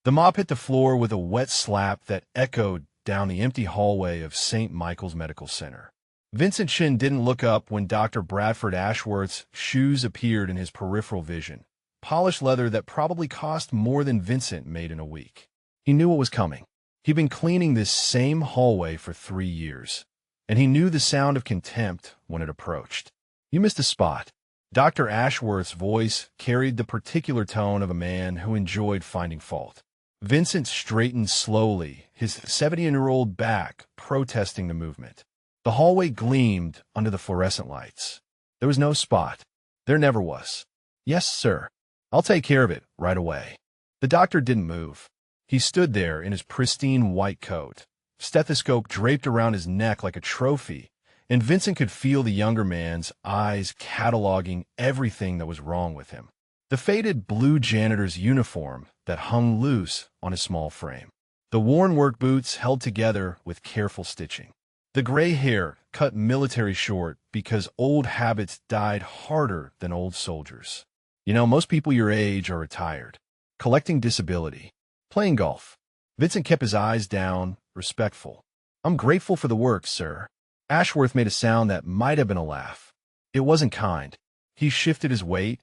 The mop hit the floor with a wet slap that echoed down the empty hallway of St. Michael's Medical Center. Vincent Chin didn't look up when Dr. Bradford Ashworth's shoes appeared in his peripheral vision, polished leather that probably cost more than Vincent made in a week. He knew what was coming. He'd been cleaning this same hallway for 3 years, and he knew the sound of contempt when it approached. "You missed a spot." Dr. Ashworth's voice carried the particular tone of a man who enjoyed finding fault. Vincent straightened slowly, his 70-year-old back protesting the movement. The hallway gleamed under the fluorescent lights. There was no spot. There never was. "Yes, sir. I'll take care of it right away." The doctor didn't move. He stood there in his pristine white coat, stethoscope draped around his neck like a trophy, and Vincent could feel the younger man's eyes cataloging everything that was wrong with him. The faded blue janitor's uniform that hung loose on his small frame. The worn work boots held together with careful stitching. The gray hair cut military short because old habits died harder than old soldiers. Most people your age are retired, collecting disability, playing golf. Vincent kept his eyes down, respectful. "I'm grateful for the work, sir." Ashworth made a sound that might have been a laugh. It wasn't kind. He shifted his weight,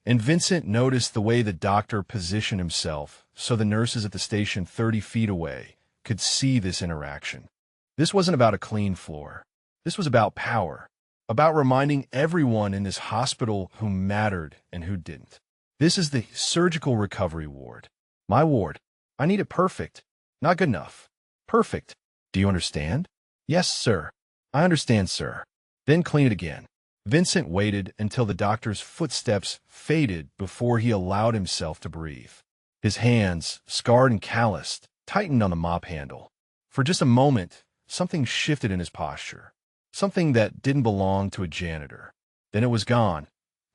and Vincent noticed the way the doctor positioned himself so the nurses at the station 30 feet away could see this interaction. This wasn't about a clean floor. This was about power, about reminding everyone in this hospital who mattered and who didn't. "This is the surgical recovery ward. My ward. I need it perfect. Not good enough. Perfect. Do you understand?" "Yes, sir. I understand, sir." "Then clean it again." Vincent waited until the doctor's footsteps faded before he allowed himself to breathe. His hands, scarred and calloused, tightened on the mop handle. For just a moment, something shifted in his posture, something that didn't belong to a janitor. Then it was gone,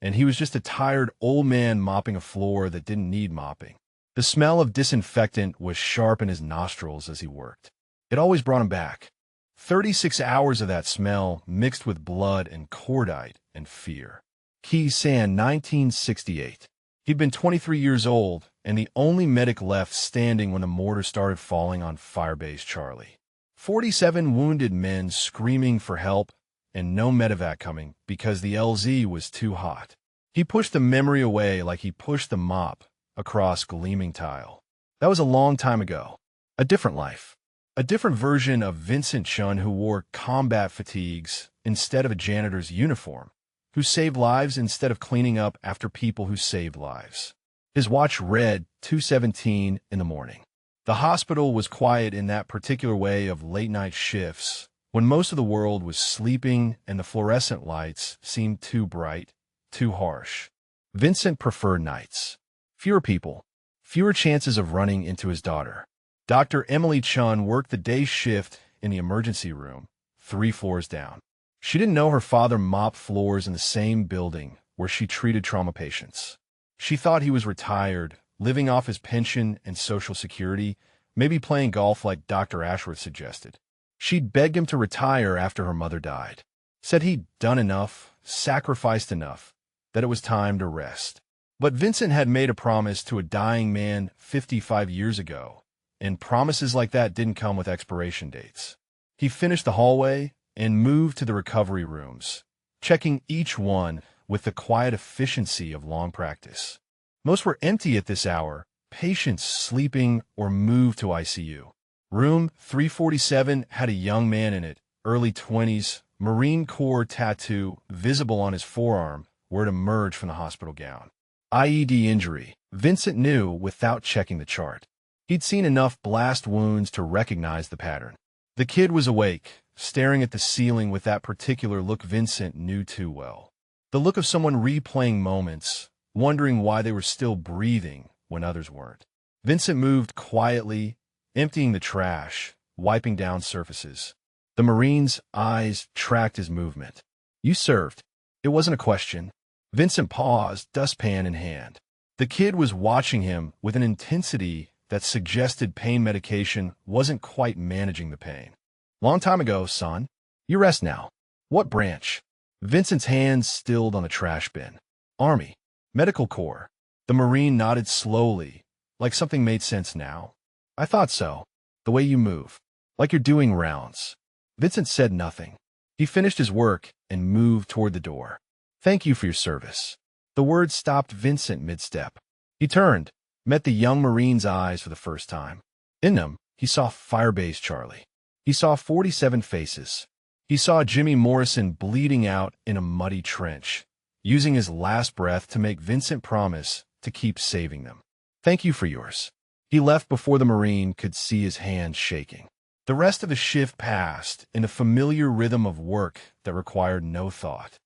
and he was just a tired old man mopping a floor that didn't need mopping. The smell of disinfectant was sharp in his nostrils as he worked. It always brought him back. 36 hours of that smell mixed with blood and cordite and fear. Key San, 1968. He'd been 23 years old and the only medic left standing when the mortar started falling on Firebase Charlie. 47 wounded men screaming for help and no medevac coming because the LZ was too hot. He pushed the memory away like he pushed the mop across gleaming tile. That was a long time ago. A different life. A different version of Vincent Chun who wore combat fatigues instead of a janitor's uniform, who saved lives instead of cleaning up after people who saved lives. His watch read 2:17 in the morning. The hospital was quiet in that particular way of late-night shifts, when most of the world was sleeping and the fluorescent lights seemed too bright, too harsh. Vincent preferred nights. Fewer people, fewer chances of running into his daughter. Dr. Emily Chun worked the day shift in the emergency room, 3 floors down. She didn't know her father mopped floors in the same building where she treated trauma patients. She thought he was retired, living off his pension and Social Security, maybe playing golf like Dr. Ashworth suggested. She'd begged him to retire after her mother died, said he'd done enough, sacrificed enough, that it was time to rest. But Vincent had made a promise to a dying man 55 years ago, and promises like that didn't come with expiration dates. He finished the hallway and moved to the recovery rooms, checking each one with the quiet efficiency of long practice. Most were empty at this hour, patients sleeping or moved to ICU. Room 347 had a young man in it, early 20s, Marine Corps tattoo visible on his forearm where it emerged from the hospital gown. IED injury, Vincent knew without checking the chart. He'd seen enough blast wounds to recognize the pattern. The kid was awake, staring at the ceiling with that particular look Vincent knew too well. The look of someone replaying moments, wondering why they were still breathing when others weren't. Vincent moved quietly, emptying the trash, wiping down surfaces. The Marine's eyes tracked his movement. "You served." It wasn't a question. Vincent paused, dustpan in hand. The kid was watching him with an intensity that suggested pain medication wasn't quite managing the pain. "Long time ago, son. You rest now." "What branch?" Vincent's hands stilled on the trash bin. "Army. Medical Corps." The Marine nodded slowly, Like something made sense now. I thought so. The way you move. Like you're doing rounds. Vincent said nothing. He finished his work and moved toward the door. Thank you for your service. The words stopped Vincent mid-step. He turned, met the young Marine's eyes for the first time. In them, he saw Firebase Charlie. He saw 47 faces. He saw Jimmy Morrison bleeding out in a muddy trench, using his last breath to make Vincent promise to keep saving them. Thank you for yours. He left before the Marine could see his hands shaking. The rest of the shift passed in a familiar rhythm of work that required no thought.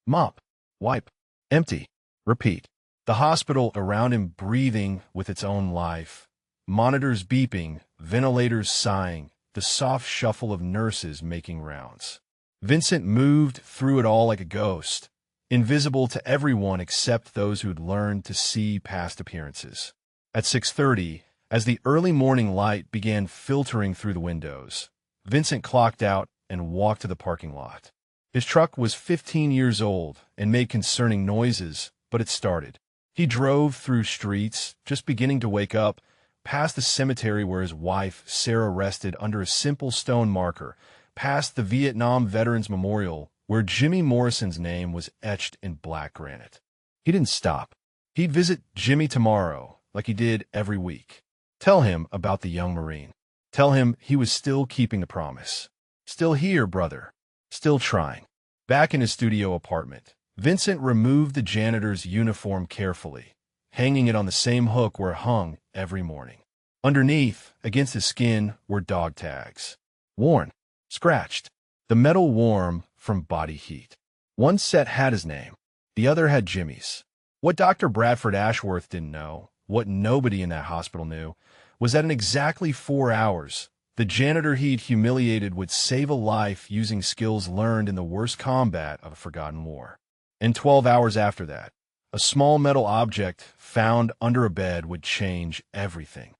Mop, wipe, empty, repeat. The hospital around him breathing with its own life. Monitors beeping, ventilators sighing, the soft shuffle of nurses making rounds. Vincent moved through it all like a ghost, invisible to everyone except those who'd learned to see past appearances. At 6:30, as the early morning light began filtering through the windows, Vincent clocked out and walked to the parking lot. His truck was 15 years old and made concerning noises, but it started. He drove through streets, just beginning to wake up, past the cemetery where his wife, Sarah, rested under a simple stone marker, past the Vietnam Veterans Memorial, where Jimmy Morrison's name was etched in black granite. He didn't stop. He'd visit Jimmy tomorrow, like he did every week. Tell him about the young Marine. Tell him he was still keeping the promise. Still here, brother. Still trying. Back in his studio apartment, Vincent removed the janitor's uniform carefully, hanging it on the same hook where it hung every morning. Underneath, against his skin, were dog tags. Worn. Scratched. The metal warm from body heat. One set had his name. The other had Jimmy's. What Dr. Bradford Ashworth didn't know, what nobody in that hospital knew, was that in exactly 4 hours, the janitor he'd humiliated would save a life using skills learned in the worst combat of a forgotten war. And 12 hours after that, a small metal object found under a bed would change everything.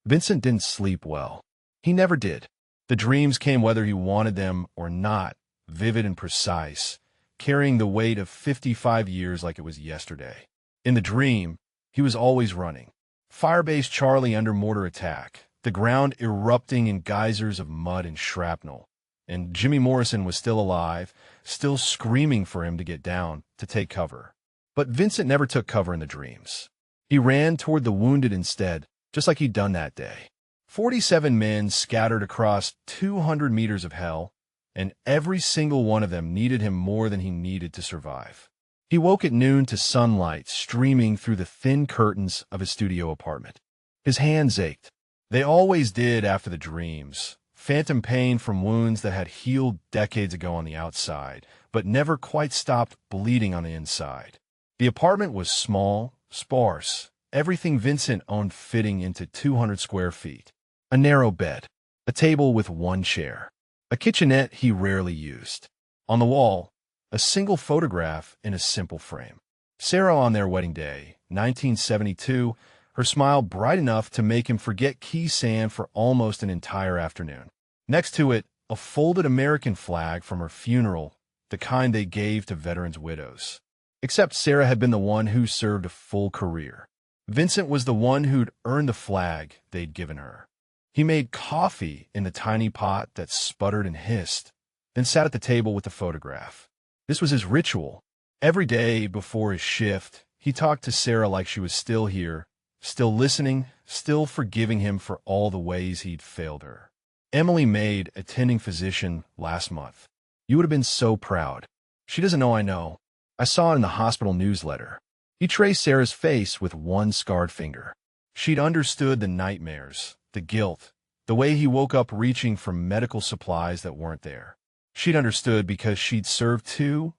Vincent didn't sleep well. He never did. The dreams came whether he wanted them or not, vivid and precise, carrying the weight of 55 years like it was yesterday. In the dream, he was always running. Firebase Charlie under mortar attack, the ground erupting in geysers of mud and shrapnel. And Jimmy Morrison was still alive, still screaming for him to get down, to take cover. But Vincent never took cover in the dreams. He ran toward the wounded instead, just like he'd done that day. 47 men scattered across 200 meters of hell, and every single one of them needed him more than he needed to survive. He woke at noon to sunlight streaming through the thin curtains of his studio apartment. His hands ached. They always did after the dreams. Phantom pain from wounds that had healed decades ago on the outside, but never quite stopped bleeding on the inside. The apartment was small, sparse, everything Vincent owned fitting into 200 square feet. A narrow bed, a table with one chair, a kitchenette he rarely used. On the wall, a single photograph in a simple frame. Sarah on their wedding day, 1972, her smile bright enough to make him forget Key Sand for almost an entire afternoon. Next to it, a folded American flag from her funeral, the kind they gave to veterans' widows. Except Sarah had been the one who served a full career. Vincent was the one who'd earned the flag they'd given her. He made coffee in the tiny pot that sputtered and hissed, then sat at the table with the photograph. This was his ritual. Every day before his shift, he talked to Sarah like she was still here, still listening, still forgiving him for all the ways he'd failed her. Emily Maid, attending physician, last month. You would have been so proud. She doesn't know I know. I saw it in the hospital newsletter. He traced Sarah's face with one scarred finger. She'd understood the nightmares, the guilt, the way he woke up reaching for medical supplies that weren't there. She'd understood because she'd served too,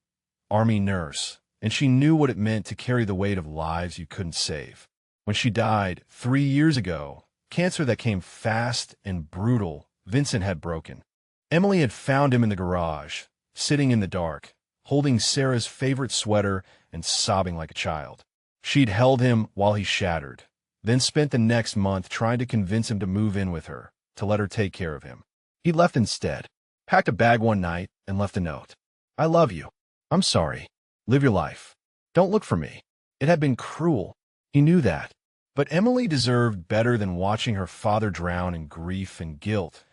Army nurse, and she knew what it meant to carry the weight of lives you couldn't save. When she died 3 years ago, cancer that came fast and brutal, Vincent had broken. Emily had found him in the garage, sitting in the dark, holding Sarah's favorite sweater and sobbing like a child. She'd held him while he shattered, then spent the next month trying to convince him to move in with her, to let her take care of him. He left instead, packed a bag one night, and left a note. I love you. I'm sorry. Live your life. Don't look for me. It had been cruel. He knew that. But Emily deserved better than watching her father drown in grief and guilt,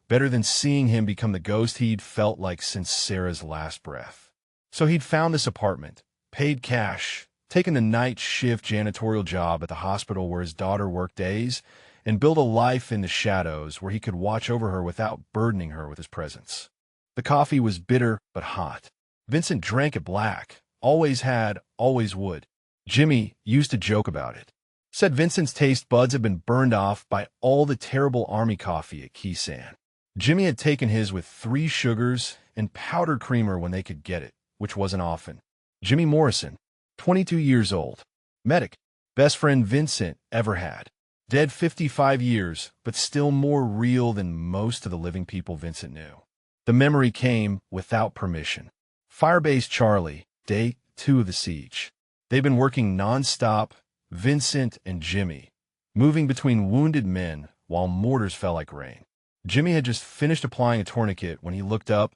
better than seeing him become the ghost he'd felt like since Sarah's last breath. So he'd found this apartment, paid cash, taken the night shift janitorial job at the hospital where his daughter worked days, and built a life in the shadows where he could watch over her without burdening her with his presence. The coffee was bitter but hot. Vincent drank it black, always had, always would. Jimmy used to joke about it. Said Vincent's taste buds had been burned off by all the terrible army coffee at Keysan. Jimmy had taken his with 3 sugars and powdered creamer when they could get it, which wasn't often. Jimmy Morrison, 22 years old, medic, best friend Vincent ever had. Dead 55 years, but still more real than most of the living people Vincent knew. The memory came without permission. Firebase Charlie, day 2 of the siege. They'd been working non-stop, Vincent and Jimmy, moving between wounded men while mortars fell like rain. Jimmy had just finished applying a tourniquet when he looked up,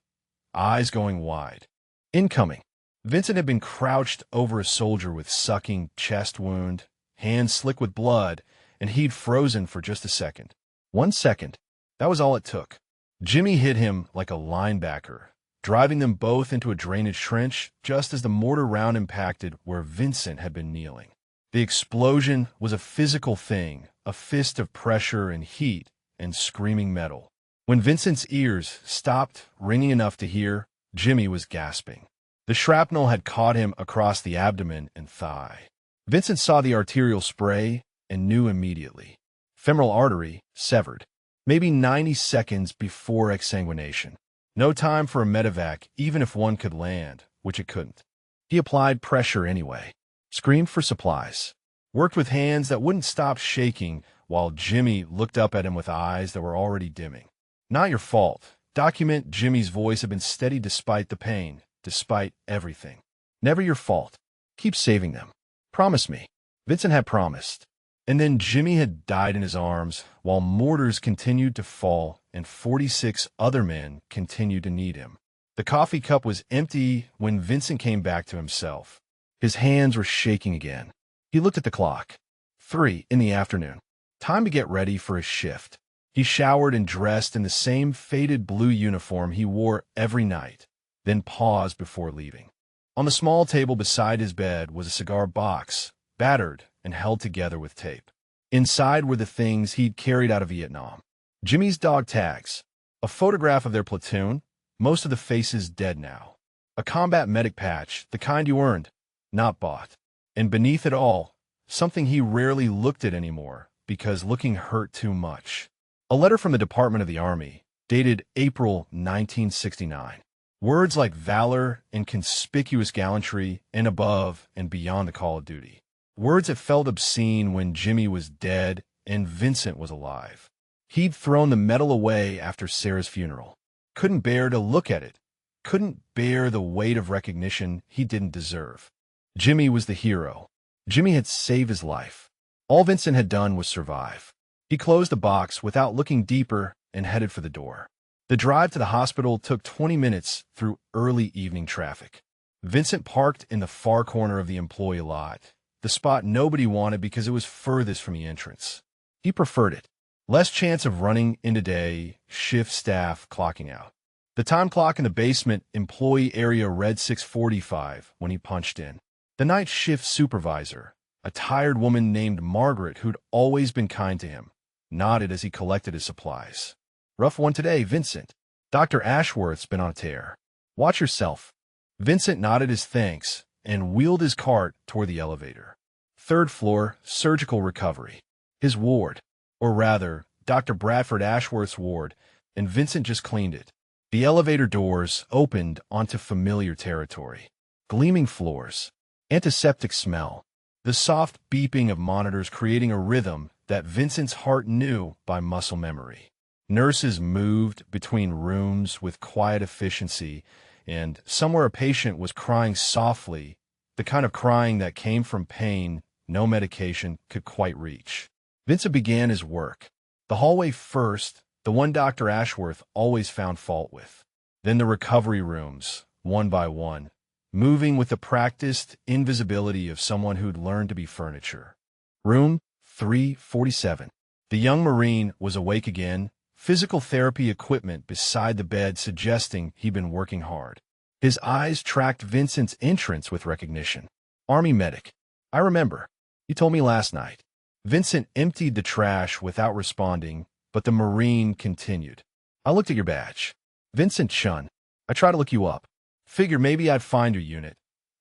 eyes going wide. Incoming. Vincent had been crouched over a soldier with sucking chest wound, hands slick with blood, and he'd frozen for just a second. 1 second. That was all it took. Jimmy hit him like a linebacker, driving them both into a drainage trench just as the mortar round impacted where Vincent had been kneeling. The explosion was a physical thing, a fist of pressure and heat and screaming metal. When Vincent's ears stopped ringing enough to hear, Jimmy was gasping. The shrapnel had caught him across the abdomen and thigh. Vincent saw the arterial spray and knew immediately. Femoral artery severed. Maybe 90 seconds before exsanguination. No time for a medevac, even if one could land, which it couldn't. He applied pressure anyway. Screamed for supplies. Worked with hands that wouldn't stop shaking while Jimmy looked up at him with eyes that were already dimming. Not your fault. Document Jimmy's voice had been steady despite the pain, despite everything. Never your fault. Keep saving them. Promise me. Vincent had promised. And then Jimmy had died in his arms while mortars continued to fall and 46 other men continued to need him. The coffee cup was empty when Vincent came back to himself. His hands were shaking again. He looked at the clock. 3 in the afternoon. Time to get ready for his shift. He showered and dressed in the same faded blue uniform he wore every night, then paused before leaving. On the small table beside his bed was a cigar box, battered and held together with tape. Inside were the things he'd carried out of Vietnam. Jimmy's dog tags, a photograph of their platoon, most of the faces dead now. A combat medic patch, the kind you earned, not bought. And beneath it all, something he rarely looked at anymore because looking hurt too much. A letter from the Department of the Army, dated April 1969. Words like valor and conspicuous gallantry and above and beyond the call of duty. Words that felt obscene when Jimmy was dead and Vincent was alive. He'd thrown the medal away after Sarah's funeral. Couldn't bear to look at it. Couldn't bear the weight of recognition he didn't deserve. Jimmy was the hero. Jimmy had saved his life. All Vincent had done was survive. He closed the box without looking deeper and headed for the door. The drive to the hospital took 20 minutes through early evening traffic. Vincent parked in the far corner of the employee lot, the spot nobody wanted because it was furthest from the entrance. He preferred it. Less chance of running into day, shift staff clocking out. The time clock in the basement employee area read 6:45 when he punched in. The night shift supervisor, a tired woman named Margaret who'd always been kind to him, nodded as he collected his supplies. Rough one today, Vincent. Dr. Ashworth's been on a tear. Watch yourself. Vincent nodded his thanks and wheeled his cart toward the elevator. 3rd floor, surgical recovery. His ward, or rather, Dr. Bradford Ashworth's ward, and Vincent just cleaned it. The elevator doors opened onto familiar territory. Gleaming floors, antiseptic smell, the soft beeping of monitors creating a rhythm that Vincent's heart knew by muscle memory. Nurses moved between rooms with quiet efficiency, and somewhere a patient was crying softly, the kind of crying that came from pain no medication could quite reach. Vincent began his work. The hallway first, the one Dr. Ashworth always found fault with. Then the recovery rooms, one by one, moving with the practiced invisibility of someone who'd learned to be furniture. Room 3:47. The young Marine was awake again, physical therapy equipment beside the bed suggesting he'd been working hard. His eyes tracked Vincent's entrance with recognition. Army medic. I remember. You told me last night. Vincent emptied the trash without responding, but the Marine continued. I looked at your badge. Vincent Chun. I tried to look you up. Figure maybe I'd find your unit.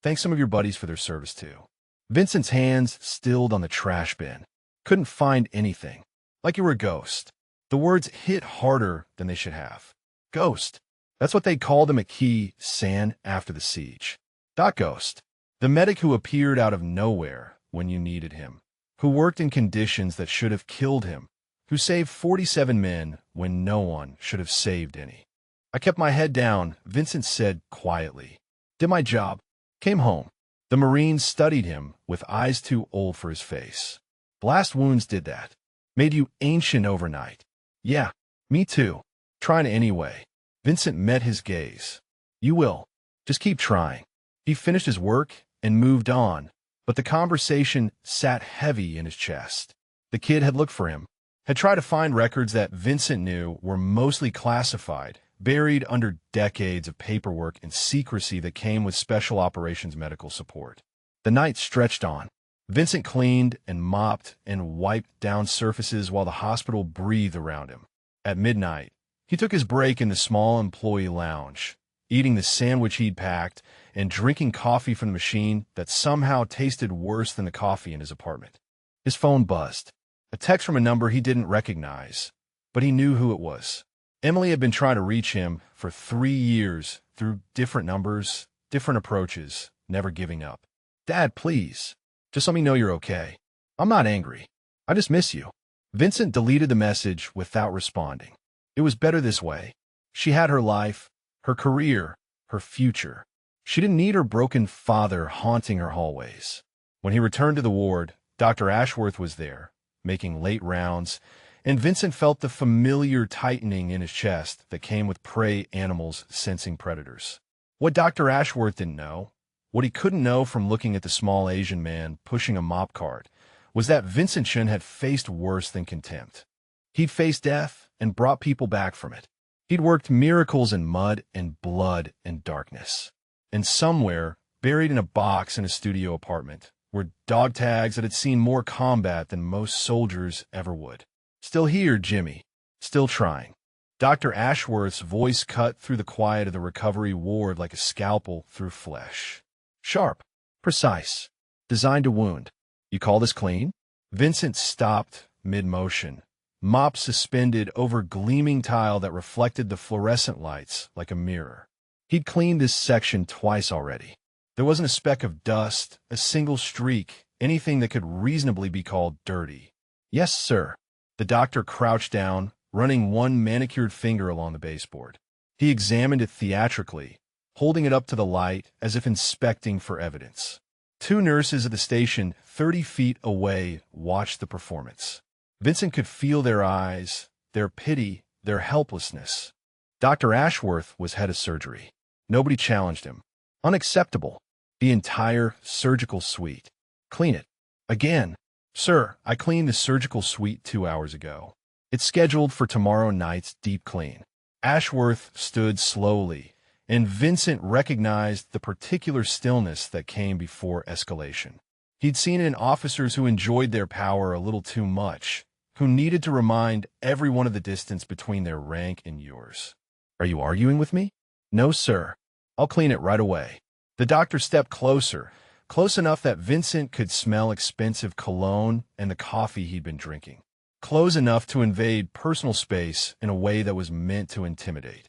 Thanks some of your buddies for their service too. Vincent's hands stilled on the trash bin. Couldn't find anything. Like you were a ghost. The words hit harder than they should have. Ghost. That's what they called him at Key San after the siege. Doc Ghost. The medic who appeared out of nowhere when you needed him. Who worked in conditions that should have killed him. Who saved 47 men when no one should have saved any. I kept my head down, Vincent said quietly. Did my job. Came home. The Marines studied him with eyes too old for his face. Blast wounds did that. Made you ancient overnight. Yeah, me too. Trying anyway. Vincent met his gaze. You will. Just keep trying. He finished his work and moved on, but the conversation sat heavy in his chest. The kid had looked for him, had tried to find records that Vincent knew were mostly classified, buried under decades of paperwork and secrecy that came with Special Operations medical support. The night stretched on. Vincent cleaned and mopped and wiped down surfaces while the hospital breathed around him. At midnight, he took his break in the small employee lounge, eating the sandwich he'd packed and drinking coffee from the machine that somehow tasted worse than the coffee in his apartment. His phone buzzed. A text from a number he didn't recognize, but he knew who it was. Emily had been trying to reach him for 3 years through different numbers, different approaches, never giving up. Dad, please. Just let me know you're okay. I'm not angry. I just miss you. Vincent deleted the message without responding. It was better this way. She had her life, her career, her future. She didn't need her broken father haunting her hallways. When he returned to the ward, Dr. Ashworth was there, making late rounds, and Vincent felt the familiar tightening in his chest that came with prey animals sensing predators. What Dr. Ashworth didn't know, what he couldn't know from looking at the small Asian man pushing a mop cart, was that Vincent Chun had faced worse than contempt. He'd faced death and brought people back from it. He'd worked miracles in mud and blood and darkness. And somewhere, buried in a box in a studio apartment, were dog tags that had seen more combat than most soldiers ever would. Still here, Jimmy. Still trying. Dr. Ashworth's voice cut through the quiet of the recovery ward like a scalpel through flesh. Sharp. Precise. Designed to wound. You call this clean? Vincent stopped mid-motion, mop suspended over gleaming tile that reflected the fluorescent lights like a mirror. He'd cleaned this section twice already. There wasn't a speck of dust, a single streak, anything that could reasonably be called dirty. Yes, sir. The doctor crouched down, running one manicured finger along the baseboard. He examined it theatrically, holding it up to the light as if inspecting for evidence. 2 nurses at the station 30 feet away watched the performance. Vincent could feel their eyes, their pity, their helplessness. Dr. Ashworth was head of surgery. Nobody challenged him. Unacceptable. The entire surgical suite. Clean it. Again. Sir, I cleaned the surgical suite 2 hours ago. It's scheduled for tomorrow night's deep clean. Ashworth stood slowly, and Vincent recognized the particular stillness that came before escalation. He'd seen it in officers who enjoyed their power a little too much, who needed to remind everyone of the distance between their rank and yours. Are you arguing with me? No, sir. I'll clean it right away. The doctor stepped closer, close enough that Vincent could smell expensive cologne and the coffee he'd been drinking. Close enough to invade personal space in a way that was meant to intimidate.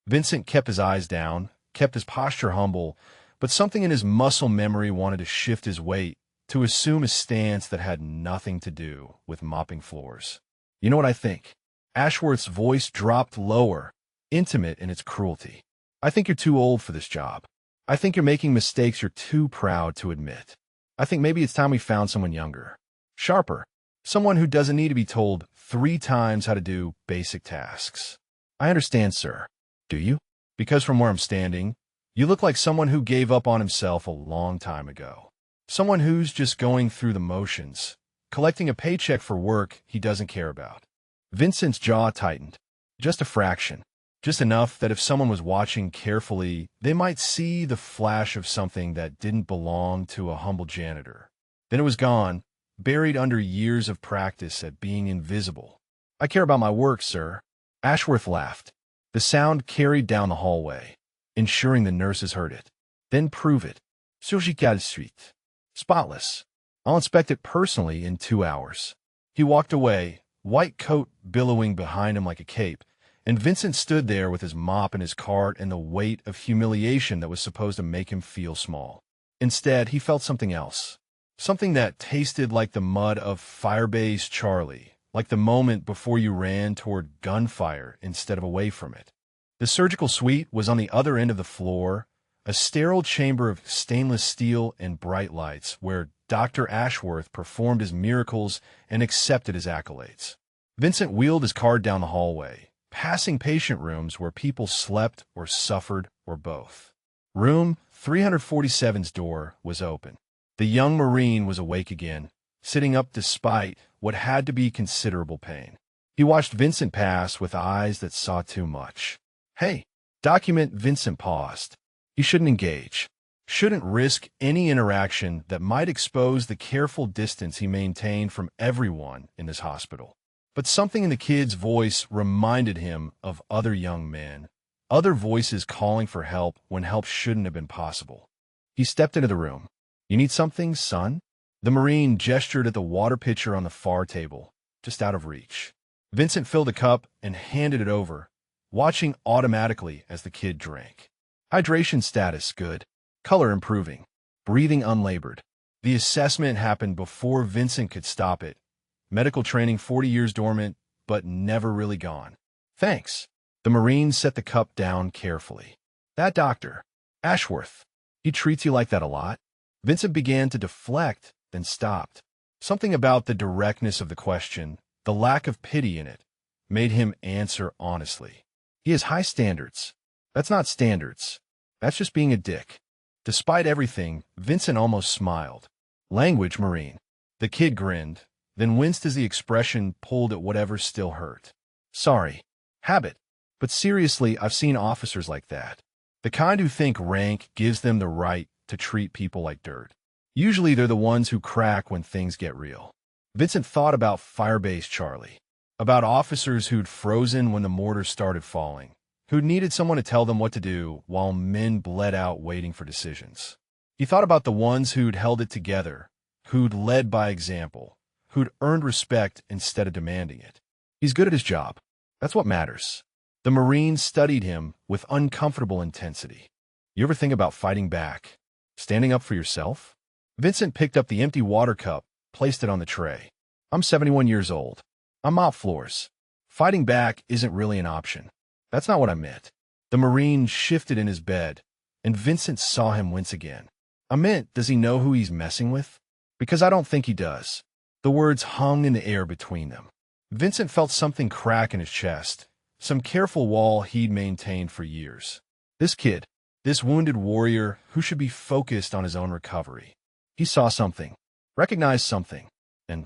Vincent kept his eyes down, kept his posture humble, but something in his muscle memory wanted to shift his weight, to assume a stance that had nothing to do with mopping floors. You know what I think? Ashworth's voice dropped lower, intimate in its cruelty. I think you're too old for this job. I think you're making mistakes you're too proud to admit. I think maybe it's time we found someone younger. Sharper. Someone who doesn't need to be told 3 times how to do basic tasks. I understand, sir. Do you? Because from where I'm standing, you look like someone who gave up on himself a long time ago. Someone who's just going through the motions, collecting a paycheck for work he doesn't care about. Vincent's jaw tightened. Just a fraction. Just enough that if someone was watching carefully, they might see the flash of something that didn't belong to a humble janitor. Then it was gone, buried under years of practice at being invisible. "I care about my work, sir." Ashworth laughed. The sound carried down the hallway, ensuring the nurses heard it. "Then prove it. Surgical suite. Spotless. I'll inspect it personally in 2 hours." He walked away, white coat billowing behind him like a cape, and Vincent stood there with his mop and his cart and the weight of humiliation that was supposed to make him feel small. Instead, he felt something else. Something that tasted like the mud of Firebase Charlie, like the moment before you ran toward gunfire instead of away from it. The surgical suite was on the other end of the floor, a sterile chamber of stainless steel and bright lights where Dr. Ashworth performed his miracles and accepted his accolades. Vincent wheeled his car down the hallway, passing patient rooms where people slept or suffered or both. Room 347's door was open. The young Marine was awake again, sitting up despite what had to be considerable pain. He watched Vincent pass with eyes that saw too much. "Hey, document." Vincent paused. He shouldn't engage. Shouldn't risk any interaction that might expose the careful distance he maintained from everyone in this hospital. But something in the kid's voice reminded him of other young men, other voices calling for help when help shouldn't have been possible. He stepped into the room. "You need something, son?" The Marine gestured at the water pitcher on the far table, just out of reach. Vincent filled a cup and handed it over, watching automatically as the kid drank. Hydration status good. Color improving. Breathing unlabored. The assessment happened before Vincent could stop it. Medical training 40 years dormant, but never really gone. "Thanks." The Marine set the cup down carefully. "That doctor, Ashworth, he treats you like that a lot?" Vincent began to deflect, then stopped. Something about the directness of the question, the lack of pity in it, made him answer honestly. "He has high standards." "That's not standards. That's just being a dick." Despite everything, Vincent almost smiled. "Language, Marine." The kid grinned, then winced as the expression pulled at whatever still hurt. "Sorry. Habit. But seriously, I've seen officers like that. The kind who think rank gives them the right to treat people like dirt. Usually they're the ones who crack when things get real." Vincent thought about Firebase Charlie, about officers who'd frozen when the mortar started falling, who needed someone to tell them what to do while men bled out waiting for decisions. He thought about the ones who'd held it together, who'd led by example, who'd earned respect instead of demanding it. He's good at his job. That's what matters. The Marine studied him with uncomfortable intensity. "You ever think about fighting back? Standing up for yourself?" Vincent picked up the empty water cup, placed it on the tray. "I'm 71 years old. I mop floors. Fighting back isn't really an option. That's not what I meant." The Marine shifted in his bed, and Vincent saw him wince again. "I meant, does he know who he's messing with? Because I don't think he does." The words hung in the air between them. Vincent felt something crack in his chest, some careful wall he'd maintained for years. This kid, this wounded warrior who should be focused on his own recovery. He saw something, recognized something, and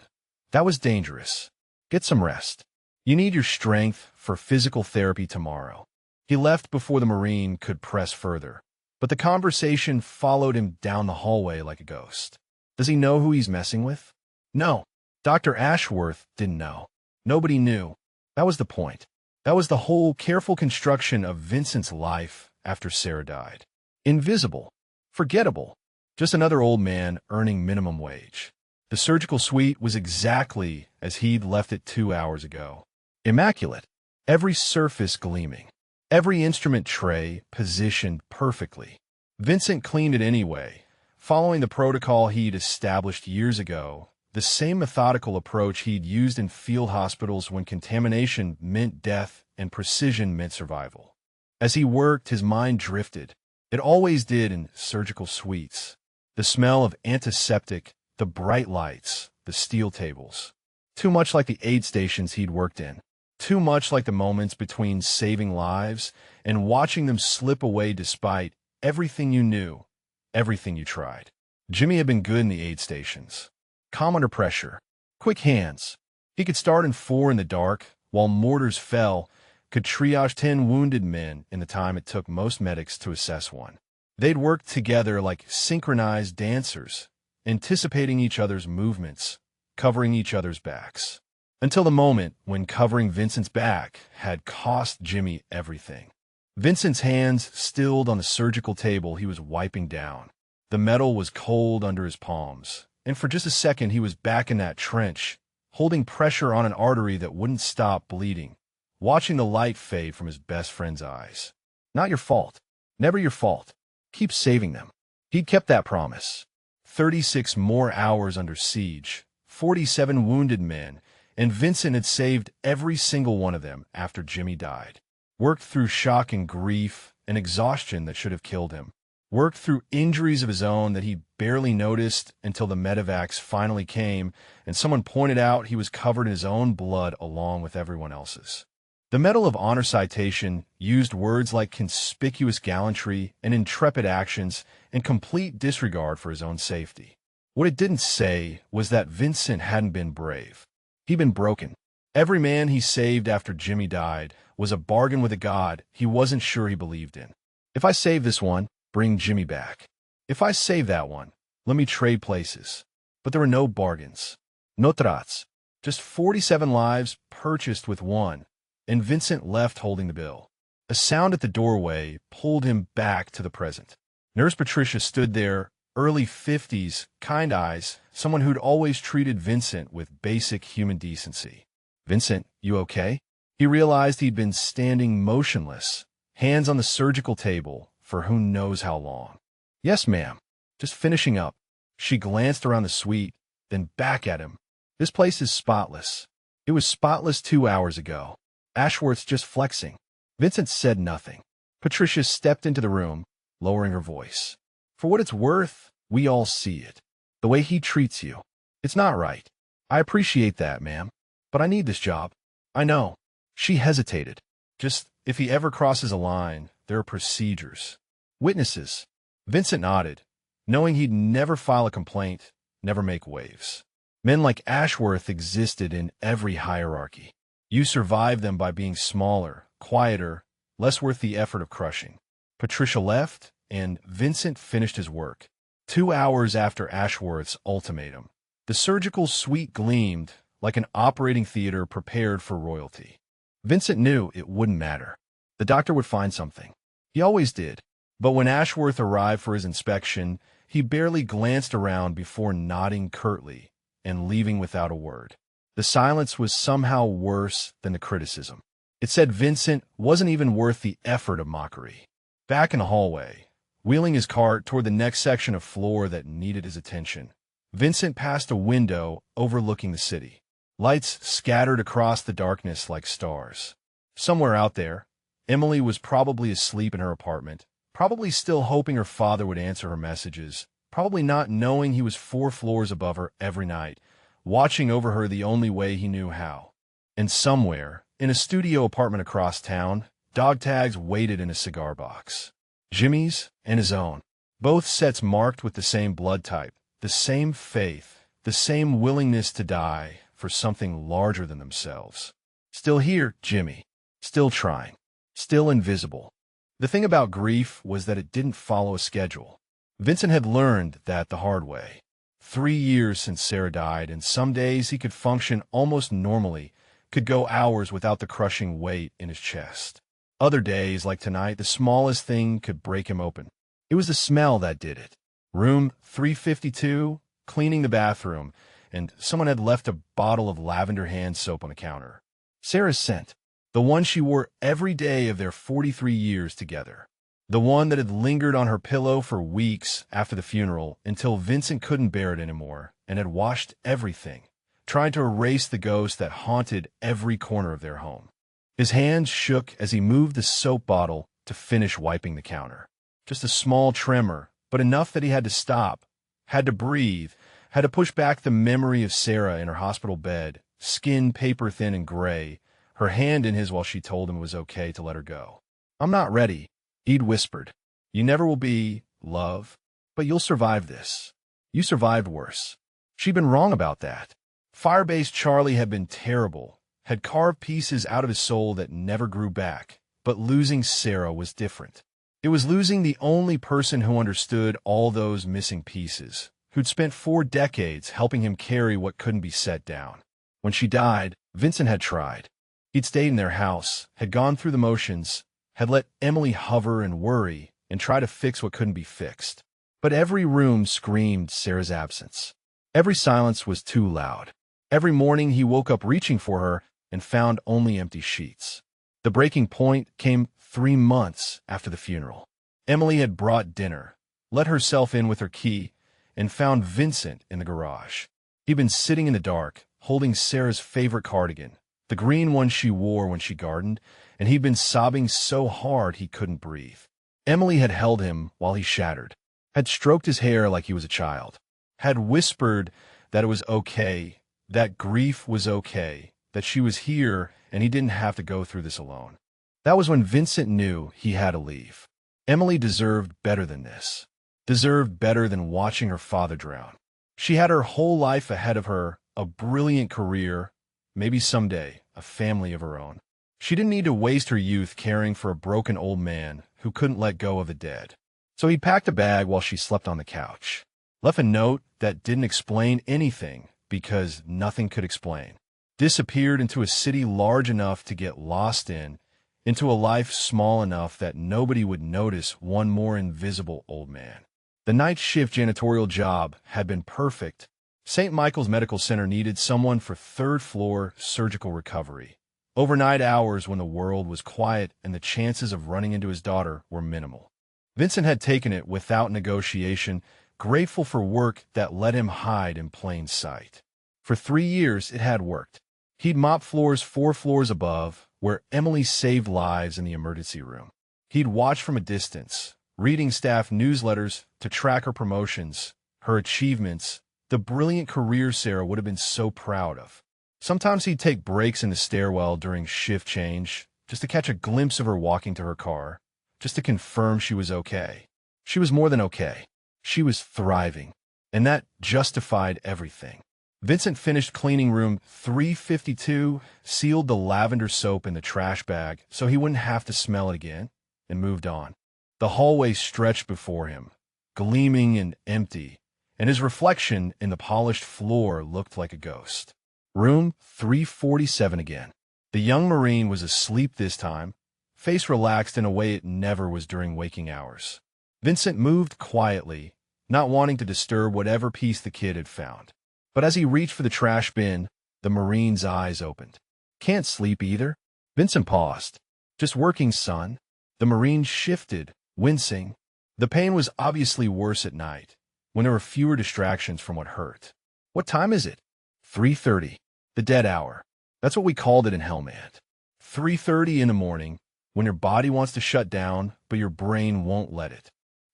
that was dangerous. "Get some rest. You need your strength for physical therapy tomorrow." He left before the Marine could press further, but the conversation followed him down the hallway like a ghost. Does he know who he's messing with? No. Dr. Ashworth didn't know. Nobody knew. That was the point. That was the whole careful construction of Vincent's life after Sarah died. Invisible. Forgettable. Just another old man earning minimum wage. The surgical suite was exactly as he'd left it 2 hours ago. Immaculate. Every surface gleaming. Every instrument tray positioned perfectly. Vincent cleaned it anyway, following the protocol he'd established years ago, the same methodical approach he'd used in field hospitals when contamination meant death and precision meant survival. As he worked, his mind drifted. It always did in surgical suites. The smell of antiseptic, the bright lights, the steel tables. Too much like the aid stations he'd worked in. Too much like the moments between saving lives and watching them slip away despite everything you knew, everything you tried. Jimmy had been good in the aid stations. Calm under pressure, Quick hands. He could start in 4 in the dark, while mortars fell, could triage 10 wounded men in the time it took most medics to assess one. They'd work together like synchronized dancers, anticipating each other's movements, covering each other's backs. Until the moment when covering Vincent's back had cost Jimmy everything. Vincent's hands stilled on the surgical table he was wiping down. The metal was cold under his palms, and for just a second he was back in that trench, holding pressure on an artery that wouldn't stop bleeding, watching the light fade from his best friend's eyes. Not your fault. Never your fault. Keep saving them. He'd kept that promise. 36 more hours under siege, 47 wounded men, and Vincent had saved every single one of them after Jimmy died. Worked through shock and grief and exhaustion that should have killed him. Worked through injuries of his own that he barely noticed until the medevacs finally came and someone pointed out he was covered in his own blood along with everyone else's. The Medal of Honor citation used words like conspicuous gallantry and intrepid actions in complete disregard for his own safety. What it didn't say was that Vincent hadn't been brave. He'd been broken. Every man he saved after Jimmy died was a bargain with a god he wasn't sure he believed in. If I save this one, bring Jimmy back. If I save that one, let me trade places. But there were no bargains. No trats. Just 47 lives purchased with one, and Vincent left holding the bill. A sound at the doorway pulled him back to the present. Nurse Patricia stood there, early 50s, kind eyes, someone who'd always treated Vincent with basic human decency. Vincent, you okay? He realized he'd been standing motionless, hands on the surgical table, for who knows how long. Yes, ma'am. Just finishing up. She glanced around the suite, then back at him. This place is spotless. It was spotless 2 hours ago. Ashworth's just flexing. Vincent said nothing. Patricia stepped into the room, lowering her voice. For what it's worth, we all see it. The way he treats you. It's not right. I appreciate that, ma'am. But I need this job. I know. She hesitated. Just, if he ever crosses a line, there are procedures. Witnesses. Vincent nodded, knowing he'd never file a complaint, never make waves. Men like Ashworth existed in every hierarchy. You survived them by being smaller, quieter, less worth the effort of crushing. Patricia left, and Vincent finished his work. 2 hours after Ashworth's ultimatum, the surgical suite gleamed like an operating theater prepared for royalty. Vincent knew it wouldn't matter. The doctor would find something. He always did. But when Ashworth arrived for his inspection, he barely glanced around before nodding curtly and leaving without a word. The silence was somehow worse than the criticism. It said Vincent wasn't even worth the effort of mockery. Back in the hallway, wheeling his cart toward the next section of floor that needed his attention, Vincent passed a window overlooking the city. Lights scattered across the darkness like stars. Somewhere out there, Emily was probably asleep in her apartment, probably still hoping her father would answer her messages, probably not knowing he was 4 floors above her every night, watching over her the only way he knew how. And somewhere, in a studio apartment across town, dog tags waited in a cigar box. Jimmy's and his own. Both sets marked with the same blood type, the same faith, the same willingness to die for something larger than themselves. Still here, Jimmy. Still trying. Still invisible. The thing about grief was that it didn't follow a schedule. Vincent had learned that the hard way. 3 years since Sarah died, and some days he could function almost normally, could go hours without the crushing weight in his chest. Other days, like tonight, the smallest thing could break him open. It was the smell that did it. Room 352, cleaning the bathroom, and someone had left a bottle of lavender hand soap on the counter. Sarah's scent, the one she wore every day of their 43 years together. The one that had lingered on her pillow for weeks after the funeral until Vincent couldn't bear it anymore and had washed everything, trying to erase the ghost that haunted every corner of their home. His hands shook as he moved the soap bottle to finish wiping the counter. Just a small tremor, but enough that he had to stop, had to breathe, had to push back the memory of Sarah in her hospital bed, skin paper-thin and gray, her hand in his while she told him it was okay to let her go. "I'm not ready," he'd whispered. "You never will be, love, but you'll survive this. You survived worse." She'd been wrong about that. Firebase Charlie had been terrible, had carved pieces out of his soul that never grew back. But losing Sarah was different. It was losing the only person who understood all those missing pieces, who'd spent 4 decades helping him carry what couldn't be set down. When she died, Vincent had tried. He'd stayed in their house, had gone through the motions, had let Emily hover and worry and try to fix what couldn't be fixed. But every room screamed Sarah's absence. Every silence was too loud. Every morning he woke up reaching for her and found only empty sheets. The breaking point came 3 months after the funeral. Emily had brought dinner, let herself in with her key, and found Vincent in the garage. He'd been sitting in the dark, holding Sarah's favorite cardigan, the green one she wore when she gardened, and he'd been sobbing so hard he couldn't breathe. Emily had held him while he shattered, had stroked his hair like he was a child, had whispered that it was okay, that grief was okay, that she was here and he didn't have to go through this alone. That was when Vincent knew he had to leave. Emily deserved better than this, deserved better than watching her father drown. She had her whole life ahead of her, a brilliant career, maybe someday a family of her own. She didn't need to waste her youth caring for a broken old man who couldn't let go of the dead. So he packed a bag while she slept on the couch, left a note that didn't explain anything because nothing could explain, disappeared into a city large enough to get lost in, into a life small enough that nobody would notice one more invisible old man. The night shift janitorial job had been perfect. St. Michael's Medical Center needed someone for third-floor surgical recovery. Overnight hours when the world was quiet and the chances of running into his daughter were minimal. Vincent had taken it without negotiation, grateful for work that let him hide in plain sight. For 3 years, it had worked. He'd mop floors 4 floors above, where Emily saved lives in the emergency room. He'd watch from a distance, reading staff newsletters to track her promotions, her achievements, the brilliant career Sarah would have been so proud of. Sometimes he'd take breaks in the stairwell during shift change, just to catch a glimpse of her walking to her car, just to confirm she was okay. She was more than okay. She was thriving, and that justified everything. Vincent finished cleaning room 352, sealed the lavender soap in the trash bag so he wouldn't have to smell it again, and moved on. The hallway stretched before him, gleaming and empty, and his reflection in the polished floor looked like a ghost. Room 347 again. The young Marine was asleep this time, face relaxed in a way it never was during waking hours. Vincent moved quietly, not wanting to disturb whatever piece the kid had found. But as he reached for the trash bin, the Marine's eyes opened. "Can't sleep either?" Vincent paused. "Just working, son." The Marine shifted, wincing. The pain was obviously worse at night, when there were fewer distractions from what hurt. "What time is it?" 3:30. The dead hour. That's what we called it in Hellman. 3:30 in the morning, when your body wants to shut down, but your brain won't let it.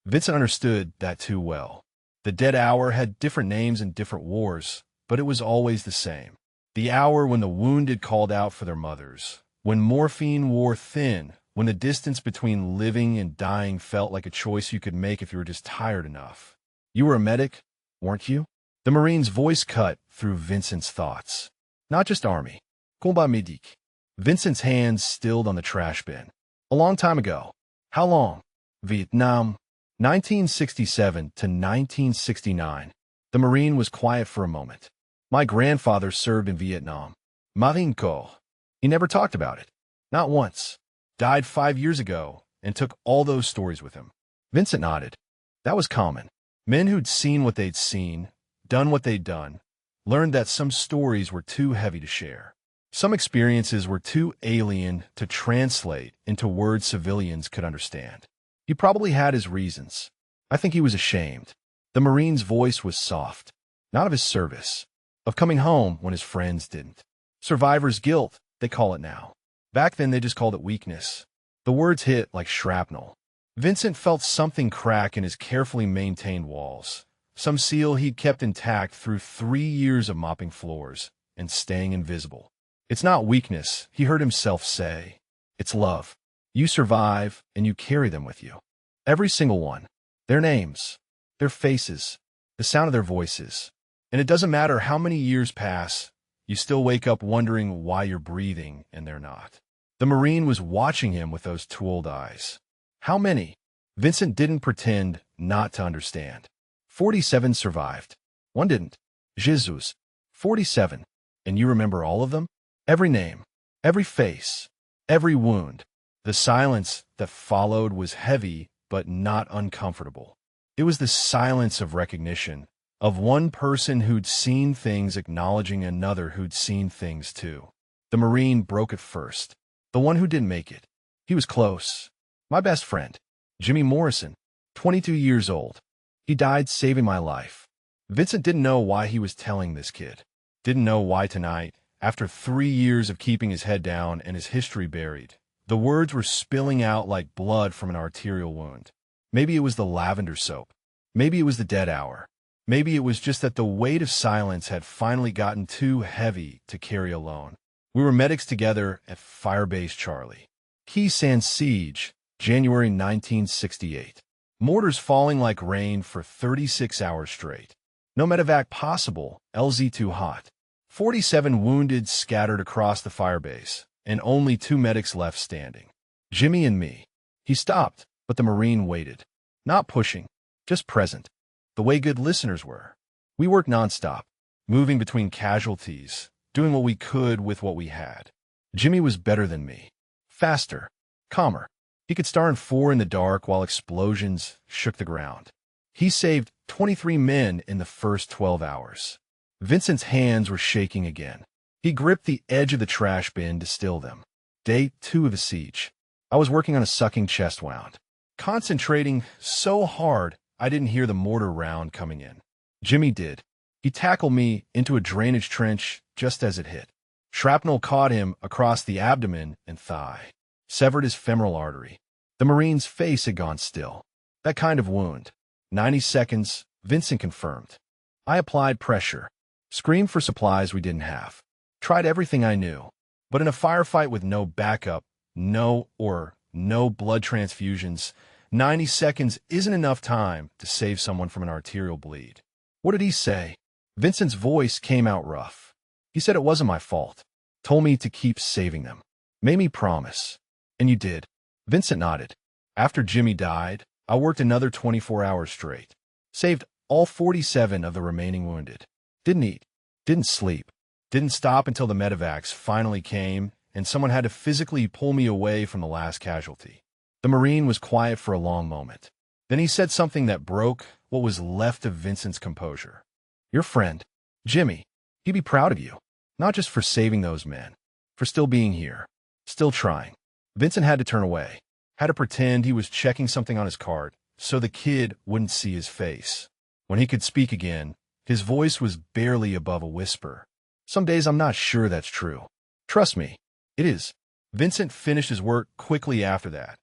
Vincent understood that too well. The dead hour had different names in different wars, but it was always the same. The hour when the wounded called out for their mothers, when morphine wore thin, when the distance between living and dying felt like a choice you could make if you were just tired enough. You were a medic, weren't you? The Marine's voice cut through Vincent's thoughts. Not just Army. Combat médic. Vincent's hands stilled on the trash bin. A long time ago. How long? Vietnam. 1967 to 1969. The Marine was quiet for a moment. My grandfather served in Vietnam. Marine Corps. He never talked about it. Not once. Died 5 years ago and took all those stories with him. Vincent nodded. That was common. Men who'd seen what they'd seen, done what they'd done, learned that some stories were too heavy to share. Some experiences were too alien to translate into words civilians could understand. He probably had his reasons. I think he was ashamed. The Marine's voice was soft. Not of his service. Of coming home when his friends didn't. Survivor's guilt, they call it now. Back then they just called it weakness. The words hit like shrapnel. Vincent felt something crack in his carefully maintained walls. Some seal he'd kept intact through 3 years of mopping floors and staying invisible. It's not weakness, he heard himself say. It's love. You survive, and you carry them with you. Every single one. Their names, their faces, the sound of their voices. And it doesn't matter how many years pass, you still wake up wondering why you're breathing and they're not. The Marine was watching him with those two-old eyes. How many? Vincent didn't pretend not to understand. 47 survived. One didn't. Jesus. 47. And you remember all of them? Every name, every face, every wound. The silence that followed was heavy but not uncomfortable. It was the silence of recognition, of one person who'd seen things acknowledging another who'd seen things too. The Marine broke it first. The one who didn't make it. He was close. My best friend, Jimmy Morrison, 22 years old. He died saving my life. Vincent didn't know why he was telling this kid. Didn't know why tonight, after 3 years of keeping his head down and his history buried, the words were spilling out like blood from an arterial wound. Maybe it was the lavender soap. Maybe it was the dead hour. Maybe it was just that the weight of silence had finally gotten too heavy to carry alone. We were medics together at Firebase Charlie. Key San Siege, January 1968. Mortars falling like rain for 36 hours straight. No medevac possible, LZ too hot. 47 wounded scattered across the firebase, and only 2 medics left standing. Jimmy and me. He stopped, but the Marine waited. Not pushing, just present. The way good listeners were. We worked nonstop, moving between casualties, doing what we could with what we had. Jimmy was better than me. Faster, calmer. He could star in 4 in the dark while explosions shook the ground. He saved 23 men in the first 12 hours. Vincent's hands were shaking again. He gripped the edge of the trash bin to still them. Day 2 of the siege. I was working on a sucking chest wound. Concentrating so hard, I didn't hear the mortar round coming in. Jimmy did. He tackled me into a drainage trench just as it hit. Shrapnel caught him across the abdomen and thigh. Severed his femoral artery. The Marine's face had gone still. That kind of wound. 90 seconds, Vincent confirmed. I applied pressure. Screamed for supplies we didn't have. Tried everything I knew. But in a firefight with no backup, no blood transfusions, 90 seconds isn't enough time to save someone from an arterial bleed. What did he say? Vincent's voice came out rough. He said it wasn't my fault. Told me to keep saving them. Made me promise. And you did. Vincent nodded. After Jimmy died, I worked another 24 hours straight. Saved all 47 of the remaining wounded. Didn't eat. Didn't sleep. Didn't stop until the medevacs finally came and someone had to physically pull me away from the last casualty. The Marine was quiet for a long moment. Then he said something that broke what was left of Vincent's composure. Your friend, Jimmy, he'd be proud of you. Not just for saving those men. For still being here. Still trying. Vincent had to turn away. Had to pretend he was checking something on his card so the kid wouldn't see his face. When he could speak again, his voice was barely above a whisper. Some days I'm not sure that's true. Trust me, it is. Vincent finished his work quickly after that.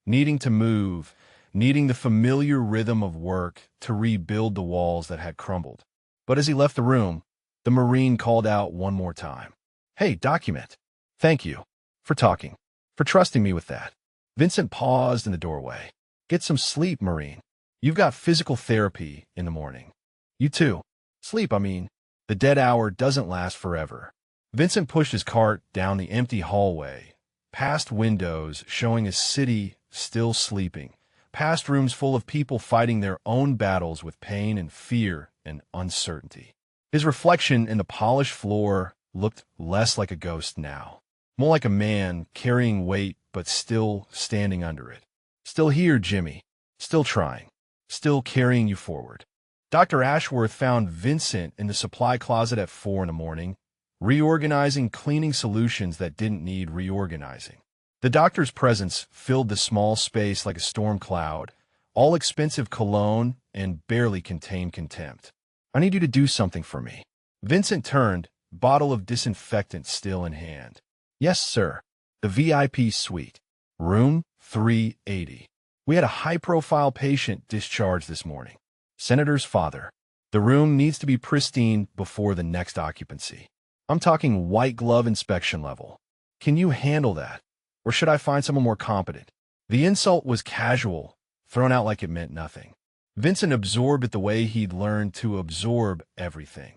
Needing to move, needing the familiar rhythm of work to rebuild the walls that had crumbled. But as he left the room, the Marine called out one more time. Hey, document. Thank you. For talking. For trusting me with that. Vincent paused in the doorway. Get some sleep, Marine. You've got physical therapy in the morning. You too. Sleep, I mean. The dead hour doesn't last forever. Vincent pushed his cart down the empty hallway, past windows showing a city still sleeping, past rooms full of people fighting their own battles with pain and fear and uncertainty. His reflection in the polished floor looked less like a ghost now, more like a man carrying weight but still standing under it. Still here, Jimmy. Still trying. Still carrying you forward. Dr. Ashworth found Vincent in the supply closet at 4 in the morning, reorganizing cleaning solutions that didn't need reorganizing. The doctor's presence filled the small space like a storm cloud, all expensive cologne and barely contained contempt. I need you to do something for me. Vincent turned, bottle of disinfectant still in hand. Yes, sir. The VIP suite. Room 380. We had a high-profile patient discharged this morning. Senator's father. The room needs to be pristine before the next occupancy. I'm talking white glove inspection level. Can you handle that? Or should I find someone more competent? The insult was casual, thrown out like it meant nothing. Vincent absorbed it the way he'd learned to absorb everything,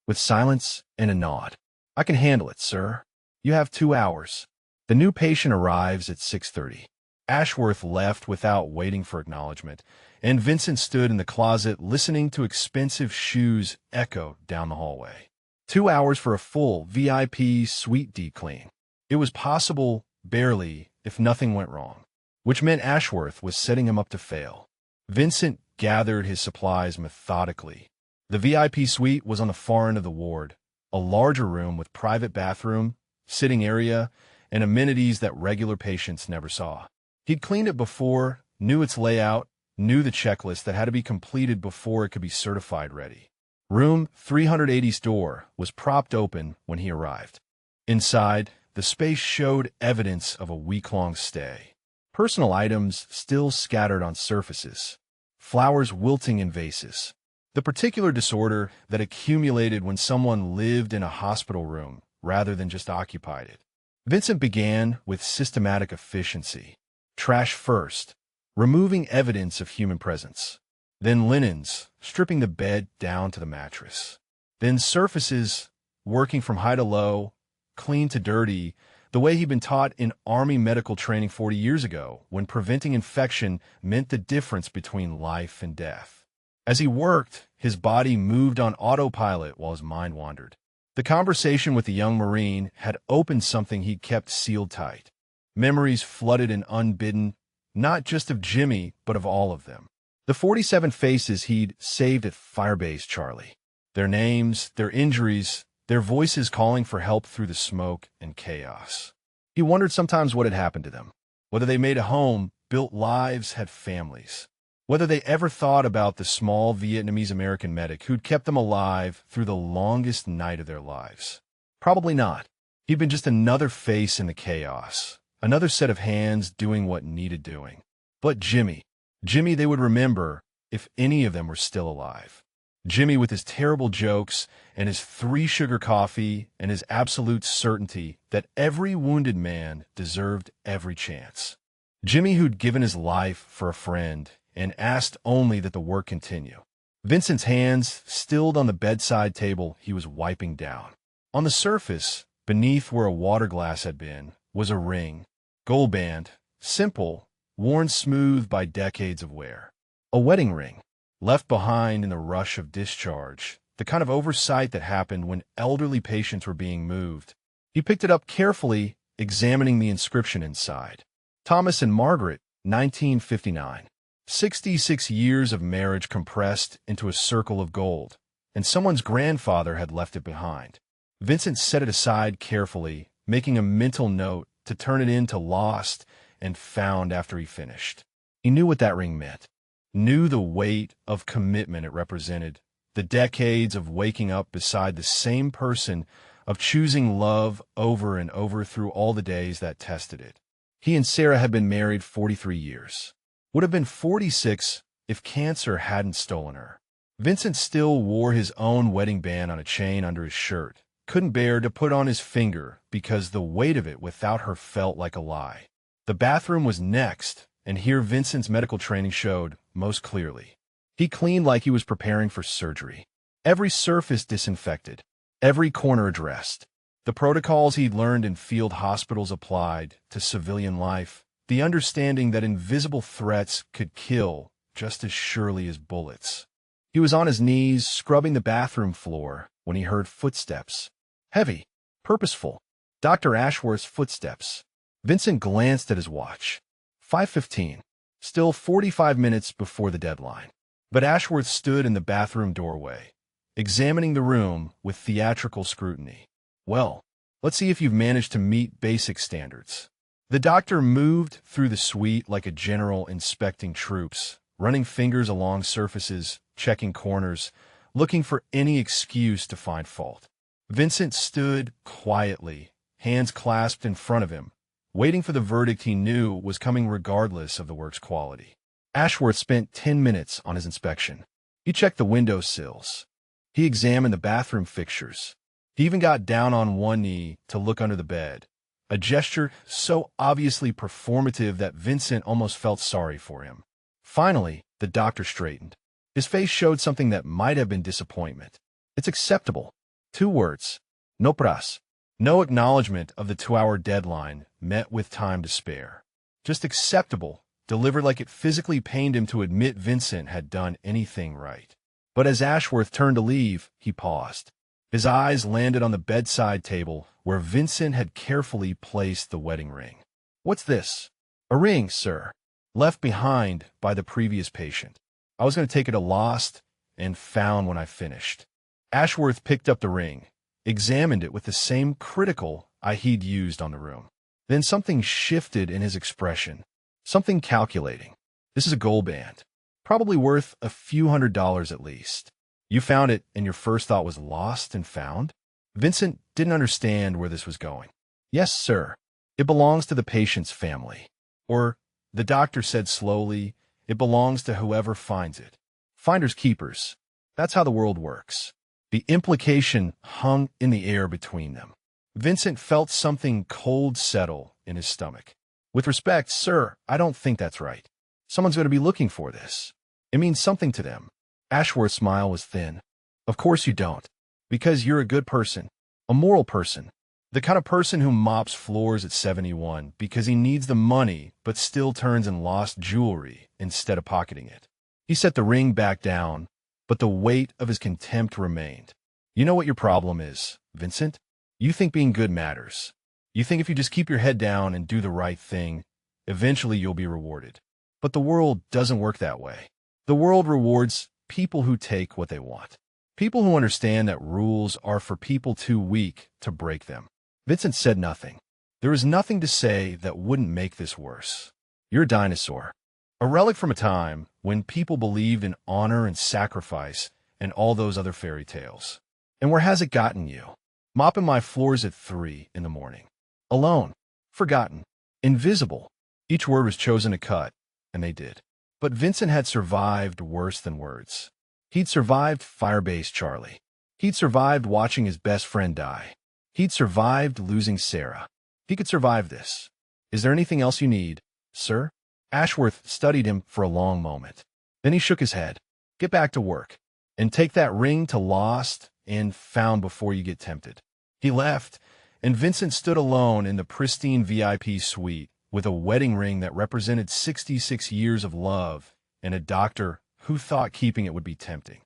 with silence and a nod. "I can handle it, sir. You have 2 hours." The new patient arrives at 6:30. Ashworth left without waiting for acknowledgement, and Vincent stood in the closet listening to expensive shoes echo down the hallway. 2 hours for a full VIP suite deep clean. It was possible, barely, if nothing went wrong, which meant Ashworth was setting him up to fail. Vincent gathered his supplies methodically. The VIP suite was on the far end of the ward, a larger room with private bathroom, sitting area, and amenities that regular patients never saw. He'd cleaned it before, knew its layout, knew the checklist that had to be completed before it could be certified ready. Room 380's door was propped open when he arrived. Inside, the space showed evidence of a week-long stay. Personal items still scattered on surfaces, flowers wilting in vases. The particular disorder that accumulated when someone lived in a hospital room rather than just occupied it. Vincent began with systematic efficiency. Trash first, removing evidence of human presence. Then linens, stripping the bed down to the mattress. Then surfaces, working from high to low, clean to dirty, the way he'd been taught in Army medical training 40 years ago, when preventing infection meant the difference between life and death. As he worked, his body moved on autopilot while his mind wandered. The conversation with the young Marine had opened something he'd kept sealed tight. Memories flooded and unbidden, not just of Jimmy, but of all of them. The 47 faces he'd saved at Firebase Charlie. Their names, their injuries, their voices calling for help through the smoke and chaos. He wondered sometimes what had happened to them. Whether they made a home, built lives, had families. Whether they ever thought about the small Vietnamese-American medic who'd kept them alive through the longest night of their lives. Probably not. He'd been just another face in the chaos, another set of hands doing what needed doing. But Jimmy they would remember if any of them were still alive. Jimmy with his terrible jokes and his 3-sugar coffee and his absolute certainty that every wounded man deserved every chance. Jimmy who'd given his life for a friend and asked only that the work continue. Vincent's hands stilled on the bedside table he was wiping down. On the surface, beneath where a water glass had been, was a ring, gold band, simple, worn smooth by decades of wear. A wedding ring, left behind in the rush of discharge, the kind of oversight that happened when elderly patients were being moved. He picked it up carefully, examining the inscription inside. Thomas and Margaret, 1959. 66 years of marriage compressed into a circle of gold, and someone's grandfather had left it behind. Vincent set it aside carefully, making a mental note to turn it into lost and found after he finished. He knew what that ring meant, knew the weight of commitment it represented, the decades of waking up beside the same person, of choosing love over and over through all the days that tested it. He and Sarah had been married 43 years. Would have been 46 if cancer hadn't stolen her. Vincent still wore his own wedding band on a chain under his shirt, couldn't bear to put on his finger because the weight of it without her felt like a lie. The bathroom was next, and here Vincent's medical training showed most clearly. He cleaned like he was preparing for surgery. Every surface disinfected, every corner addressed. The protocols he'd learned in field hospitals applied to civilian life, the understanding that invisible threats could kill just as surely as bullets. He was on his knees, scrubbing the bathroom floor, when he heard footsteps. Heavy, purposeful. Dr. Ashworth's footsteps. Vincent glanced at his watch. 5:15. Still 45 minutes before the deadline. But Ashworth stood in the bathroom doorway, examining the room with theatrical scrutiny. "Well, let's see if you've managed to meet basic standards." The doctor moved through the suite like a general inspecting troops, running fingers along surfaces, checking corners, looking for any excuse to find fault. Vincent stood quietly, hands clasped in front of him, waiting for the verdict he knew was coming regardless of the work's quality. Ashworth spent 10 minutes on his inspection. He checked the window sills. He examined the bathroom fixtures. He even got down on one knee to look under the bed, a gesture so obviously performative that Vincent almost felt sorry for him. Finally, the doctor straightened. His face showed something that might have been disappointment. It's acceptable. 2 words. No pras. No acknowledgement of the 2-hour deadline, met with time to spare. Just acceptable, delivered like it physically pained him to admit Vincent had done anything right. But as Ashworth turned to leave, he paused. His eyes landed on the bedside table where Vincent had carefully placed the wedding ring. What's this? A ring, sir. Left behind by the previous patient. I was going to take it to Lost and found when I finished. Ashworth picked up the ring, examined it with the same critical eye he'd used on the room. Then something shifted in his expression. Something calculating. This is a gold band. Probably worth a few $100s at least. You found it and your first thought was lost and found? Vincent didn't understand where this was going. Yes, sir. It belongs to the patient's family. Or, the doctor said slowly, it belongs to whoever finds it. Finders keepers. That's how the world works. The implication hung in the air between them. Vincent felt something cold settle in his stomach. With respect, sir, I don't think that's right. Someone's going to be looking for this. It means something to them. Ashworth's smile was thin. Of course you don't. Because you're a good person. A moral person. The kind of person who mops floors at 71 because he needs the money but still turns in lost jewelry instead of pocketing it. He set the ring back down, but the weight of his contempt remained. You know what your problem is, Vincent? You think being good matters. You think if you just keep your head down and do the right thing, eventually you'll be rewarded. But the world doesn't work that way. The world rewards people who take what they want. People who understand that rules are for people too weak to break them. Vincent said nothing. There was nothing to say that wouldn't make this worse. You're a dinosaur. A relic from a time when people believed in honor and sacrifice and all those other fairy tales. And where has it gotten you? Mopping my floors at 3 in the morning. Alone. Forgotten. Invisible. Each word was chosen to cut, and they did. But Vincent had survived worse than words. He'd survived Firebase Charlie. He'd survived watching his best friend die. He'd survived losing Sarah. He could survive this. Is there anything else you need, sir? Ashworth studied him for a long moment. Then he shook his head. Get back to work. And take that ring to Lost and Found before you get tempted. He left, and Vincent stood alone in the pristine VIP suite with a wedding ring that represented 66 years of love and a doctor who thought keeping it would be tempting.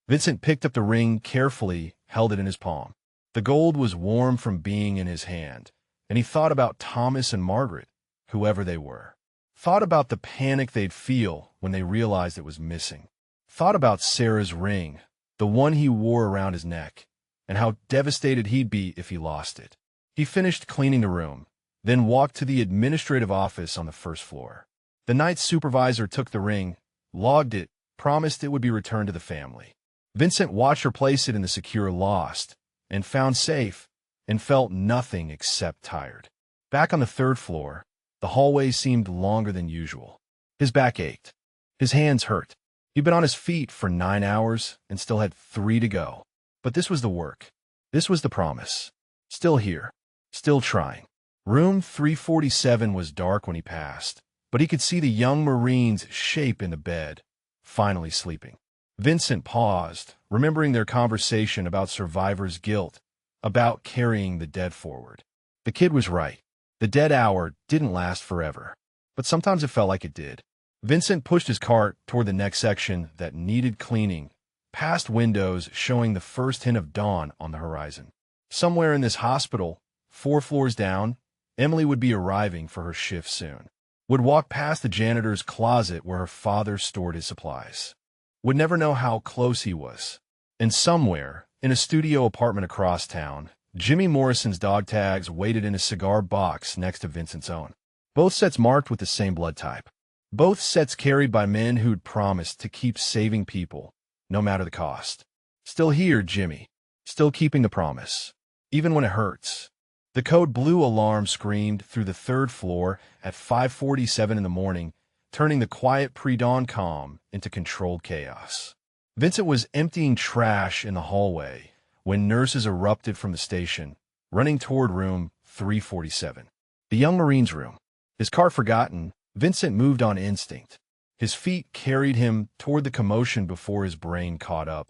Vincent picked up the ring carefully, held it in his palm. The gold was warm from being in his hand, and he thought about Thomas and Margaret, whoever they were. Thought about the panic they'd feel when they realized it was missing. Thought about Sarah's ring, the one he wore around his neck, and how devastated he'd be if he lost it. He finished cleaning the room, then walked to the administrative office on the first floor. The night supervisor took the ring, logged it, promised it would be returned to the family. Vincent watched her place it in the secure Lost, and Found safe, and felt nothing except tired. Back on the 3rd floor, the hallway seemed longer than usual. His back ached. His hands hurt. He'd been on his feet for 9 hours and still had 3 to go. But this was the work. This was the promise. Still here. Still trying. Room 347 was dark when he passed, but he could see the young Marine's shape in the bed, finally sleeping. Vincent paused, remembering their conversation about survivor's guilt, about carrying the dead forward. The kid was right. The dead hour didn't last forever, but sometimes it felt like it did. Vincent pushed his cart toward the next section that needed cleaning, past windows showing the first hint of dawn on the horizon. Somewhere in this hospital, 4 floors down, Emily would be arriving for her shift soon. Would walk past the janitor's closet where her father stored his supplies. Would never know how close he was. And somewhere, in a studio apartment across town, Jimmy Morrison's dog tags waited in a cigar box next to Vincent's own. Both sets marked with the same blood type. Both sets carried by men who'd promised to keep saving people, no matter the cost. Still here, Jimmy. Still keeping the promise. Even when it hurts. The code blue alarm screamed through the 3rd floor at 5:47 in the morning, turning the quiet pre-dawn calm into controlled chaos. Vincent was emptying trash in the hallway when nurses erupted from the station, running toward room 347. The young Marine's room. His car forgotten, Vincent moved on instinct. His feet carried him toward the commotion before his brain caught up.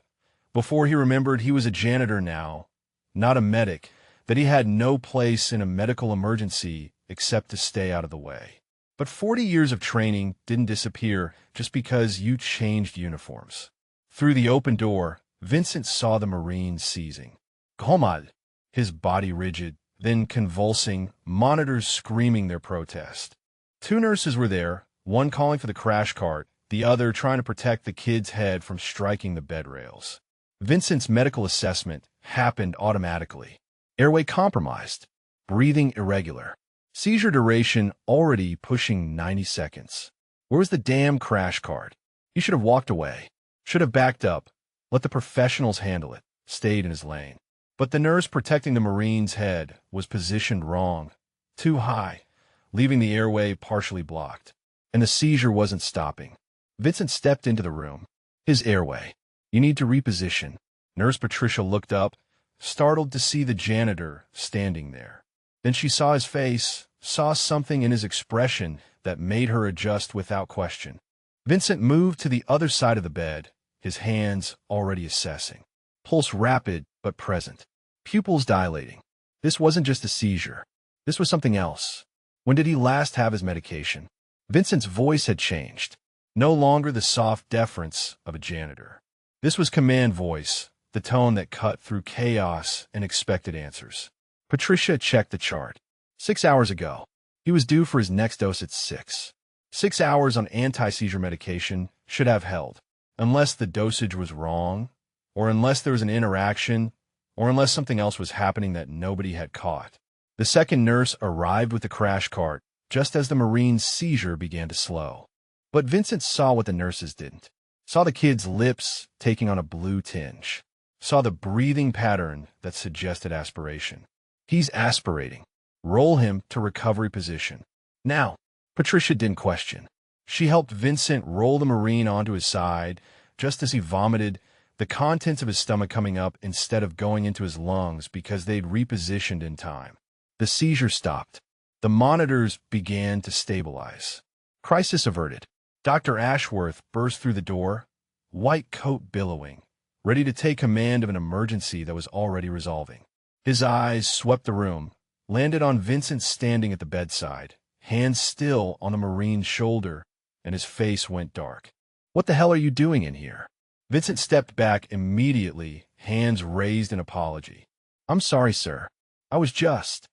Before he remembered he was a janitor now, not a medic, that he had no place in a medical emergency except to stay out of the way. But 40 years of training didn't disappear just because you changed uniforms. Through the open door, Vincent saw the Marines seizing. Comal, his body rigid, then convulsing, monitors screaming their protest. 2 nurses were there, one calling for the crash cart, the other trying to protect the kid's head from striking the bed rails. Vincent's medical assessment happened automatically. Airway compromised, breathing irregular, seizure duration already pushing 90 seconds. Where was the damn crash cart? He should have walked away, should have backed up, let the professionals handle it, stayed in his lane. But the nurse protecting the Marine's head was positioned wrong, too high, leaving the airway partially blocked. And the seizure wasn't stopping. Vincent stepped into the room. His airway. You need to reposition. Nurse Patricia looked up, startled to see the janitor standing there. Then she saw his face, saw something in his expression that made her adjust without question. Vincent moved to the other side of the bed, his hands already assessing. Pulse rapid but present. Pupils dilating. This wasn't just a seizure. This was something else. When did he last have his medication? Vincent's voice had changed. No longer the soft deference of a janitor. This was command voice, the tone that cut through chaos and expected answers. Patricia checked the chart. 6 hours ago. He was due for his next dose at 6. 6 hours on anti-seizure medication should have held, unless the dosage was wrong, or unless there was an interaction, or unless something else was happening that nobody had caught. The second nurse arrived with the crash cart, just as the Marine's seizure began to slow. But Vincent saw what the nurses didn't. Saw the kid's lips taking on a blue tinge. Saw the breathing pattern that suggested aspiration. He's aspirating. Roll him to recovery position. Now, Patricia didn't question. She helped Vincent roll the Marine onto his side, just as he vomited, the contents of his stomach coming up instead of going into his lungs because they'd repositioned in time. The seizure stopped. The monitors began to stabilize. Crisis averted. Dr. Ashworth burst through the door, white coat billowing, ready to take command of an emergency that was already resolving. His eyes swept the room, landed on Vincent standing at the bedside, hands still on the Marine's shoulder, and his face went dark. What the hell are you doing in here? Vincent stepped back immediately, hands raised in apology. I'm sorry, sir. I was just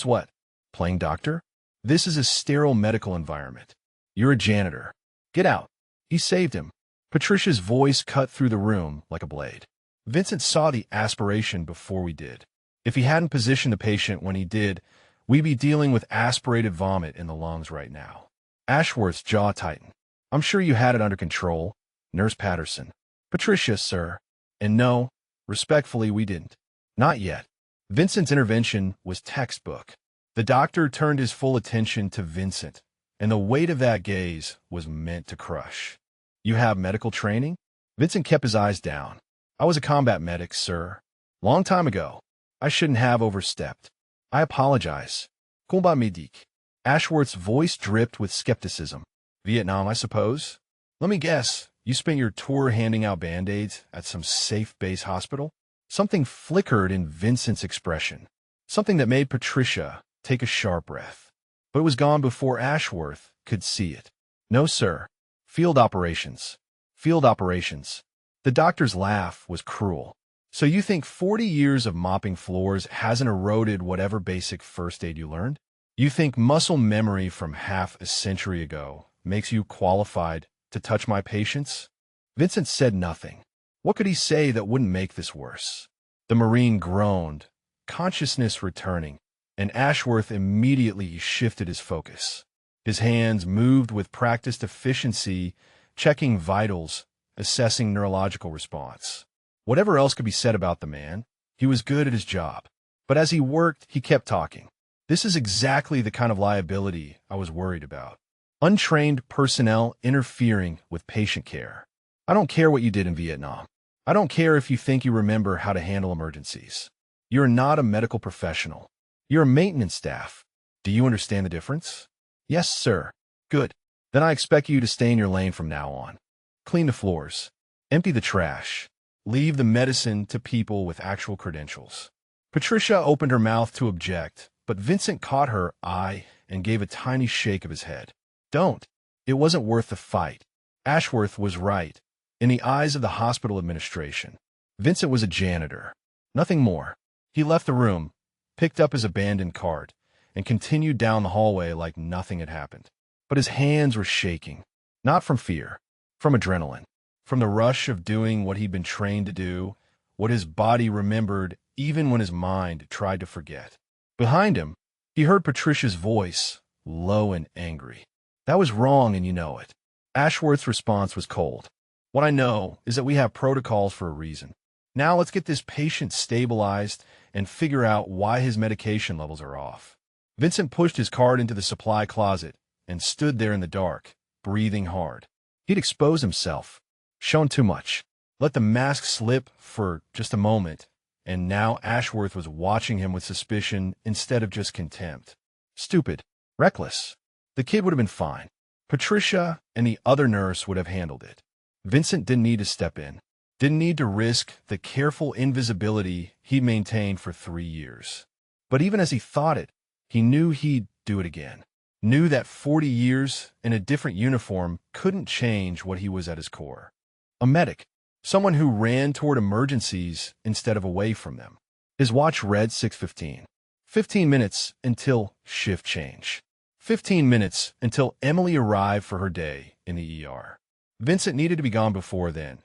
what? Playing doctor? This is a sterile medical environment. You're a janitor. Get out. He saved him. Patricia's voice cut through the room like a blade. Vincent saw the aspiration before we did. If he hadn't positioned the patient when he did, we'd be dealing with aspirated vomit in the lungs right now. Ashworth's jaw tightened. I'm sure you had it under control, Nurse Patterson. Patricia, sir. And no, respectfully, we didn't. Not yet. Vincent's intervention was textbook. The doctor turned his full attention to Vincent, and the weight of that gaze was meant to crush. You have medical training? Vincent kept his eyes down. I was a combat medic, sir. Long time ago. I shouldn't have overstepped. I apologize. Combat médic. Ashworth's voice dripped with skepticism. Vietnam, I suppose? Let me guess, you spent your tour handing out Band-Aids at some safe base hospital? Something flickered in Vincent's expression. Something that made Patricia take a sharp breath. But it was gone before Ashworth could see it. No, sir. Field operations. Field operations. The doctor's laugh was cruel. So you think 40 years of mopping floors hasn't eroded whatever basic first aid you learned? You think muscle memory from half a century ago makes you qualified to touch my patients? Vincent said nothing. What could he say that wouldn't make this worse? The Marine groaned, consciousness returning, and Ashworth immediately shifted his focus. His hands moved with practiced efficiency, checking vitals, assessing neurological response. Whatever else could be said about the man, he was good at his job. But as he worked, he kept talking. This is exactly the kind of liability I was worried about. Untrained personnel interfering with patient care. I don't care what you did in Vietnam. I don't care if you think you remember how to handle emergencies. You're not a medical professional. You're a maintenance staff. Do you understand the difference? Yes, sir. Good. Then I expect you to stay in your lane from now on. Clean the floors. Empty the trash. Leave the medicine to people with actual credentials. Patricia opened her mouth to object, but Vincent caught her eye and gave a tiny shake of his head. Don't. It wasn't worth the fight. Ashworth was right. In the eyes of the hospital administration, Vincent was a janitor. Nothing more. He left the room, picked up his abandoned cart, and continued down the hallway like nothing had happened. But his hands were shaking, not from fear, from adrenaline, from the rush of doing what he'd been trained to do, what his body remembered even when his mind tried to forget. Behind him, he heard Patricia's voice, low and angry. That was wrong, and you know it. Ashworth's response was cold. What I know is that we have protocols for a reason. Now let's get this patient stabilized and figure out why his medication levels are off. Vincent pushed his cart into the supply closet and stood there in the dark, breathing hard. He'd exposed himself, shown too much, let the mask slip for just a moment, and now Ashworth was watching him with suspicion instead of just contempt. Stupid. Reckless. The kid would have been fine. Patricia and the other nurse would have handled it. Vincent didn't need to step in. Didn't need to risk the careful invisibility he'd maintained for 3 years. But even as he thought it, he knew he'd do it again. Knew that 40 years in a different uniform couldn't change what he was at his core. A medic. Someone who ran toward emergencies instead of away from them. His watch read 6:15. 15 minutes until shift change. 15 minutes until Emily arrived for her day in the ER. Vincent needed to be gone before then.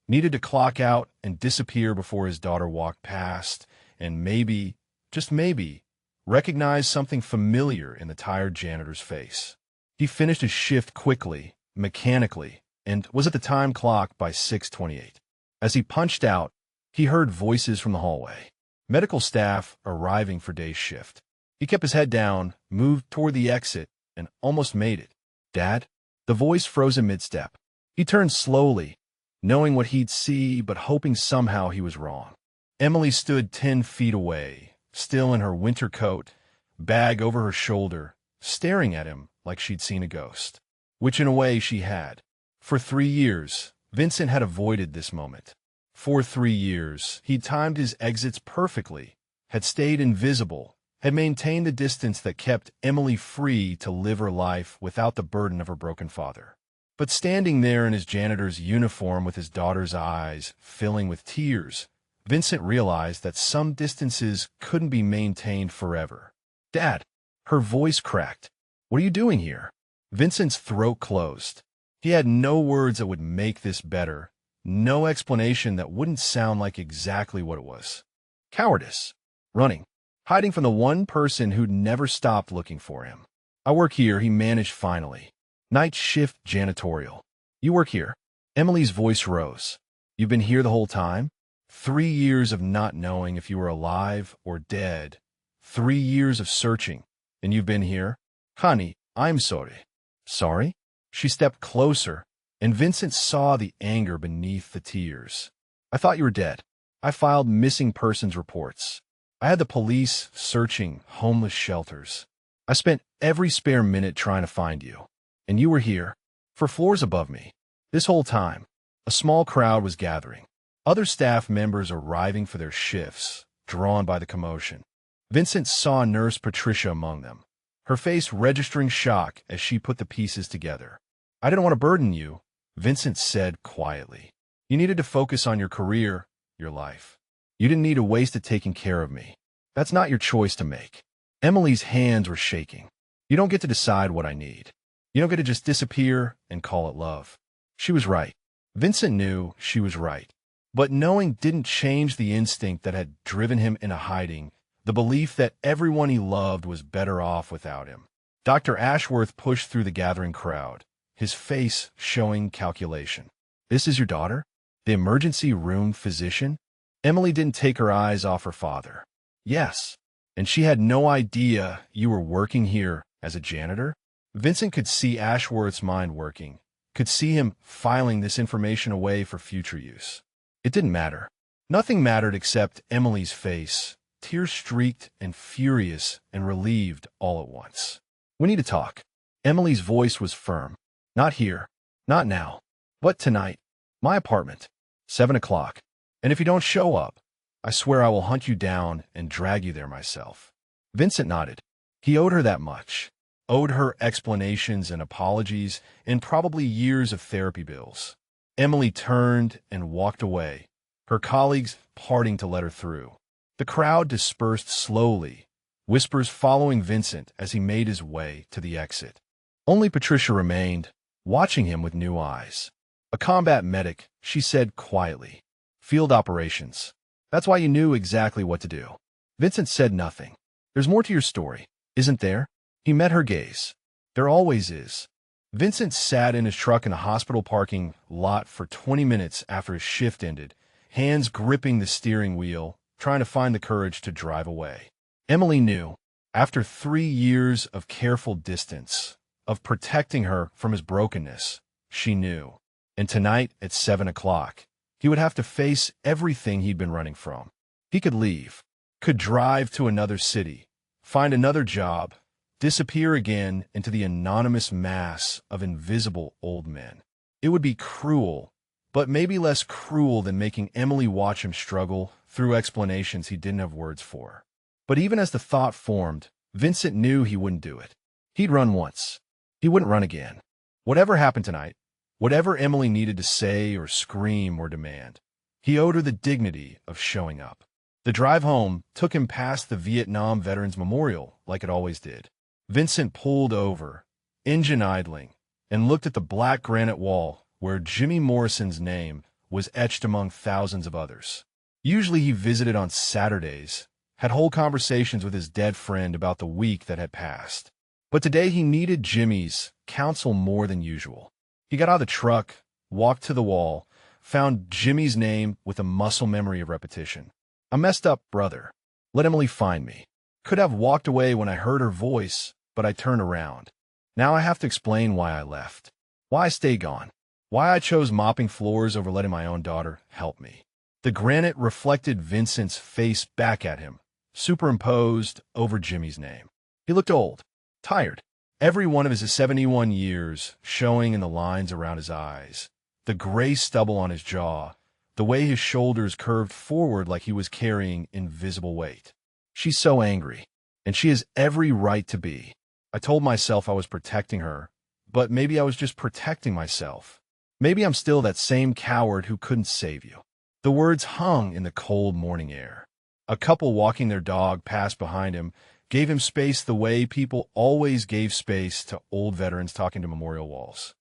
Needed to clock out and disappear before his daughter walked past, and maybe, just maybe, recognized something familiar in the tired janitor's face. He finished his shift quickly, mechanically, and was at the time clock by 6:28. As he punched out, he heard voices from the hallway. Medical staff arriving for day's shift. He kept his head down, moved toward the exit, and almost made it. Dad? The voice froze in mid-step. He turned slowly, knowing what he'd see, but hoping somehow he was wrong. Emily stood 10 feet away, still in her winter coat, bag over her shoulder, staring at him like she'd seen a ghost. Which in a way she had. For 3 years, Vincent had avoided this moment. For 3 years, he'd timed his exits perfectly, had stayed invisible, had maintained the distance that kept Emily free to live her life without the burden of her broken father. But standing there in his janitor's uniform with his daughter's eyes filling with tears, Vincent realized that some distances couldn't be maintained forever. Dad! Her voice cracked. What are you doing here? Vincent's throat closed. He had no words that would make this better, no explanation that wouldn't sound like exactly what it was. Cowardice. Running. Hiding from the one person who'd never stopped looking for him. I work here, he managed finally. Night shift janitorial. You work here? Emily's voice rose. You've been here the whole time? 3 years of not knowing if you were alive or dead. 3 years of searching, and you've been here? Honey, I'm sorry. Sorry? She stepped closer, and Vincent saw the anger beneath the tears. I thought you were dead. I filed missing persons reports. I had the police searching homeless shelters. I spent every spare minute trying to find you. And you were here, for floors above me. This whole time, a small crowd was gathering. Other staff members arriving for their shifts, drawn by the commotion. Vincent saw Nurse Patricia among them, her face registering shock as she put the pieces together. I didn't want to burden you, Vincent said quietly. You needed to focus on your career, your life. You didn't need to waste it taking care of me. That's not your choice to make. Emily's hands were shaking. You don't get to decide what I need. You don't get to just disappear and call it love. She was right. Vincent knew she was right. But knowing didn't change the instinct that had driven him into hiding, the belief that everyone he loved was better off without him. Dr. Ashworth pushed through the gathering crowd, his face showing calculation. This is your daughter? The emergency room physician? Emily didn't take her eyes off her father. Yes. And she had no idea you were working here as a janitor? Vincent could see Ashworth's mind working, could see him filing this information away for future use. It didn't matter. Nothing mattered except Emily's face, tear-streaked and furious and relieved all at once. We need to talk. Emily's voice was firm. Not here. Not now. But tonight. My apartment. 7 o'clock. And if you don't show up, I swear I will hunt you down and drag you there myself. Vincent nodded. He owed her that much. Owed her explanations and apologies and probably years of therapy bills. Emily turned and walked away, her colleagues parting to let her through. The crowd dispersed slowly, whispers following Vincent as he made his way to the exit. Only Patricia remained, watching him with new eyes. A combat medic, she said quietly. Field operations. That's why you knew exactly what to do. Vincent said nothing. There's more to your story, isn't there? He met her gaze. There always is. Vincent sat in his truck in a hospital parking lot for 20 minutes after his shift ended, hands gripping the steering wheel, trying to find the courage to drive away. Emily knew, after 3 years of careful distance, of protecting her from his brokenness, she knew. And tonight at 7 o'clock, he would have to face everything he'd been running from. He could leave, could drive to another city, find another job, disappear again into the anonymous mass of invisible old men. It would be cruel, but maybe less cruel than making Emily watch him struggle through explanations he didn't have words for. But even as the thought formed, Vincent knew he wouldn't do it. He'd run once. He wouldn't run again. Whatever happened tonight, whatever Emily needed to say or scream or demand, he owed her the dignity of showing up. The drive home took him past the Vietnam Veterans Memorial like it always did. Vincent pulled over, engine idling, and looked at the black granite wall where Jimmy Morrison's name was etched among thousands of others. Usually he visited on Saturdays, had whole conversations with his dead friend about the week that had passed. But today he needed Jimmy's counsel more than usual. He got out of the truck, walked to the wall, found Jimmy's name with a muscle memory of repetition. I messed up, brother. Let Emily find me. Could have walked away when I heard her voice, but I turned around. Now I have to explain why I left. Why I stayed gone. Why I chose mopping floors over letting my own daughter help me. The granite reflected Vincent's face back at him, superimposed over Jimmy's name. He looked old, tired, every one of his 71 years showing in the lines around his eyes, the gray stubble on his jaw, the way his shoulders curved forward like he was carrying invisible weight. She's so angry, and she has every right to be. I told myself I was protecting her, but maybe I was just protecting myself. Maybe I'm still that same coward who couldn't save you. The words hung in the cold morning air. A couple walking their dog passed behind him, gave him space the way people always gave space to old veterans talking to memorial walls.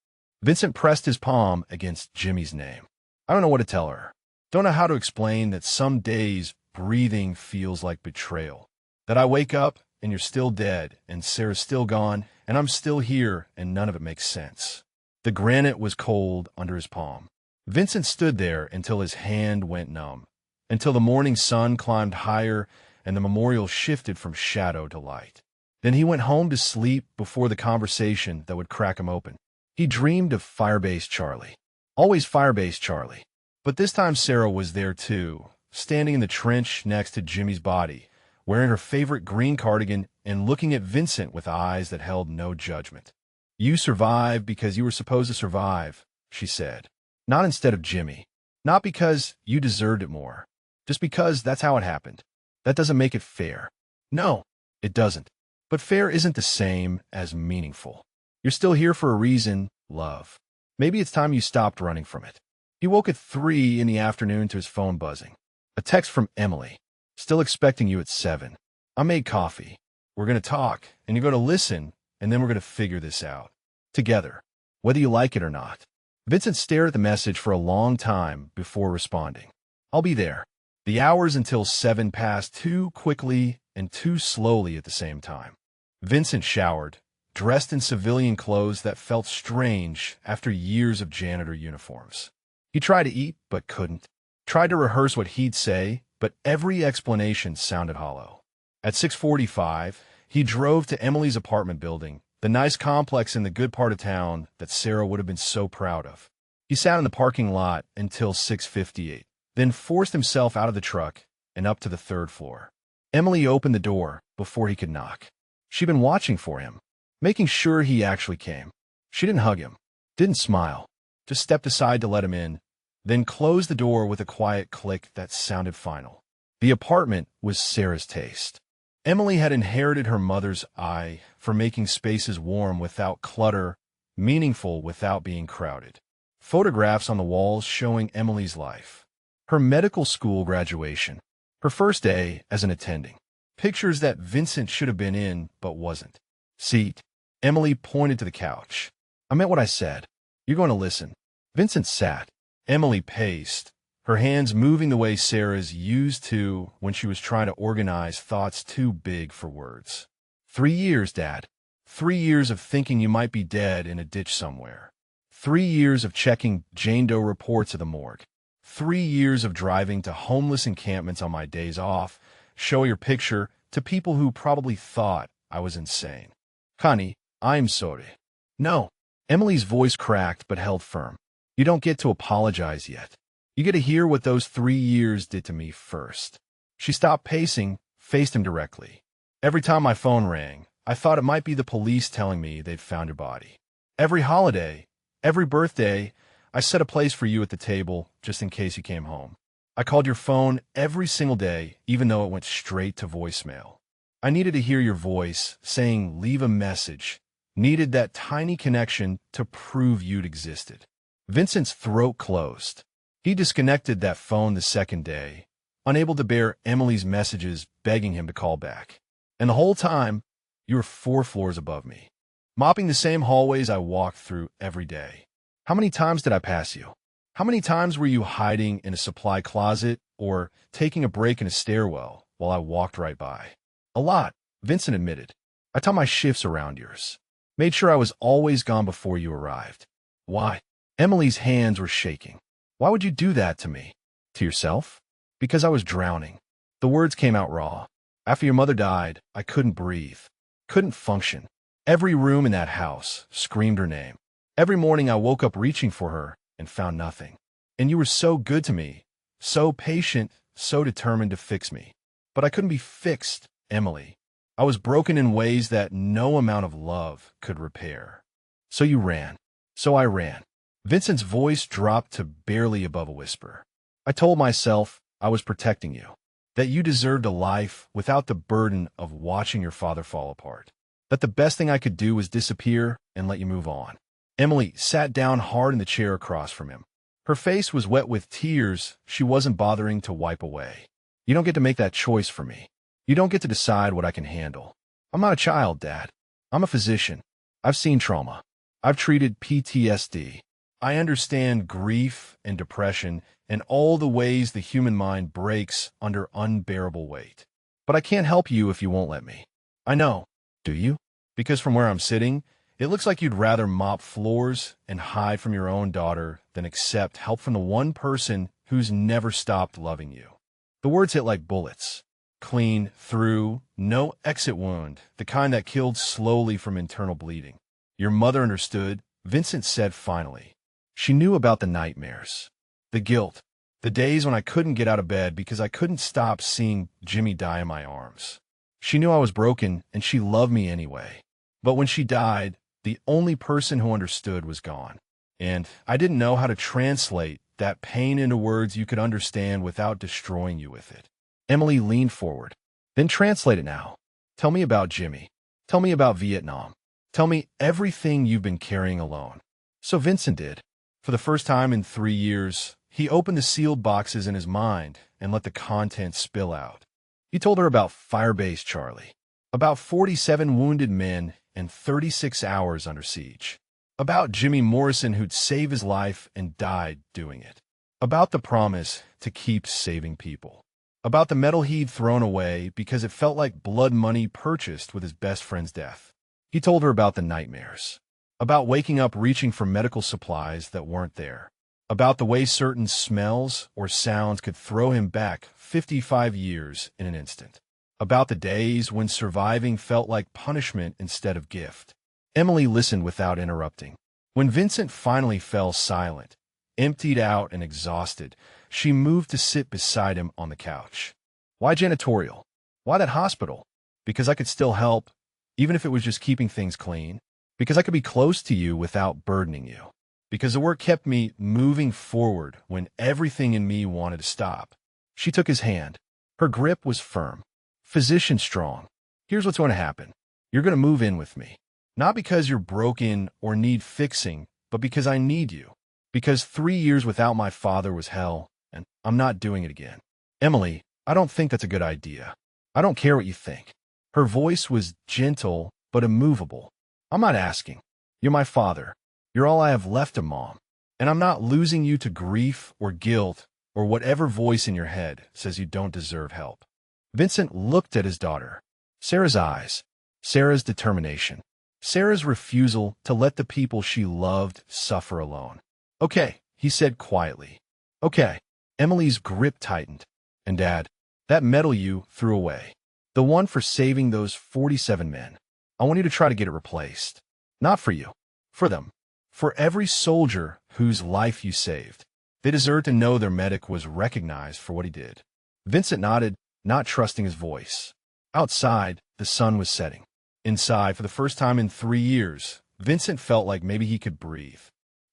Vincent pressed his palm against Jimmy's name. I don't know what to tell her. Don't know how to explain that some days breathing feels like betrayal. That I wake up and you're still dead, and Sarah's still gone, and I'm still here, and none of it makes sense. The granite was cold under his palm. Vincent stood there until his hand went numb, until the morning sun climbed higher and the memorial shifted from shadow to light. Then he went home to sleep before the conversation that would crack him open. He dreamed of Firebase Charlie. Always Firebase Charlie. But this time Sarah was there too, standing in the trench next to Jimmy's body, wearing her favorite green cardigan and looking at Vincent with eyes that held no judgment. You survived because you were supposed to survive, she said. Not instead of Jimmy. Not because you deserved it more. Just because that's how it happened. That doesn't make it fair. No, it doesn't. But fair isn't the same as meaningful. You're still here for a reason, love. Maybe it's time you stopped running from it. He woke at 3 in the afternoon to his phone buzzing. A text from Emily. Still expecting you at 7. I made coffee. We're going to talk, and you're going to listen, and then we're going to figure this out. Together. Whether you like it or not. Vincent stared at the message for a long time before responding. I'll be there. The hours until 7 passed too quickly and too slowly at the same time. Vincent showered, dressed in civilian clothes that felt strange after years of janitor uniforms. He tried to eat, but couldn't. Tried to rehearse what he'd say, but every explanation sounded hollow. At 6:45, he drove to Emily's apartment building, the nice complex in the good part of town that Sarah would have been so proud of. He sat in the parking lot until 6:58, then forced himself out of the truck and up to the 3rd floor. Emily opened the door before he could knock. She'd been watching for him, making sure he actually came. She didn't hug him, Didn't smile, just stepped aside to let him in, then closed the door with a quiet click that sounded final. The apartment was Sarah's taste. Emily had inherited her mother's eye for making spaces warm without clutter, meaningful without being crowded. Photographs on the walls showing Emily's life. Her medical school graduation. Her first day as an attending. Pictures that Vincent should have been in but wasn't. Seat. Emily pointed to the couch. I meant what I said. You're going to listen. Vincent sat. Emily paced, her hands moving the way Sarah's used to when she was trying to organize thoughts too big for words. 3 years, Dad. 3 years of thinking you might be dead in a ditch somewhere. 3 years of checking Jane Doe reports at the morgue. 3 years of driving to homeless encampments on my days off, show your picture to people who probably thought I was insane. Connie, I'm sorry. No. Emily's voice cracked but held firm. You don't get to apologize yet. You get to hear what those 3 years did to me first. She stopped pacing, faced him directly. Every time my phone rang, I thought it might be the police telling me they'd found your body. Every holiday, every birthday, I set a place for you at the table just in case you came home. I called your phone every single day, even though it went straight to voicemail. I needed to hear your voice saying, leave a message. Needed that tiny connection to prove you'd existed. Vincent's throat closed. He disconnected that phone the second day, unable to bear Emily's messages begging him to call back. And the whole time, you were 4 floors above me, mopping the same hallways I walked through every day. How many times did I pass you? How many times were you hiding in a supply closet or taking a break in a stairwell while I walked right by? A lot, Vincent admitted. I timed my shifts around yours. Made sure I was always gone before you arrived. Why? Emily's hands were shaking. Why would you do that to me? To yourself? Because I was drowning. The words came out raw. After your mother died, I couldn't breathe. Couldn't function. Every room in that house screamed her name. Every morning I woke up reaching for her and found nothing. And you were so good to me, so patient, so determined to fix me. But I couldn't be fixed, Emily. I was broken in ways that no amount of love could repair. So you ran. So I ran. Vincent's voice dropped to barely above a whisper. I told myself I was protecting you, that you deserved a life without the burden of watching your father fall apart, that the best thing I could do was disappear and let you move on. Emily sat down hard in the chair across from him. Her face was wet with tears she wasn't bothering to wipe away. You don't get to make that choice for me. You don't get to decide what I can handle. I'm not a child, Dad. I'm a physician. I've seen trauma. I've treated PTSD. I understand grief and depression and all the ways the human mind breaks under unbearable weight. But I can't help you if you won't let me. I know. Do you? Because from where I'm sitting, it looks like you'd rather mop floors and hide from your own daughter than accept help from the one person who's never stopped loving you. The words hit like bullets. Clean, through, no exit wound, the kind that killed slowly from internal bleeding. Your mother understood, Vincent said finally. She knew about the nightmares, the guilt, the days when I couldn't get out of bed because I couldn't stop seeing Jimmy die in my arms. She knew I was broken and she loved me anyway. But when she died, the only person who understood was gone. And I didn't know how to translate that pain into words you could understand without destroying you with it. Emily leaned forward. Then translate it now. Tell me about Jimmy. Tell me about Vietnam. Tell me everything you've been carrying alone. So Vincent did. For the first time in 3 years, he opened the sealed boxes in his mind and let the contents spill out. He told her about Firebase Charlie, about 47 wounded men and 36 hours under siege, about Jimmy Morrison who'd save his life and died doing it, about the promise to keep saving people, about the medal he'd thrown away because it felt like blood money purchased with his best friend's death. He told her about the nightmares, about waking up reaching for medical supplies that weren't there, about the way certain smells or sounds could throw him back 55 years in an instant, about the days when surviving felt like punishment instead of gift. Emily listened without interrupting. When Vincent finally fell silent, emptied out and exhausted, she moved to sit beside him on the couch. Why janitorial? Why that hospital? Because I could still help, even if it was just keeping things clean. Because I could be close to you without burdening you. because the work kept me moving forward when everything in me wanted to stop. She took his hand. Her grip was firm. Physician strong. Here's what's going to happen. You're going to move in with me. Not because you're broken or need fixing, but because I need you. Because 3 years without my father was hell, and I'm not doing it again. Emily, I don't think that's a good idea. I don't care what you think. Her voice was gentle but immovable. I'm not asking. You're my father. You're all I have left of Mom. And I'm not losing you to grief or guilt or whatever voice in your head says you don't deserve help. Vincent looked at his daughter. Sarah's eyes. Sarah's determination. Sarah's refusal to let the people she loved suffer alone. Okay, he said quietly. Okay. Emily's grip tightened. And Dad, that medal you threw away. The one for saving those 47 men. I want you to try to get it replaced. Not for you. For them. For every soldier whose life you saved. They deserve to know their medic was recognized for what he did. Vincent nodded, not trusting his voice. Outside, the sun was setting. Inside, for the first time in 3 years, Vincent felt like maybe he could breathe.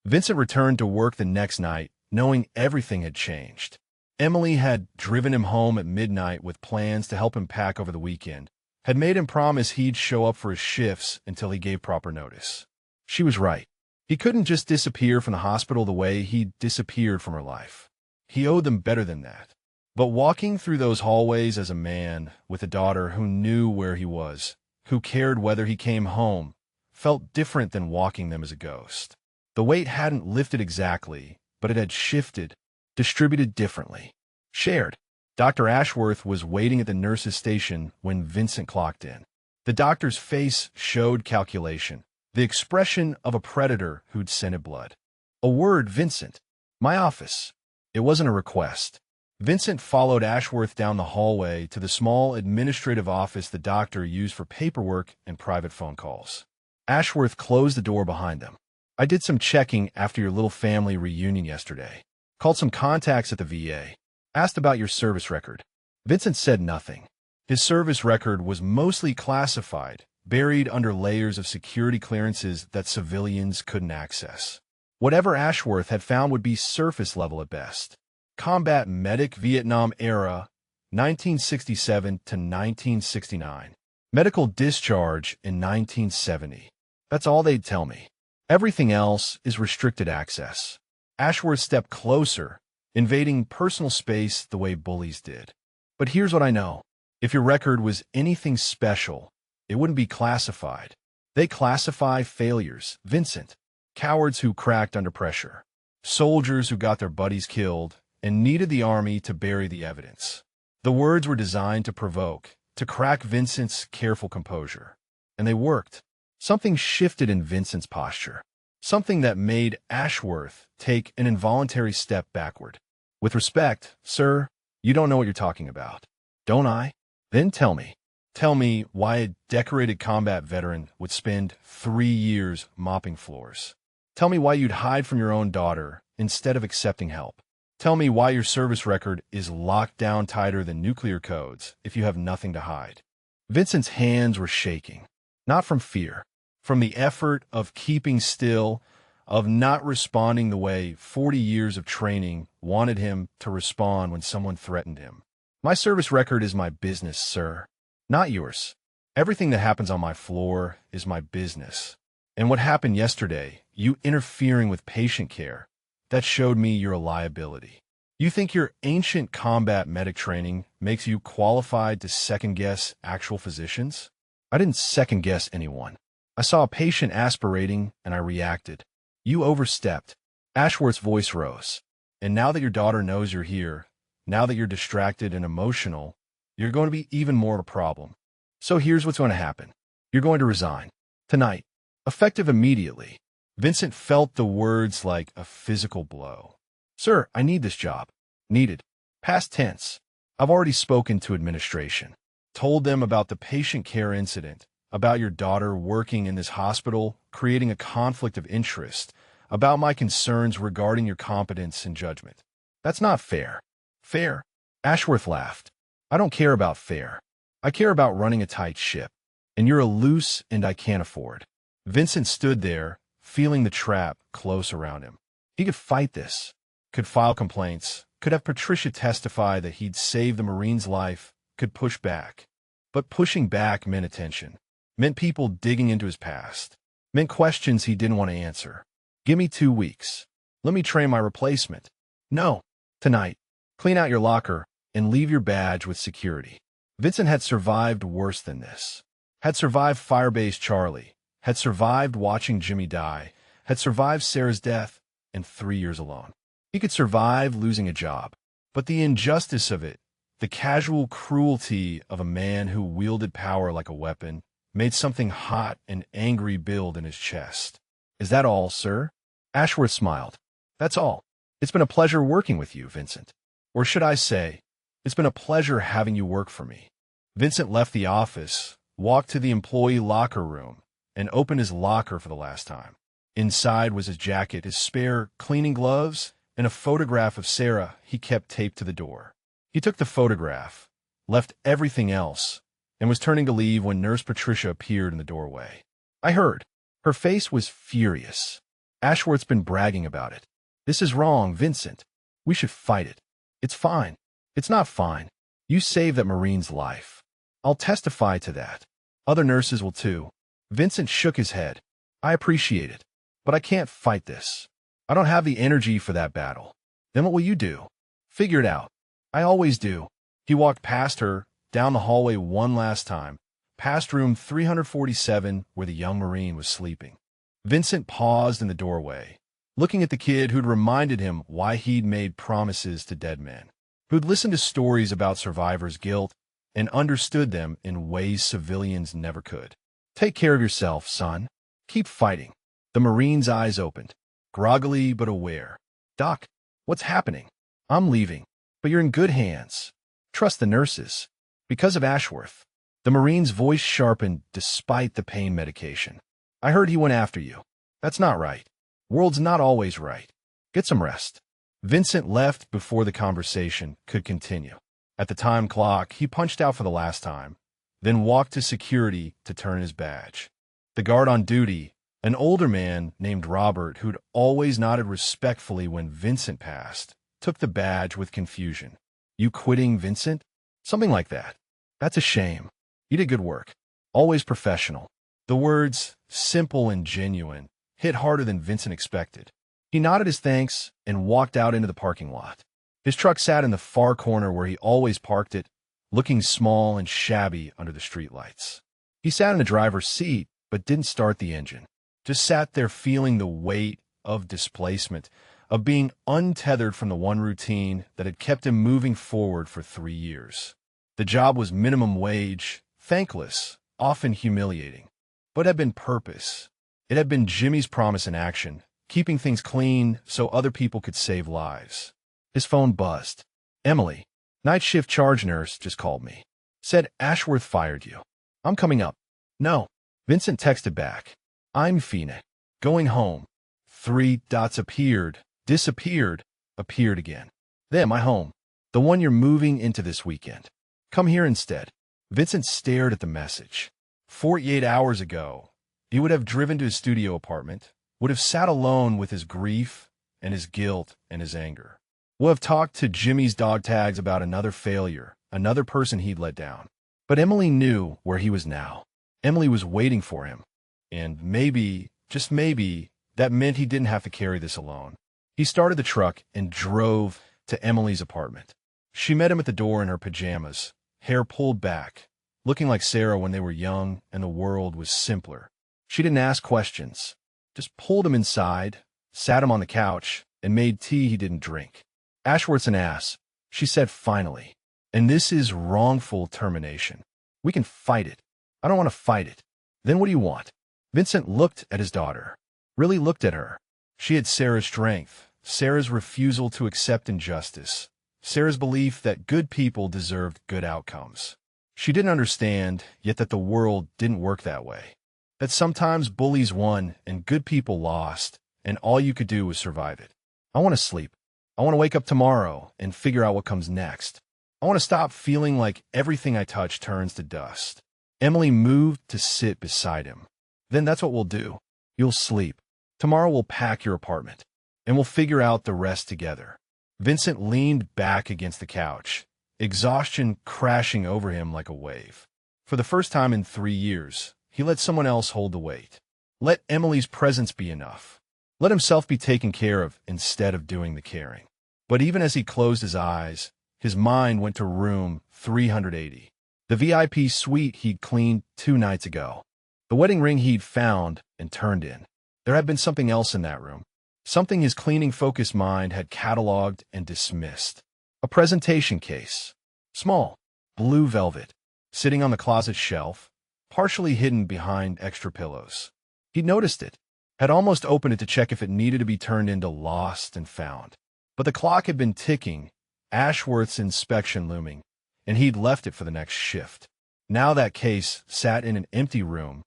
Vincent returned to work the next night, knowing everything had changed. Emily had driven him home at midnight with plans to help him pack over the weekend, had made him promise he'd show up for his shifts until he gave proper notice. She was right. He couldn't just disappear from the hospital the way he'd disappeared from her life. He owed them better than that. But walking through those hallways as a man with a daughter who knew where he was, who cared whether he came home, felt different than walking them as a ghost. The weight hadn't lifted exactly, but it had shifted, distributed differently. Shared. Dr. Ashworth was waiting at the nurse's station when Vincent clocked in. The doctor's face showed calculation, the expression of a predator who'd scented blood. A word, Vincent. My office. It wasn't a request. Vincent followed Ashworth down the hallway to the small administrative office the doctor used for paperwork and private phone calls. Ashworth closed the door behind them. I did some checking after your little family reunion yesterday. Called some contacts at the VA. Asked about your service record. Vincent said nothing. His service record was mostly classified, buried under layers of security clearances that civilians couldn't access. Whatever Ashworth had found would be surface level at best. Combat medic, Vietnam era, 1967 to 1969. Medical discharge in 1970. That's all they'd tell me. Everything else is restricted access. Ashworth stepped closer, invading personal space the way bullies did. But here's what I know. If your record was anything special, it wouldn't be classified. They classify failures, Vincent. Cowards who cracked under pressure. Soldiers who got their buddies killed and needed the army to bury the evidence. The words were designed to provoke, to crack Vincent's careful composure. And they worked. Something shifted in Vincent's posture. Something that made Ashworth take an involuntary step backward. With respect, sir, you don't know what you're talking about. Don't I? Then tell me. Tell me why a decorated combat veteran would spend 3 years mopping floors. Tell me why you'd hide from your own daughter instead of accepting help. Tell me why your service record is locked down tighter than nuclear codes if you have nothing to hide. Vincent's hands were shaking, not from fear, from the effort of keeping still, of not responding the way 40 years of training wanted him to respond when someone threatened him. My service record is my business, sir, not yours. Everything that happens on my floor is my business. And what happened yesterday, you interfering with patient care, that showed me you're a liability. You think your ancient combat medic training makes you qualified to second-guess actual physicians? I didn't second-guess anyone. I saw a patient aspirating, and I reacted. You overstepped. Ashworth's voice rose. And now that your daughter knows you're here, now that you're distracted and emotional, you're going to be even more of a problem. So here's what's going to happen. You're going to resign. Tonight. Effective immediately. Vincent felt the words like a physical blow. Sir, I need this job. Needed. Past tense. I've already spoken to administration. Told them about the patient care incident, about your daughter working in this hospital, creating a conflict of interest, about my concerns regarding your competence and judgment. That's not fair. Fair? Ashworth laughed. I don't care about fair. I care about running a tight ship. And you're a loose and I can't afford. Vincent stood there, feeling the trap close around him. He could fight this, could file complaints, could have Patricia testify that he'd saved the Marine's life, could push back. But pushing back meant attention, meant people digging into his past, meant questions he didn't want to answer. Give me 2 weeks. Let me train my replacement. No, tonight. Clean out your locker and leave your badge with security. Vincent had survived worse than this. Had survived Firebase Charlie, had survived watching Jimmy die, had survived Sarah's death, and 3 years alone. He could survive losing a job. But the injustice of it, the casual cruelty of a man who wielded power like a weapon, made something hot and angry build in his chest. Is that all, sir? Ashworth smiled. That's all. It's been a pleasure working with you, Vincent. Or should I say, it's been a pleasure having you work for me. Vincent left the office, walked to the employee locker room, and opened his locker for the last time. Inside was his jacket, his spare cleaning gloves, and a photograph of Sarah he kept taped to the door. He took the photograph, left everything else, and was turning to leave when Nurse Patricia appeared in the doorway. I heard. Her face was furious. Ashworth's been bragging about it. This is wrong, Vincent. We should fight it. It's fine. It's not fine. You saved that Marine's life. I'll testify to that. Other nurses will too. Vincent shook his head. I appreciate it, but I can't fight this. I don't have the energy for that battle. Then what will you do? Figure it out. I always do. He walked past her, down the hallway one last time, past room 347 where the young Marine was sleeping. Vincent paused in the doorway, looking at the kid who'd reminded him why he'd made promises to dead men, who'd listened to stories about survivors' guilt and understood them in ways civilians never could. Take care of yourself, son. Keep fighting. The Marine's eyes opened, groggily but aware. Doc, what's happening? I'm leaving, but you're in good hands. Trust the nurses. Because of Ashworth. The Marine's voice sharpened despite the pain medication. I heard he went after you. That's not right. World's not always right. Get some rest. Vincent left before the conversation could continue. At the time clock, he punched out for the last time, then walked to security to turn his badge. The guard on duty, an older man named Robert who'd always nodded respectfully when Vincent passed, took the badge with confusion. You quitting, Vincent? Something like that. That's a shame. You did good work. Always professional. The words, simple and genuine, hit harder than Vincent expected. He nodded his thanks and walked out into the parking lot. His truck sat in the far corner where he always parked it, looking small and shabby under the streetlights. He sat in the driver's seat, but didn't start the engine. Just sat there feeling the weight of displacement, of being untethered from the one routine that had kept him moving forward for 3 years. The job was minimum wage, thankless, often humiliating, but had been purpose. It had been Jimmy's promise in action, keeping things clean so other people could save lives. His phone buzzed. Emily, night shift charge nurse, just called me. Said Ashworth fired you. I'm coming up. No. Vincent texted back. I'm Fina. Going home. 3 dots appeared, disappeared, appeared again. There, my home. The one you're moving into this weekend. Come here instead. Vincent stared at the message. 48 hours ago, he would have driven to his studio apartment, would have sat alone with his grief and his guilt and his anger. Would have talked to Jimmy's dog tags about another failure, another person he'd let down. But Emily knew where he was now. Emily was waiting for him. And maybe, just maybe, that meant he didn't have to carry this alone. He started the truck and drove to Emily's apartment. She met him at the door in her pajamas, hair pulled back, looking like Sarah when they were young and the world was simpler. She didn't ask questions, just pulled him inside, sat him on the couch, and made tea he didn't drink. Ashworth's an ass, she said finally. And this is wrongful termination. We can fight it. I don't want to fight it. Then what do you want? Vincent looked at his daughter, really looked at her. She had Sarah's strength, Sarah's refusal to accept injustice, Sarah's belief that good people deserved good outcomes. She didn't understand, yet, that the world didn't work that way. That sometimes bullies won and good people lost, and all you could do was survive it. I want to sleep. I want to wake up tomorrow and figure out what comes next. I want to stop feeling like everything I touch turns to dust. Emily moved to sit beside him. Then that's what we'll do. You'll sleep. Tomorrow we'll pack your apartment, and we'll figure out the rest together. Vincent leaned back against the couch, exhaustion crashing over him like a wave. For the first time in 3 years, he let someone else hold the weight. Let Emily's presence be enough. Let himself be taken care of instead of doing the caring. But even as he closed his eyes, his mind went to room 380, the VIP suite he'd cleaned 2 nights ago. The wedding ring he'd found and turned in. There had been something else in that room. Something his cleaning-focused mind had cataloged and dismissed. A presentation case. Small, blue velvet, sitting on the closet shelf, partially hidden behind extra pillows. He'd noticed it, had almost opened it to check if it needed to be turned into lost and found. But the clock had been ticking, Ashworth's inspection looming, and he'd left it for the next shift. Now that case sat in an empty room,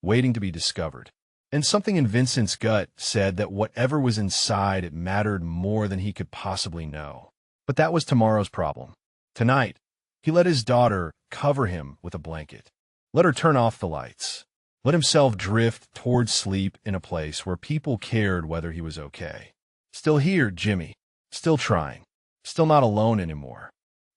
waiting to be discovered. And something in Vincent's gut said that whatever was inside it mattered more than he could possibly know. But that was tomorrow's problem. Tonight, he let his daughter cover him with a blanket. Let her turn off the lights. Let himself drift towards sleep in a place where people cared whether he was okay. Still here, Jimmy. Still trying. Still not alone anymore.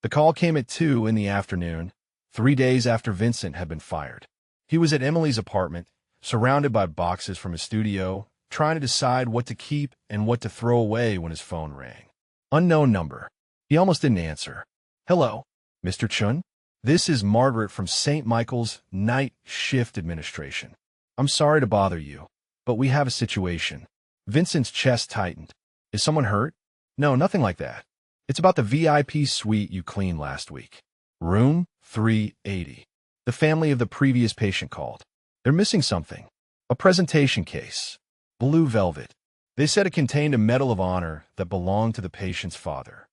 The call came at 2 in the afternoon, 3 days after Vincent had been fired. He was at Emily's apartment, surrounded by boxes from his studio, trying to decide what to keep and what to throw away when his phone rang. Unknown number. He almost didn't answer. Hello, Mr. Chun? This is Margaret from St. Michael's Night Shift Administration. I'm sorry to bother you, but we have a situation. Vincent's chest tightened. Is someone hurt? No, nothing like that. It's about the VIP suite you cleaned last week. Room 380. The family of the previous patient called. They're missing something. A presentation case. Blue velvet. They said it contained a Medal of Honor that belonged to the patient's father.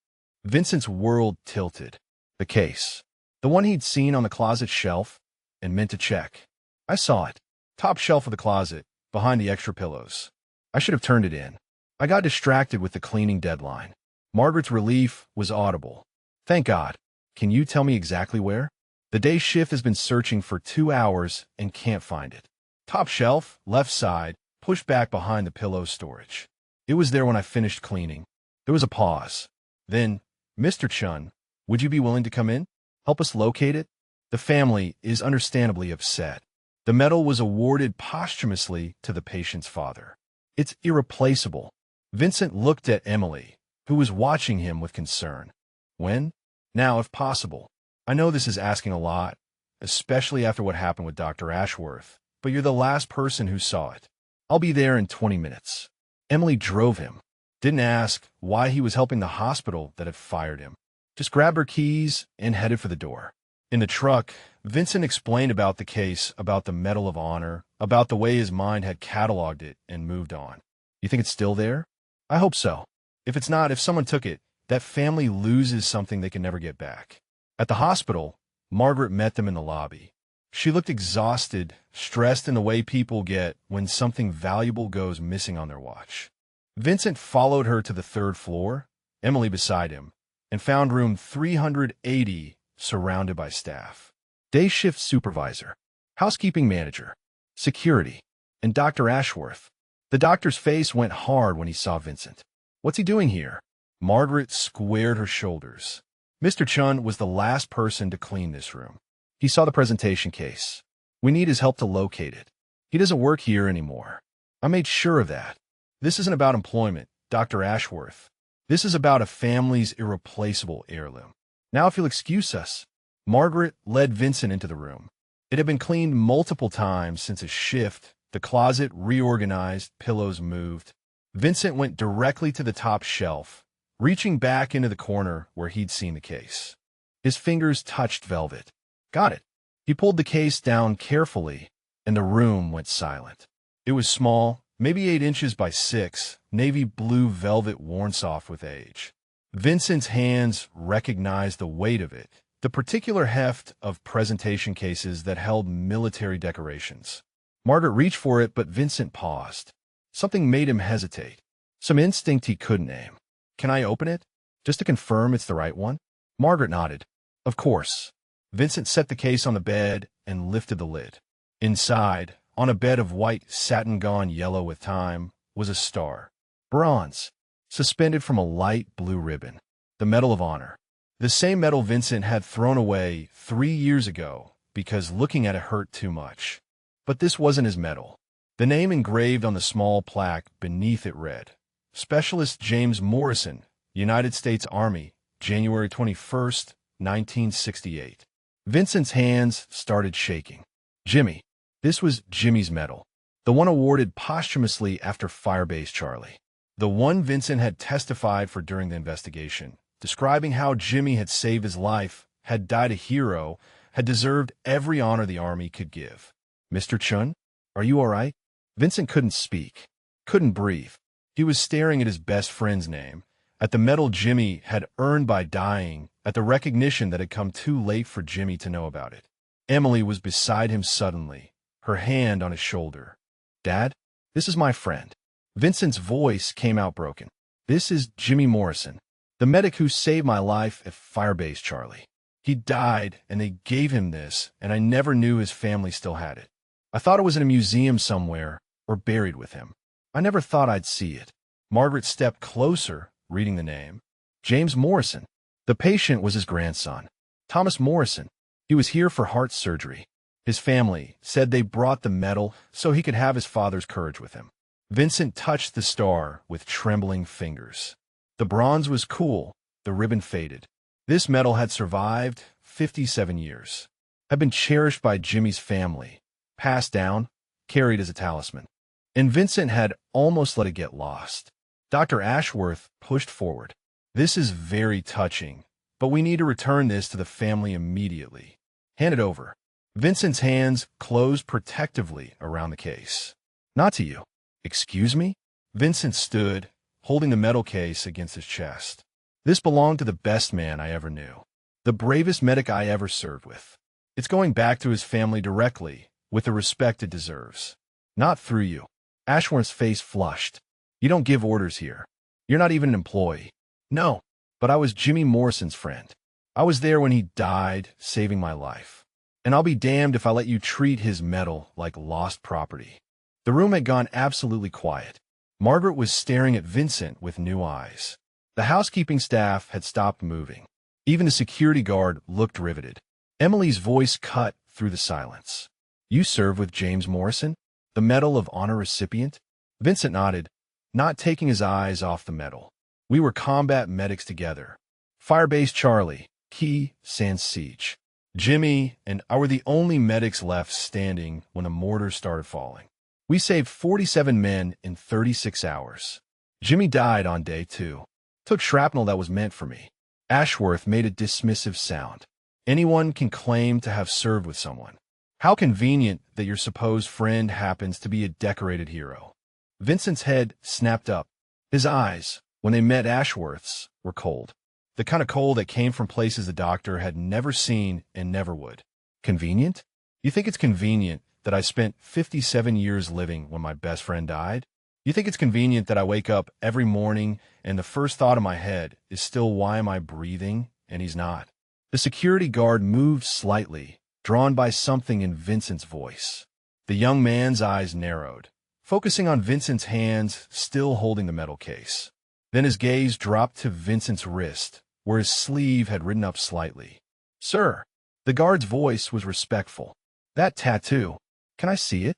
Vincent's world tilted. The case. The one he'd seen on the closet shelf and meant to check. I saw it. Top shelf of the closet, behind the extra pillows. I should have turned it in. I got distracted with the cleaning deadline. Margaret's relief was audible. Thank God. Can you tell me exactly where? The day shift has been searching for 2 hours and can't find it. Top shelf, left side, pushed back behind the pillow storage. It was there when I finished cleaning. There was a pause. Then, Mr. Chun, would you be willing to come in? Help us locate it? The family is understandably upset. The medal was awarded posthumously to the patient's father. It's irreplaceable. Vincent looked at Emily, who was watching him with concern. When? Now, if possible. I know this is asking a lot, especially after what happened with Dr. Ashworth, but you're the last person who saw it. I'll be there in 20 minutes. Emily drove him. Didn't ask why he was helping the hospital that had fired him. Just grabbed her keys and headed for the door. In the truck, Vincent explained about the case, about the Medal of Honor, about the way his mind had cataloged it and moved on. You think it's still there? I hope so. If it's not, if someone took it, that family loses something they can never get back. At the hospital, Margaret met them in the lobby. She looked exhausted, stressed in the way people get when something valuable goes missing on their watch. Vincent followed her to the 3rd floor, Emily beside him, and found room 380 surrounded by staff. Day shift supervisor, housekeeping manager, security, and Dr. Ashworth. The doctor's face went hard when he saw Vincent. What's he doing here? Margaret squared her shoulders. Mr. Chun was the last person to clean this room. He saw the presentation case. We need his help to locate it. He doesn't work here anymore. I made sure of that. This isn't about employment, Dr. Ashworth. This is about a family's irreplaceable heirloom. Now if you'll excuse us. Margaret led Vincent into the room. It had been cleaned multiple times since his shift, the closet reorganized, pillows moved. Vincent went directly to the top shelf, reaching back into the corner where he'd seen the case. His fingers touched velvet. Got it. He pulled the case down carefully, and the room went silent. It was small, maybe 8 inches by 6, navy blue velvet worn soft with age. Vincent's hands recognized the weight of it, the particular heft of presentation cases that held military decorations. Margaret reached for it, but Vincent paused. Something made him hesitate. Some instinct he couldn't name. Can I open it? Just to confirm it's the right one? Margaret nodded. Of course. Vincent set the case on the bed and lifted the lid. Inside, on a bed of white satin gone yellow with time, was a star, bronze, suspended from a light blue ribbon, the Medal of Honor. The same medal Vincent had thrown away 3 years ago because looking at it hurt too much. But this wasn't his medal. The name engraved on the small plaque beneath it read, Specialist James Morrison, United States Army, January 21st, 1968. Vincent's hands started shaking. Jimmy. This was Jimmy's medal, the one awarded posthumously after Firebase Charlie. The one Vincent had testified for during the investigation, describing how Jimmy had saved his life, had died a hero, had deserved every honor the Army could give. Mr. Chun, are you all right? Vincent couldn't speak, couldn't breathe. He was staring at his best friend's name, at the medal Jimmy had earned by dying, at the recognition that had come too late for Jimmy to know about it. Emily was beside him suddenly, her hand on his shoulder. Dad, this is my friend. Vincent's voice came out broken. This is Jimmy Morrison, the medic who saved my life at Firebase Charlie. He died, and they gave him this, and I never knew his family still had it. I thought it was in a museum somewhere, or buried with him. I never thought I'd see it. Margaret stepped closer, reading the name. James Morrison. The patient was his grandson, Thomas Morrison. He was here for heart surgery. His family said they brought the medal so he could have his father's courage with him. Vincent touched the star with trembling fingers. The bronze was cool, the ribbon faded. This medal had survived 57 years, had been cherished by Jimmy's family, passed down, carried as a talisman. And Vincent had almost let it get lost. Dr. Ashworth pushed forward. This is very touching, but we need to return this to the family immediately. Hand it over. Vincent's hands closed protectively around the case. Not to you. Excuse me? Vincent stood, holding the medal case against his chest. This belonged to the best man I ever knew, the bravest medic I ever served with. It's going back to his family directly, with the respect it deserves. Not through you. Ashworth's face flushed. You don't give orders here. You're not even an employee. No, but I was Jimmy Morrison's friend. I was there when he died, saving my life. And I'll be damned if I let you treat his medal like lost property. The room had gone absolutely quiet. Margaret was staring at Vincent with new eyes. The housekeeping staff had stopped moving. Even the security guard looked riveted. Emily's voice cut through the silence. You serve with James Morrison, the Medal of Honor recipient? Vincent nodded, not taking his eyes off the medal. We were combat medics together. Firebase Charlie, Key, Sans Siege. Jimmy and I were the only medics left standing when the mortars started falling. We saved 47 men in 36 hours. Jimmy died on day 2. Took shrapnel that was meant for me. Ashworth made a dismissive sound. Anyone can claim to have served with someone. How convenient that your supposed friend happens to be a decorated hero. Vincent's head snapped up. His eyes, when they met Ashworth's, were cold. The kind of cold that came from places the doctor had never seen and never would. Convenient? You think it's convenient that I spent 57 years living when my best friend died? You think it's convenient that I wake up every morning and the first thought in my head is still why am I breathing, and he's not? The security guard moved slightly, drawn by something in Vincent's voice. The young man's eyes narrowed, focusing on Vincent's hands still holding the metal case. Then his gaze dropped to Vincent's wrist, where his sleeve had ridden up slightly. Sir, the guard's voice was respectful. That tattoo, can I see it?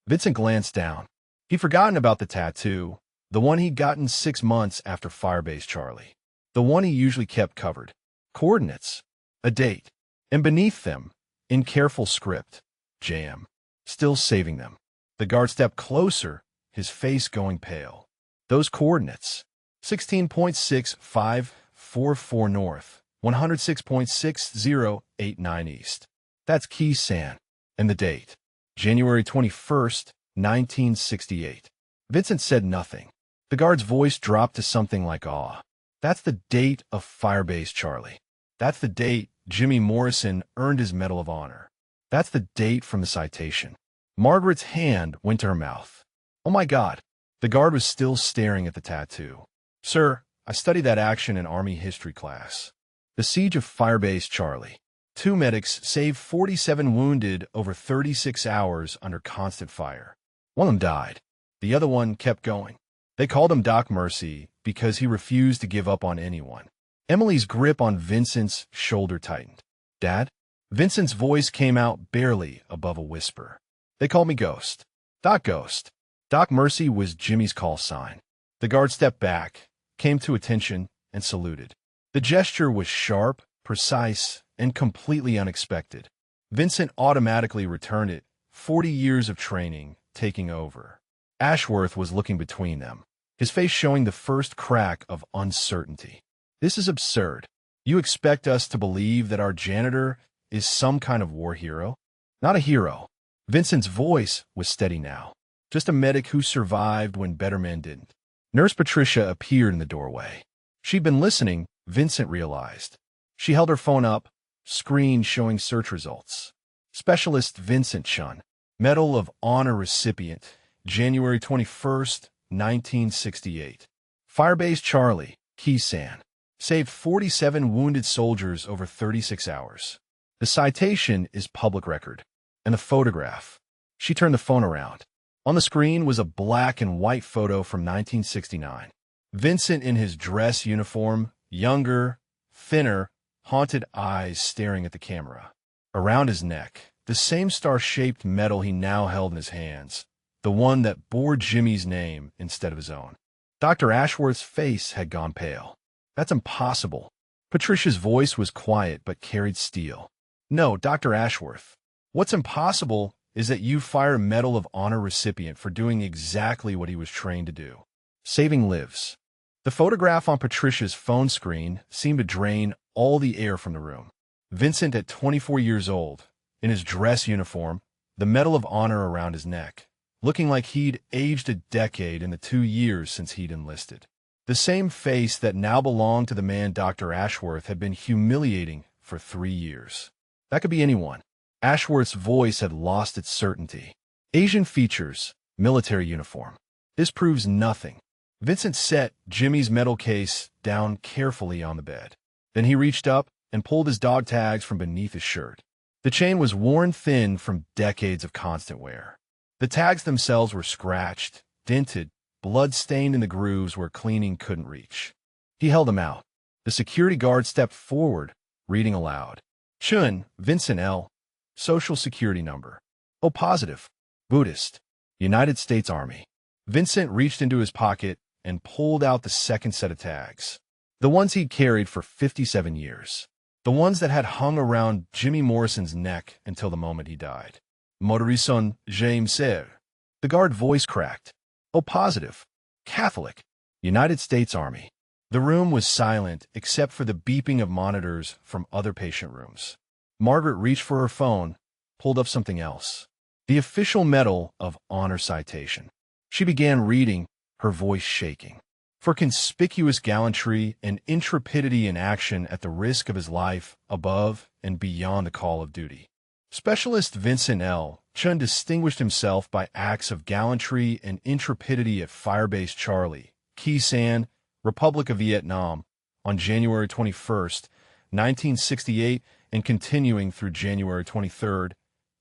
Vincent glanced down. He'd forgotten about the tattoo, the one he'd gotten 6 months after Firebase Charlie. The one he usually kept covered. Coordinates, a date, and beneath them, in careful script, JM, still saving them. The guard stepped closer, his face going pale. Those coordinates, 16.6544 north, 106.6089 east. That's Key San. And the date, January 21st, 1968. Vincent said nothing. The guard's voice dropped to something like awe. That's the date of Firebase Charlie. That's the date Jimmy Morrison earned his Medal of Honor. That's the date from the citation. Margaret's hand went to her mouth. Oh my God. The guard was still staring at the tattoo. Sir, I studied that action in Army history class. The siege of Firebase Charlie. 2 medics saved 47 wounded over 36 hours under constant fire. One of them died. The other one kept going. They called him Doc Mercy because he refused to give up on anyone. Emily's grip on Vincent's shoulder tightened. "Dad?" Vincent's voice came out barely above a whisper. "They called me Ghost. Doc Ghost." Doc Mercy was Jimmy's call sign. The guard stepped back, came to attention, and saluted. The gesture was sharp, precise, and completely unexpected. Vincent automatically returned it, 40 years of training taking over. Ashworth was looking between them, his face showing the first crack of uncertainty. "This is absurd. You expect us to believe that our janitor is some kind of war hero? Not a hero." Vincent's voice was steady now. "Just a medic who survived when better men didn't." Nurse Patricia appeared in the doorway. She'd been listening, Vincent realized. She held her phone up, screen showing search results. Specialist Vincent Chun, Medal of Honor recipient, January 21st, 1968. Firebase Charlie, Kisan. Saved 47 wounded soldiers over 36 hours. The citation is public record. And the photograph. She turned the phone around. On the screen was a black and white photo from 1969. Vincent in his dress uniform, younger, thinner, haunted eyes staring at the camera. Around his neck, the same star-shaped medal he now held in his hands, the one that bore Jimmy's name instead of his own. Dr. Ashworth's face had gone pale. "That's impossible." Patricia's voice was quiet but carried steel. "No, Dr. Ashworth. What's impossible is that you fire a Medal of Honor recipient for doing exactly what he was trained to do, saving lives." The photograph on Patricia's phone screen seemed to drain all the air from the room. Vincent at 24 years old, in his dress uniform, the Medal of Honor around his neck, looking like he'd aged a decade in the 2 years since he'd enlisted. The same face that now belonged to the man Dr. Ashworth had been humiliating for 3 years. That could be anyone. Ashworth's voice had lost its certainty. "Asian features, military uniform. This proves nothing." Vincent set Jimmy's metal case down carefully on the bed. Then he reached up and pulled his dog tags from beneath his shirt. The chain was worn thin from decades of constant wear. The tags themselves were scratched, dented, blood-stained in the grooves where cleaning couldn't reach. He held them out. The security guard stepped forward, reading aloud. "Chun, Vincent L. Social Security number. O positive. Buddhist. United States Army." Vincent reached into his pocket and pulled out the second set of tags. The ones he'd carried for 57 years. The ones that had hung around Jimmy Morrison's neck until the moment he died. "Motorison James Serre." The guard voice cracked. "O positive. Catholic. United States Army." The room was silent except for the beeping of monitors from other patient rooms. Margaret reached for her phone, pulled up something else. The official Medal of Honor citation. She began reading, her voice shaking. "For conspicuous gallantry and intrepidity in action at the risk of his life, above and beyond the call of duty." Specialist Vincent L. Chun distinguished himself by acts of gallantry and intrepidity at Firebase Charlie, Kisan, Republic of Vietnam, on January 21st, 1968, and continuing through January 23rd,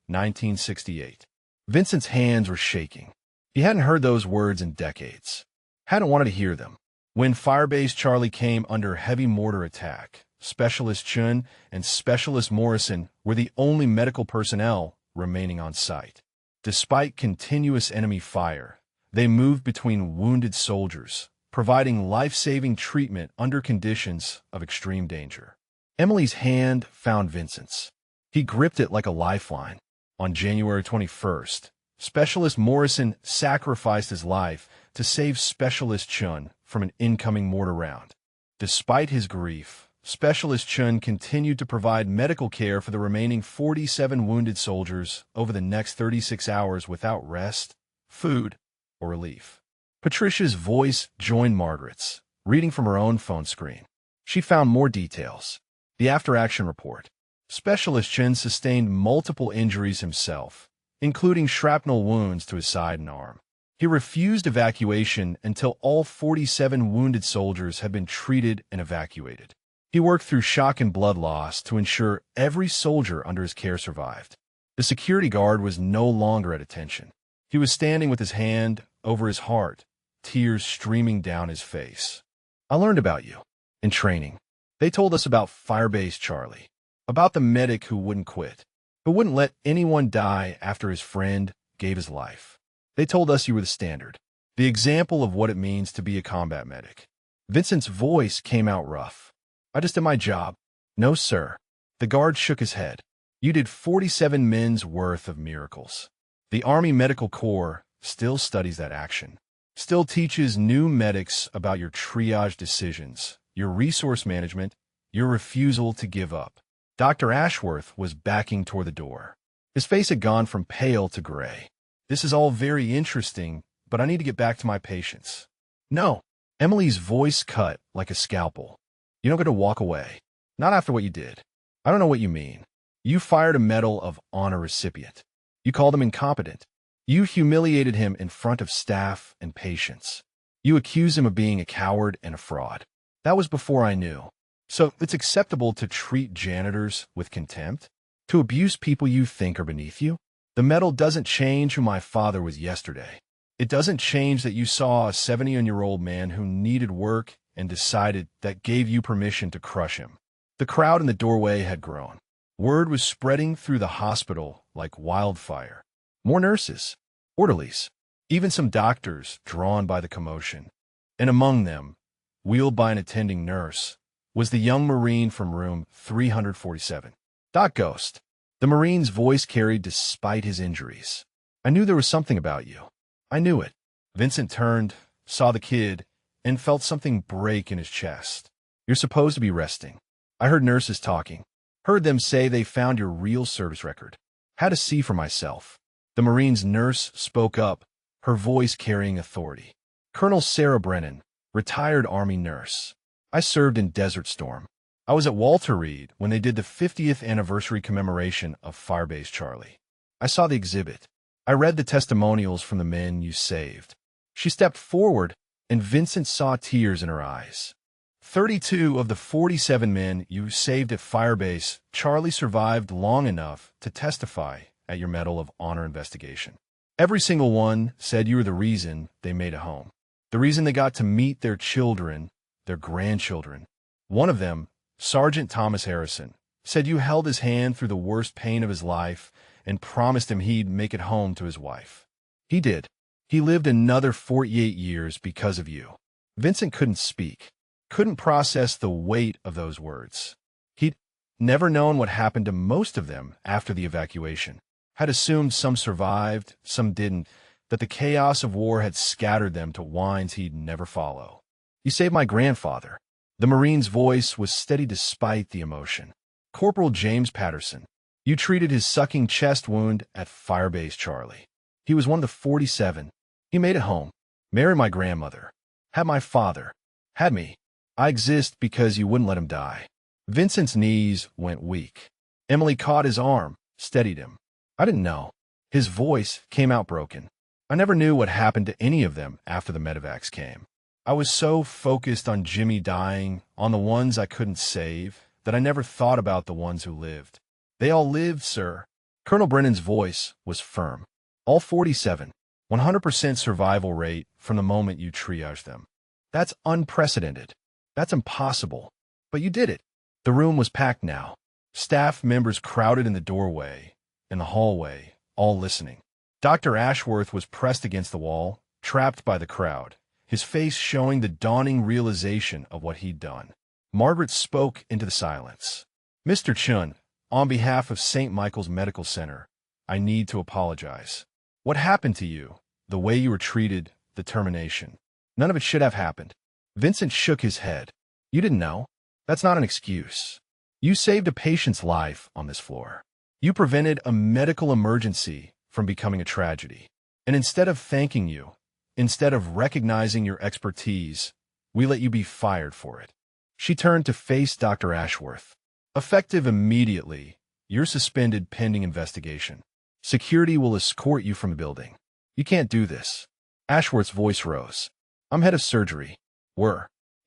1968. Vincent's hands were shaking. He hadn't heard those words in decades. Hadn't wanted to hear them. When Firebase Charlie came under heavy mortar attack, Specialist Chun and Specialist Morrison were the only medical personnel remaining on site. Despite continuous enemy fire, they moved between wounded soldiers, providing life-saving treatment under conditions of extreme danger. Emily's hand found Vincent's. He gripped it like a lifeline. On January 21st, Specialist Morrison sacrificed his life to save Specialist Chun from an incoming mortar round. Despite his grief, Specialist Chun continued to provide medical care for the remaining 47 wounded soldiers over the next 36 hours without rest, food, or relief. Patricia's voice joined Margaret's, reading from her own phone screen. She found more details. The after-action report. Specialist Chun sustained multiple injuries himself, including shrapnel wounds to his side and arm. He refused evacuation until all 47 wounded soldiers had been treated and evacuated. He worked through shock and blood loss to ensure every soldier under his care survived. The security guard was no longer at attention. He was standing with his hand over his heart, tears streaming down his face. "I learned about you. In training. They told us about Firebase Charlie. About the medic who wouldn't quit. Who wouldn't let anyone die after his friend gave his life. They told us you were the standard. The example of what it means to be a combat medic." Vincent's voice came out rough. "I just did my job." "No, sir." The guard shook his head. "You did 47 men's worth of miracles. The Army Medical Corps still studies that action. Still teaches new medics about your triage decisions, your resource management, your refusal to give up." Dr. Ashworth was backing toward the door. His face had gone from pale to gray. "This is all very interesting, but I need to get back to my patients." "No." Emily's voice cut like a scalpel. "You don't get to walk away. Not after what you did. I don't know what you mean. You fired a Medal of Honor recipient. You called him incompetent. You humiliated him in front of staff and patients. You accused him of being a coward and a fraud. That was before I knew. So it's acceptable to treat janitors with contempt? To abuse people you think are beneath you? The medal doesn't change who my father was yesterday. It doesn't change that you saw a 70-year-old man who needed work and decided that gave you permission to crush him." The crowd in the doorway had grown. Word was spreading through the hospital like wildfire. More nurses, orderlies, even some doctors drawn by the commotion. And among them, wheeled by an attending nurse, was the young Marine from room 347. "Doc Ghost." The Marine's voice carried despite his injuries. "I knew there was something about you. I knew it." Vincent turned, saw the kid, and felt something break in his chest. "You're supposed to be resting. I heard nurses talking. Heard them say they found your real service record. Had to see for myself." The Marine's nurse spoke up, her voice carrying authority. "Colonel Sarah Brennan, retired Army nurse. I served in Desert Storm. I was at Walter Reed when they did the 50th anniversary commemoration of Firebase Charlie. I saw the exhibit. I read the testimonials from the men you saved." She stepped forward, and Vincent saw tears in her eyes. 32 of the 47 men you saved at Firebase Charlie survived long enough to testify at your Medal of Honor investigation. Every single one said you were the reason they made it home. The reason they got to meet their children, their grandchildren. One of them, Sergeant Thomas Harrison, said you held his hand through the worst pain of his life and promised him he'd make it home to his wife. He did. He lived another 48 years because of you. Vincent couldn't speak, couldn't process the weight of those words. He'd never known what happened to most of them after the evacuation, had assumed some survived, some didn't, that the chaos of war had scattered them to winds he'd never follow. "You saved my grandfather." The Marine's voice was steady despite the emotion. "Corporal James Patterson. You treated his sucking chest wound at Firebase Charlie. He was one of the 47. He made it home. Married my grandmother. Had my father. Had me. I exist because you wouldn't let him die." Vincent's knees went weak. Emily caught his arm, steadied him. "I didn't know." His voice came out broken. "I never knew what happened to any of them after the medevacs came. I was so focused on Jimmy dying, on the ones I couldn't save, that I never thought about the ones who lived. They all lived, sir." Colonel Brennan's voice was firm. "All 47. 100% survival rate from the moment you triaged them. That's unprecedented. That's impossible. But you did it." The room was packed now. Staff members crowded in the doorway, in the hallway, all listening. Dr. Ashworth was pressed against the wall, trapped by the crowd, his face showing the dawning realization of what he'd done. Margaret spoke into the silence. "Mr. Chun, on behalf of St. Michael's Medical Center, I need to apologize. What happened to you, the way you were treated, the termination, none of it should have happened." Vincent shook his head. "You didn't know. That's not an excuse. You saved a patient's life on this floor. You prevented a medical emergency from becoming a tragedy. And instead of thanking you, instead of recognizing your expertise, we let you be fired for it." She turned to face Dr. Ashworth. "Effective immediately, you're suspended pending investigation. Security will escort you from the building. You can't do this." Ashworth's voice rose. "I'm head of surgery."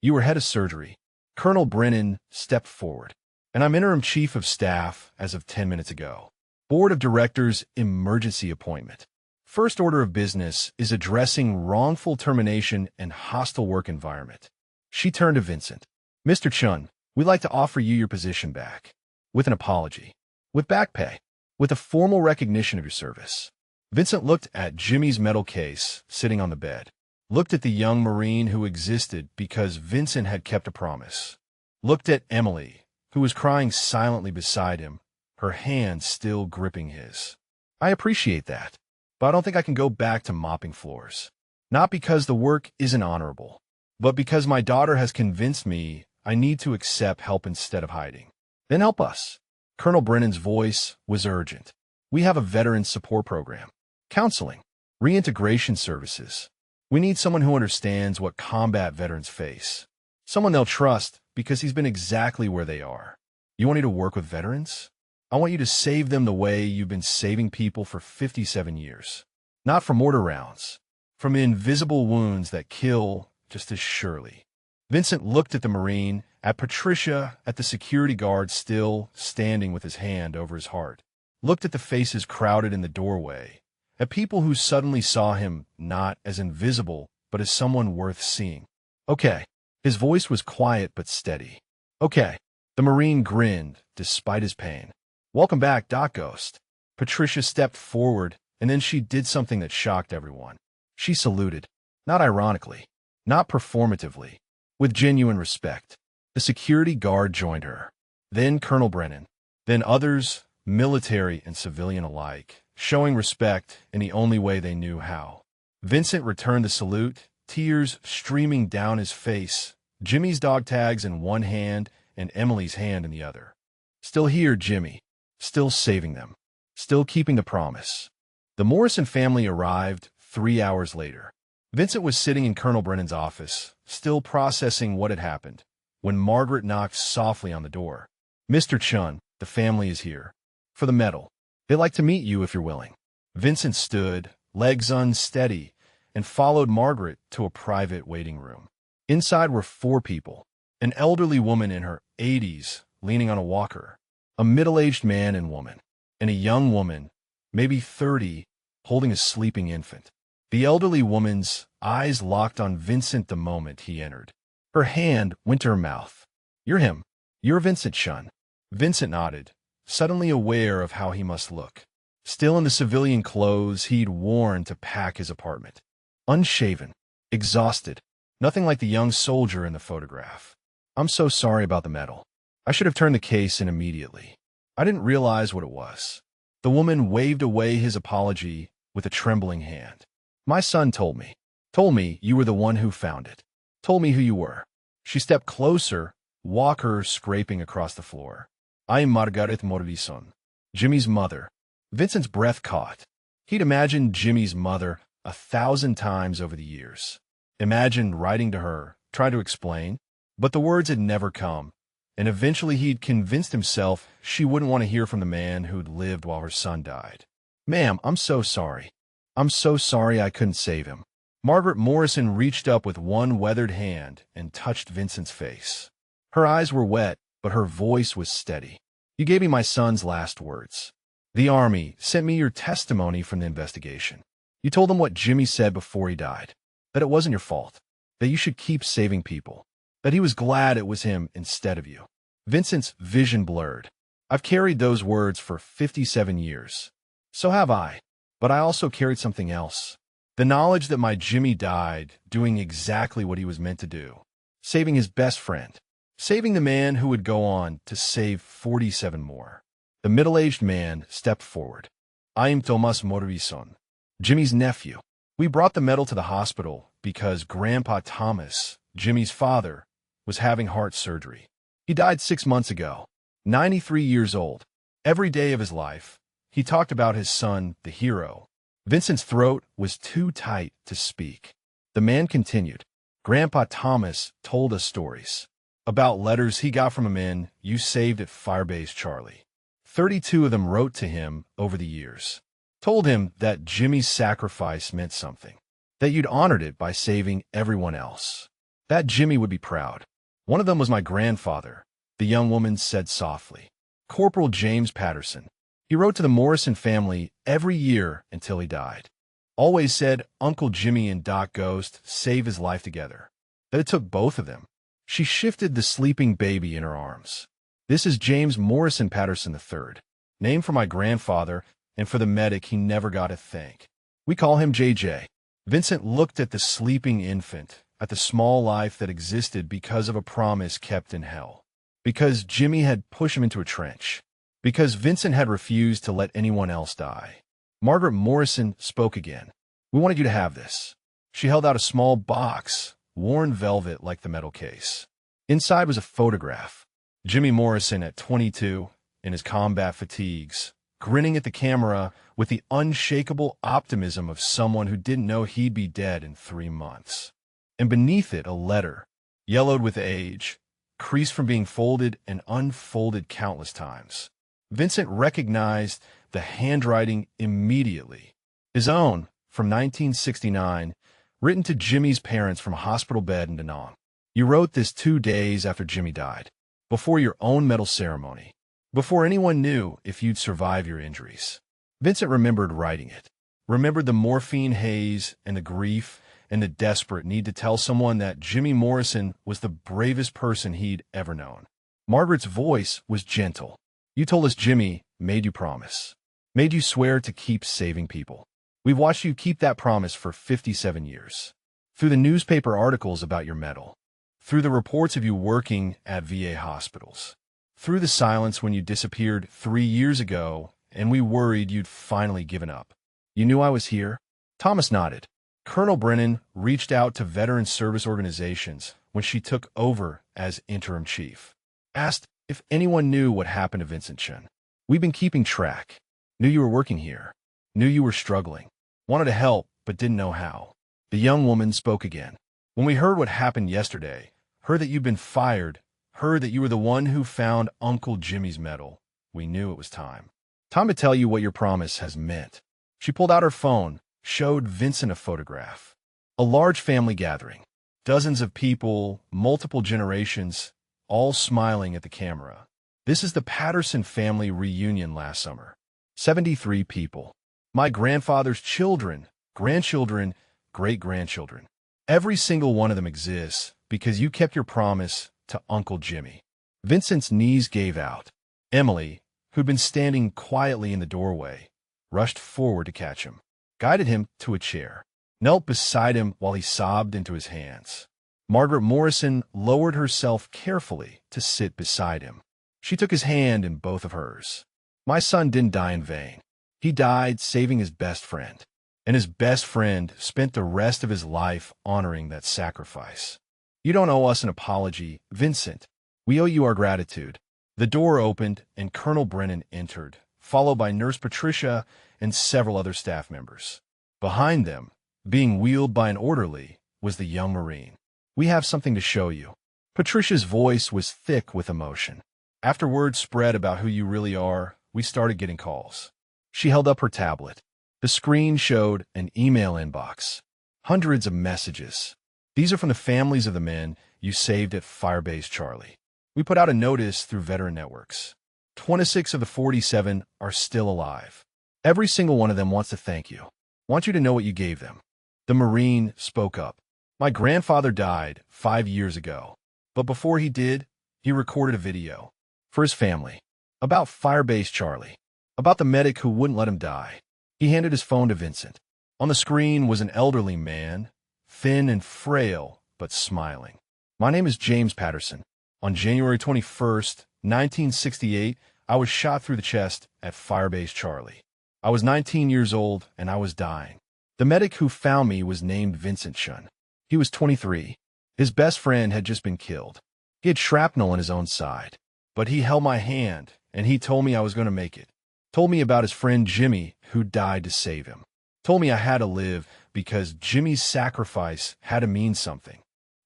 You were head of surgery." Colonel Brennan stepped forward. "And I'm interim chief of staff as of 10 minutes ago. Board of directors emergency appointment. First order of business is addressing wrongful termination and hostile work environment. She turned to Vincent. Mr. Chun, we'd like to offer you your position back. With an apology. With back pay. With a formal recognition of your service. Vincent looked at Jimmy's metal case sitting on the bed. Looked at the young Marine who existed because Vincent had kept a promise. Looked at Emily, who was crying silently beside him, her hand still gripping his. I appreciate that, but I don't think I can go back to mopping floors. Not because the work isn't honorable, but because my daughter has convinced me I need to accept help instead of hiding. Then help us. Colonel Brennan's voice was urgent. We have a veterans support program, counseling, reintegration services. We need someone who understands what combat veterans face. Someone they'll trust because he's been exactly where they are. You want me to work with veterans? I want you to save them the way you've been saving people for 57 years. Not from mortar rounds, from invisible wounds that kill just as surely. Vincent looked at the Marine, at Patricia, at the security guard still standing with his hand over his heart. Looked at the faces crowded in the doorway, at people who suddenly saw him not as invisible, but as someone worth seeing. Okay. His voice was quiet but steady. Okay. The Marine grinned, despite his pain. Welcome back, Doc Ghost. Patricia stepped forward, and then she did something that shocked everyone. She saluted. Not ironically. Not performatively. With genuine respect. The security guard joined her. Then Colonel Brennan. Then others, military and civilian alike, showing respect in the only way they knew how. Vincent returned the salute, tears streaming down his face, Jimmy's dog tags in one hand and Emily's hand in the other. Still here, Jimmy. Still saving them. Still keeping the promise. The Morrison family arrived 3 hours later. Vincent was sitting in Colonel Brennan's office, still processing what had happened, when Margaret knocked softly on the door. Mr. Chun, the family is here. For the medal. They'd like to meet you if you're willing. Vincent stood, legs unsteady, and followed Margaret to a private waiting room. Inside were 4 people. An elderly woman in her 80s, leaning on a walker. A middle-aged man and woman. And a young woman, maybe 30, holding a sleeping infant. The elderly woman's eyes locked on Vincent the moment he entered. Her hand went to her mouth. You're him. You're Vincent Chun. Vincent nodded, suddenly aware of how he must look. Still in the civilian clothes he'd worn to pack his apartment. Unshaven. Exhausted. Nothing like the young soldier in the photograph. I'm so sorry about the medal. I should have turned the case in immediately. I didn't realize what it was. The woman waved away his apology with a trembling hand. My son told me. Told me you were the one who found it. Told me who you were. She stepped closer, walker scraping across the floor. I am Margaret Morrison, Jimmy's mother. Vincent's breath caught. He'd imagined Jimmy's mother 1,000 times over the years. Imagined writing to her, trying to explain, but the words had never come, and eventually he'd convinced himself she wouldn't want to hear from the man who'd lived while her son died. Ma'am, I'm so sorry. I'm so sorry I couldn't save him. Margaret Morrison reached up with one weathered hand and touched Vincent's face. Her eyes were wet, but her voice was steady. You gave me my son's last words. The Army sent me your testimony from the investigation. You told them what Jimmy said before he died, that it wasn't your fault, that you should keep saving people, that he was glad it was him instead of you. Vincent's vision blurred. I've carried those words for 57 years. So have I, but I also carried something else. The knowledge that my Jimmy died doing exactly what he was meant to do, saving his best friend, saving the man who would go on to save 47 more. The middle-aged man stepped forward. I am Tomas Morrison, Jimmy's nephew. We brought the medal to the hospital because Grandpa Thomas, Jimmy's father, was having heart surgery. He died 6 months ago, 93 years old. Every day of his life, he talked about his son, the hero. Vincent's throat was too tight to speak. The man continued. Grandpa Thomas told us stories about letters he got from a men you saved at Firebase Charlie. 32 of them wrote to him over the years. Told him that Jimmy's sacrifice meant something, that you'd honored it by saving everyone else, that Jimmy would be proud. One of them was my grandfather, the young woman said softly. Corporal James Patterson. He wrote to the Morrison family every year until he died. Always said Uncle Jimmy and Doc Ghost save his life together. That it took both of them. She shifted the sleeping baby in her arms. This is James Morrison Patterson III, named for my grandfather and for the medic he never got to thank. We call him JJ. Vincent looked at the sleeping infant, at the small life that existed because of a promise kept in hell. Because Jimmy had pushed him into a trench. Because Vincent had refused to let anyone else die. Margaret Morrison spoke again. We wanted you to have this. She held out a small box, worn velvet like the metal case. Inside was a photograph. Jimmy Morrison at 22, in his combat fatigues, grinning at the camera with the unshakable optimism of someone who didn't know he'd be dead in 3 months. And beneath it, a letter, yellowed with age, creased from being folded and unfolded countless times. Vincent recognized the handwriting immediately. His own, from 1969, written to Jimmy's parents from a hospital bed in Da Nang. You wrote this 2 days after Jimmy died, before your own medal ceremony, before anyone knew if you'd survive your injuries. Vincent remembered writing it, remembered the morphine haze and the grief and the desperate need to tell someone that Jimmy Morrison was the bravest person he'd ever known. Margaret's voice was gentle. You told us Jimmy made you promise, made you swear to keep saving people. We've watched you keep that promise for 57 years. Through the newspaper articles about your medal, through the reports of you working at VA hospitals, through the silence when you disappeared 3 years ago and we worried you'd finally given up. You knew I was here? Thomas nodded. Colonel Brennan reached out to veteran service organizations when she took over as interim chief. Asked if anyone knew what happened to Vincent Chen. We've been keeping track. Knew you were working here. Knew you were struggling. Wanted to help, but didn't know how. The young woman spoke again. When we heard what happened yesterday, heard that you'd been fired, heard that you were the one who found Uncle Jimmy's medal, we knew it was time. Time to tell you what your promise has meant. She pulled out her phone, showed Vincent a photograph. A large family gathering. Dozens of people, multiple generations, all smiling at the camera. This is the Patterson family reunion last summer. 73 people. My grandfather's children, grandchildren, great-grandchildren. Every single one of them exists because you kept your promise to Uncle Jimmy. Vincent's knees gave out. Emily, who'd been standing quietly in the doorway, rushed forward to catch him, guided him to a chair, knelt beside him while he sobbed into his hands. Margaret Morrison lowered herself carefully to sit beside him. She took his hand in both of hers. My son didn't die in vain. He died saving his best friend. And his best friend spent the rest of his life honoring that sacrifice. You don't owe us an apology, Vincent. We owe you our gratitude. The door opened and Colonel Brennan entered, followed by Nurse Patricia and several other staff members. Behind them, being wheeled by an orderly, was the young Marine. We have something to show you. Patricia's voice was thick with emotion. After word spread about who you really are, we started getting calls. She held up her tablet. The screen showed an email inbox. Hundreds of messages. These are from the families of the men you saved at Firebase Charlie. We put out a notice through veteran networks. 26 of the 47 are still alive. Every single one of them wants to thank you. Want you to know what you gave them. The Marine spoke up. My grandfather died 5 years ago, but before he did, he recorded a video for his family about Firebase Charlie, about the medic who wouldn't let him die. He handed his phone to Vincent. On the screen was an elderly man, thin and frail, but smiling. My name is James Patterson. On January 21st, 1968, I was shot through the chest at Firebase Charlie. I was 19 years old and I was dying. The medic who found me was named Vincent Chen. He was 23. His best friend had just been killed. He had shrapnel in his own side. But he held my hand, and he told me I was going to make it. Told me about his friend Jimmy, who died to save him. Told me I had to live because Jimmy's sacrifice had to mean something.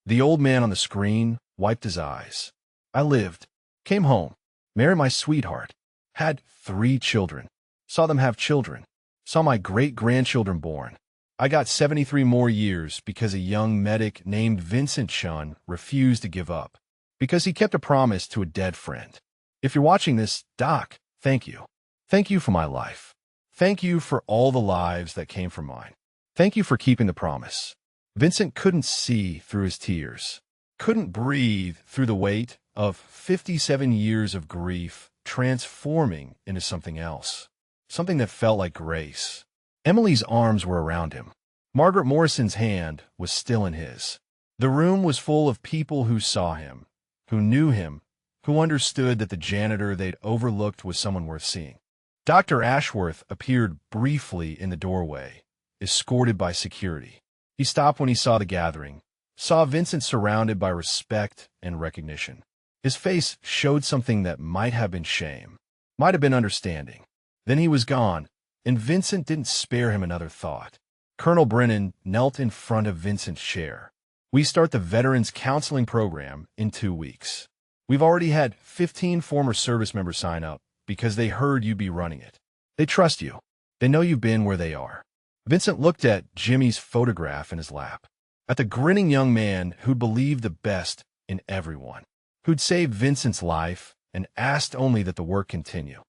The old man on the screen wiped his eyes. I lived, came home, married my sweetheart, had 3 children, saw them have children, saw my great-grandchildren born. I got 73 more years because a young medic named Vincent Chen refused to give up, because he kept a promise to a dead friend. If you're watching this, Doc, thank you. Thank you for my life. Thank you for all the lives that came from mine. Thank you for keeping the promise. Vincent couldn't see through his tears, couldn't breathe through the weight of 57 years of grief transforming into something else, something that felt like grace. Emily's arms were around him. Margaret Morrison's hand was still in his. The room was full of people who saw him, who knew him, who understood that the janitor they'd overlooked was someone worth seeing. Dr. Ashworth appeared briefly in the doorway, escorted by security. He stopped when he saw the gathering, saw Vincent surrounded by respect and recognition. His face showed something that might have been shame, might have been understanding. Then he was gone, and Vincent didn't spare him another thought. Colonel Brennan knelt in front of Vincent's chair. We start the Veterans Counseling Program in 2 weeks. We've already had 15 former service members sign up because they heard you'd be running it. They trust you. They know you've been where they are. Vincent looked at Jimmy's photograph in his lap, at the grinning young man who'd believed the best in everyone, who'd saved Vincent's life and asked only that the work continue.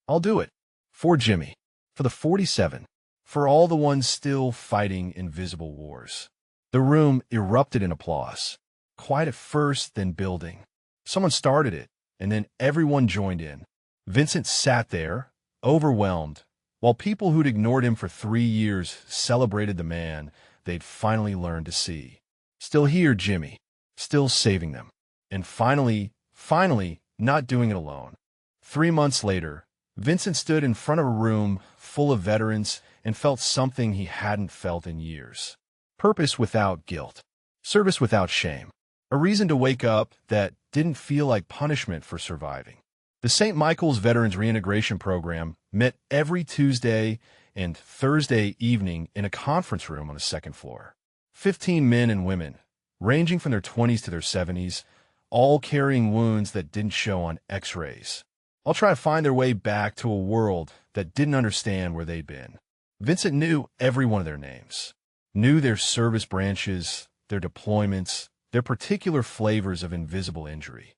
I'll do it. For Jimmy. For the 47. For all the ones still fighting invisible wars. The room erupted in applause. Quiet at first, then building. Someone started it, and then everyone joined in. Vincent sat there, overwhelmed, while people who'd ignored him for 3 years celebrated the man they'd finally learned to see. Still here, Jimmy. Still saving them. And finally, not doing it alone. 3 months later, Vincent stood in front of a room full of veterans and felt something he hadn't felt in years. Purpose without guilt. Service without shame. A reason to wake up that didn't feel like punishment for surviving. The St. Michael's Veterans Reintegration Program met every Tuesday and Thursday evening in a conference room on the second floor. 15 men and women, ranging from their 20s to their 70s, all carrying wounds that didn't show on x-rays. All try to find their way back to a world that didn't understand where they'd been. Vincent knew every one of their names, knew their service branches, their deployments, their particular flavors of invisible injury.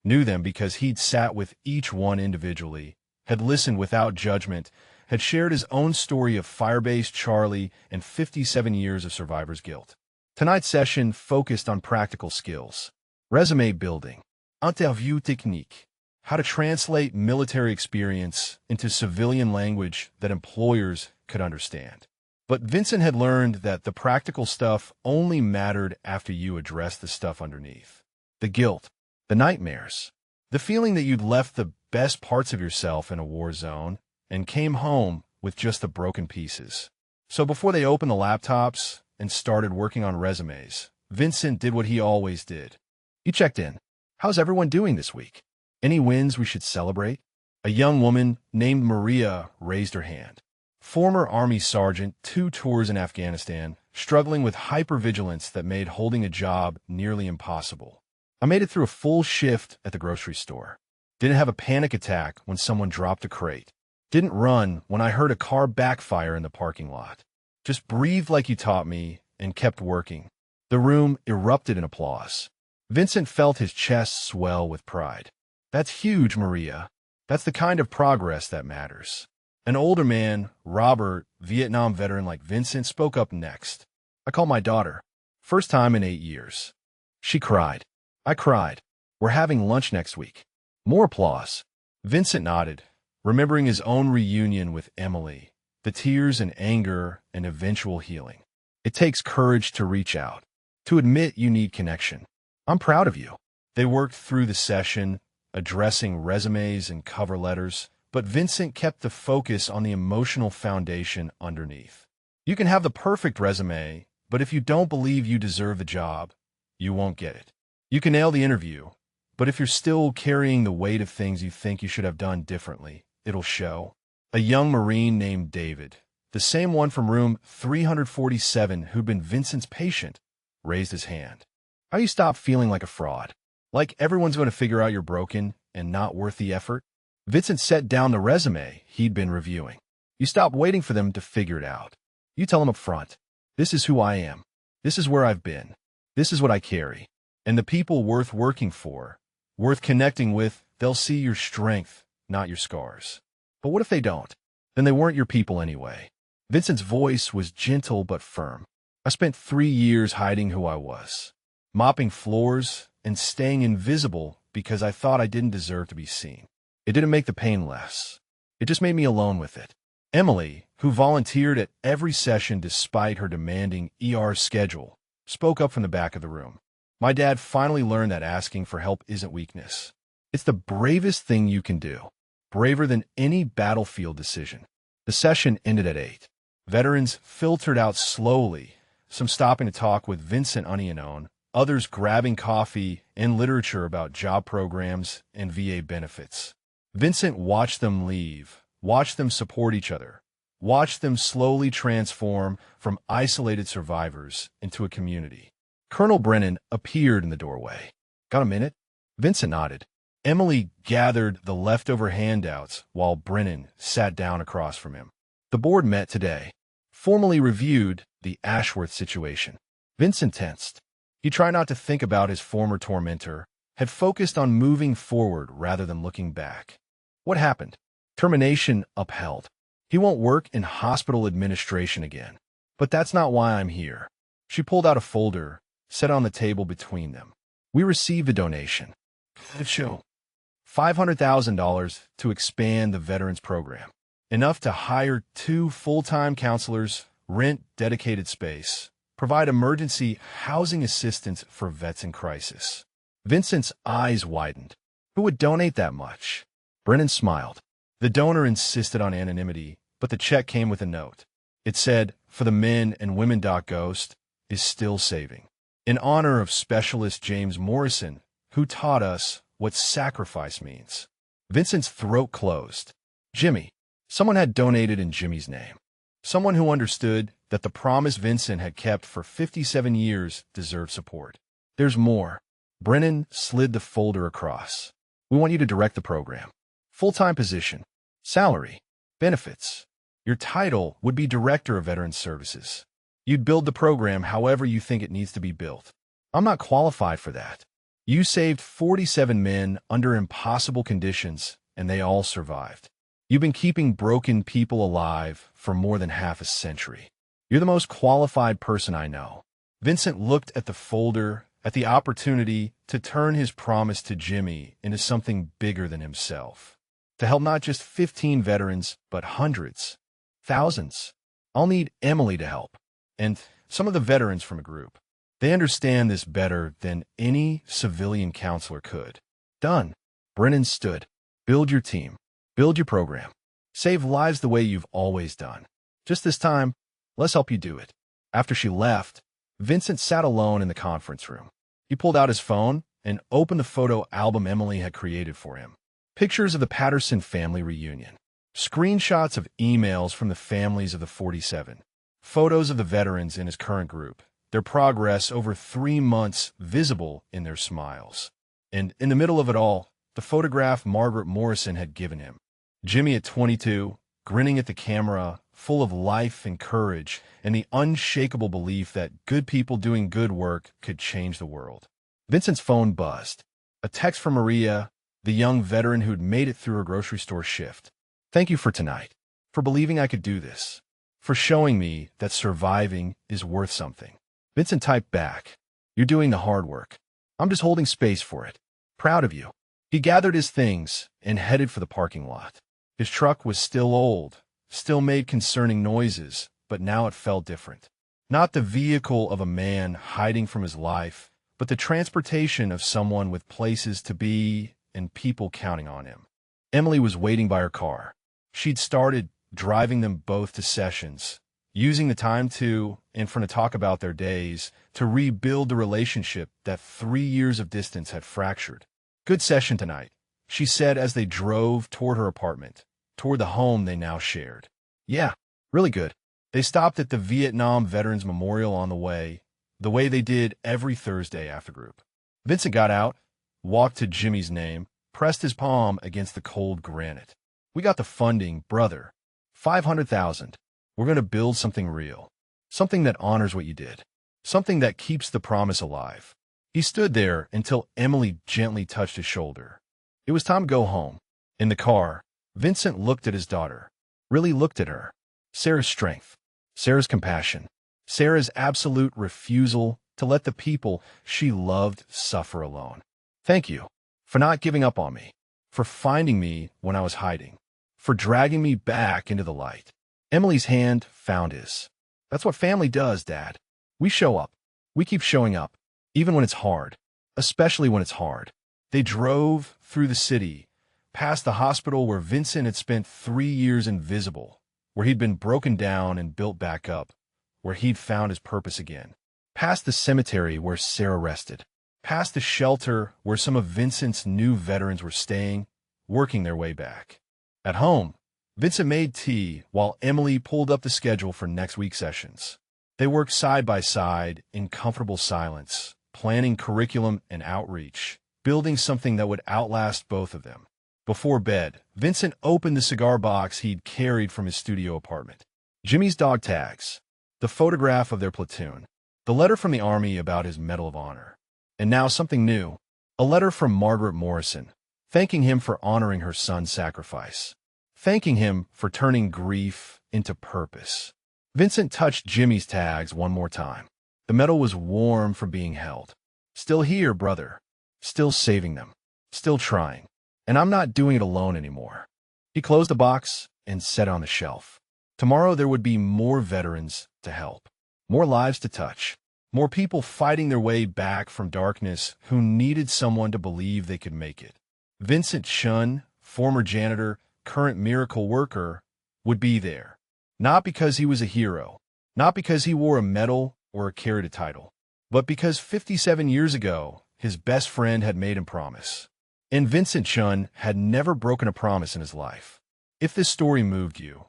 Knew them because he'd sat with each one individually, had listened without judgment, had shared his own story of Firebase Charlie and 57 years of survivor's guilt. Tonight's session focused on practical skills, resume building, interview technique, how to translate military experience into civilian language that employers could understand. But Vincent had learned that the practical stuff only mattered after you addressed the stuff underneath. The guilt, the nightmares, the feeling that you'd left the best parts of yourself in a war zone and came home with just the broken pieces. So before they opened the laptops and started working on resumes, Vincent did what he always did. He checked in. How's everyone doing this week? Any wins we should celebrate? A young woman named Maria raised her hand. Former Army sergeant, 2 tours in Afghanistan, struggling with hypervigilance that made holding a job nearly impossible. I made it through a full shift at the grocery store. Didn't have a panic attack when someone dropped a crate. Didn't run when I heard a car backfire in the parking lot. Just breathed like you taught me and kept working. The room erupted in applause. Vincent felt his chest swell with pride. That's huge, Maria. That's the kind of progress that matters. An older man, Robert, Vietnam veteran like Vincent, spoke up next. I called my daughter. First time in 8 years. She cried. I cried. We're having lunch next week. More applause. Vincent nodded, remembering his own reunion with Emily, the tears and anger and eventual healing. It takes courage to reach out, to admit you need connection. I'm proud of you. They worked through the session, addressing resumes and cover letters, but Vincent kept the focus on the emotional foundation underneath. You can have the perfect resume, but if you don't believe you deserve the job, you won't get it. You can nail the interview, but if you're still carrying the weight of things you think you should have done differently, it'll show. A young Marine named David, the same one from room 347 who'd been Vincent's patient, raised his hand. How you stop feeling like a fraud? Like everyone's going to figure out you're broken and not worth the effort? Vincent set down the resume he'd been reviewing. You stop waiting for them to figure it out. You tell them up front, this is who I am. This is where I've been. This is what I carry. And the people worth working for, worth connecting with, they'll see your strength, not your scars. But what if they don't? Then they weren't your people anyway. Vincent's voice was gentle but firm. I spent 3 years hiding who I was, mopping floors and staying invisible because I thought I didn't deserve to be seen. It didn't make the pain less. It just made me alone with it. Emily, who volunteered at every session despite her demanding schedule, spoke up from the back of the room. My dad finally learned that asking for help isn't weakness. It's the bravest thing you can do, braver than any battlefield decision. The session ended at 8. Veterans filtered out slowly, some stopping to talk with Vincent unknown, others grabbing coffee and literature about job programs and VA benefits. Vincent watched them leave, watched them support each other, watched them slowly transform from isolated survivors into a community. Colonel Brennan appeared in the doorway. "Got a minute?" Vincent nodded. Emily gathered the leftover handouts while Brennan sat down across from him. The board met today, formally reviewed the Ashworth situation. Vincent tensed. He tried not to think about his former tormentor, had focused on moving forward rather than looking back. What happened? Termination upheld. He won't work in hospital administration again. But that's not why I'm here. She pulled out a folder, set on the table between them. We received a donation. $500,000 to expand the veterans program. Enough to hire 2 full-time counselors, rent dedicated space, provide emergency housing assistance for vets in crisis. Vincent's eyes widened. Who would donate that much? Brennan smiled. The donor insisted on anonymity, but the check came with a note. It said, "For the men and women Ghost is still saving." In honor of Specialist James Morrison, who taught us what sacrifice means. Vincent's throat closed. Jimmy. Someone had donated in Jimmy's name. Someone who understood that the promise Vincent had kept for 57 years deserved support. There's more. Brennan slid the folder across. We want you to direct the program. Full-time position. Salary. Benefits. Your title would be Director of Veterans Services. You'd build the program however you think it needs to be built. I'm not qualified for that. You saved 47 men under impossible conditions, and they all survived. You've been keeping broken people alive for more than half a century. You're the most qualified person I know. Vincent looked at the folder, at the opportunity to turn his promise to Jimmy into something bigger than himself. To help not just 15 veterans, but hundreds, thousands. I'll need Emily to help, and some of the veterans from a group. They understand this better than any civilian counselor could. Done. Brennan stood. Build your team. Build your program. Save lives the way you've always done. Just this time, let's help you do it. After she left, Vincent sat alone in the conference room. He pulled out his phone and opened the photo album Emily had created for him. Pictures of the Patterson family reunion. Screenshots of emails from the families of the 47. Photos of the veterans in his current group. Their progress over 3 months visible in their smiles. And in the middle of it all, the photograph Margaret Morrison had given him. Jimmy at 22, grinning at the camera, full of life and courage, and the unshakable belief that good people doing good work could change the world. Vincent's phone buzzed. A text from Maria, the young veteran who'd made it through her grocery store shift. "Thank you for tonight, for believing I could do this, for showing me that surviving is worth something." Vincent typed back, "You're doing the hard work. I'm just holding space for it. Proud of you." He gathered his things and headed for the parking lot. His truck was still old, still made concerning noises, but now it felt different. Not the vehicle of a man hiding from his life, but the transportation of someone with places to be and people counting on him. Emily was waiting by her car. She'd started driving them both to sessions, using the time to, in front to talk about their days, to rebuild the relationship that 3 years of distance had fractured. "Good session tonight," she said as they drove toward her apartment, toward the home they now shared. "Yeah, really good." They stopped at the Vietnam Veterans Memorial on the way they did every Thursday after group. Vincent got out, walked to Jimmy's name, pressed his palm against the cold granite. "We got the funding, brother. 500,000. We're going to build something real. Something that honors what you did. Something that keeps the promise alive." He stood there until Emily gently touched his shoulder. It was time to go home. In the car, Vincent looked at his daughter. Really looked at her. Sarah's strength, Sarah's compassion, Sarah's absolute refusal to let the people she loved suffer alone. Thank you for not giving up on me, for finding me when I was hiding, for dragging me back into the light. Emily's hand found his. That's what family does, Dad. We show up. We keep showing up, even when it's hard, especially when it's hard. They drove through the city, past the hospital where Vincent had spent 3 years invisible, where he'd been broken down and built back up, where he'd found his purpose again. Past the cemetery where Sarah rested, past the shelter where some of Vincent's new veterans were staying, working their way back. At home, Vincent made tea while Emily pulled up the schedule for next week's sessions. They worked side by side in comfortable silence, planning curriculum and outreach, building something that would outlast both of them. Before bed, Vincent opened the cigar box he'd carried from his studio apartment. Jimmy's dog tags, the photograph of their platoon, the letter from the Army about his Medal of Honor. And now something new, a letter from Margaret Morrison, thanking him for honoring her son's sacrifice, thanking him for turning grief into purpose. Vincent touched Jimmy's tags one more time. The metal was warm from being held. Still here, brother. Still saving them. Still trying. And I'm not doing it alone anymore. He closed the box and set it on the shelf. Tomorrow there would be more veterans to help, more lives to touch, more people fighting their way back from darkness who needed someone to believe they could make it. Vincent Shun, former janitor, current miracle worker, would be there. Not because he was a hero, not because he wore a medal or carried a title, but because 57 years ago, his best friend had made him promise. And Vincent Shun had never broken a promise in his life. If this story moved you,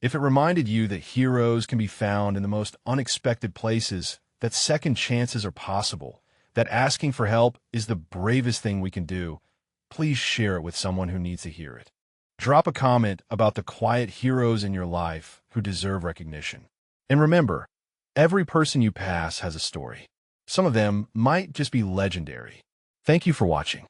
if it reminded you that heroes can be found in the most unexpected places, that second chances are possible, that asking for help is the bravest thing we can do, please share it with someone who needs to hear it. Drop a comment about the quiet heroes in your life who deserve recognition. And remember, every person you pass has a story. Some of them might just be legendary. Thank you for watching.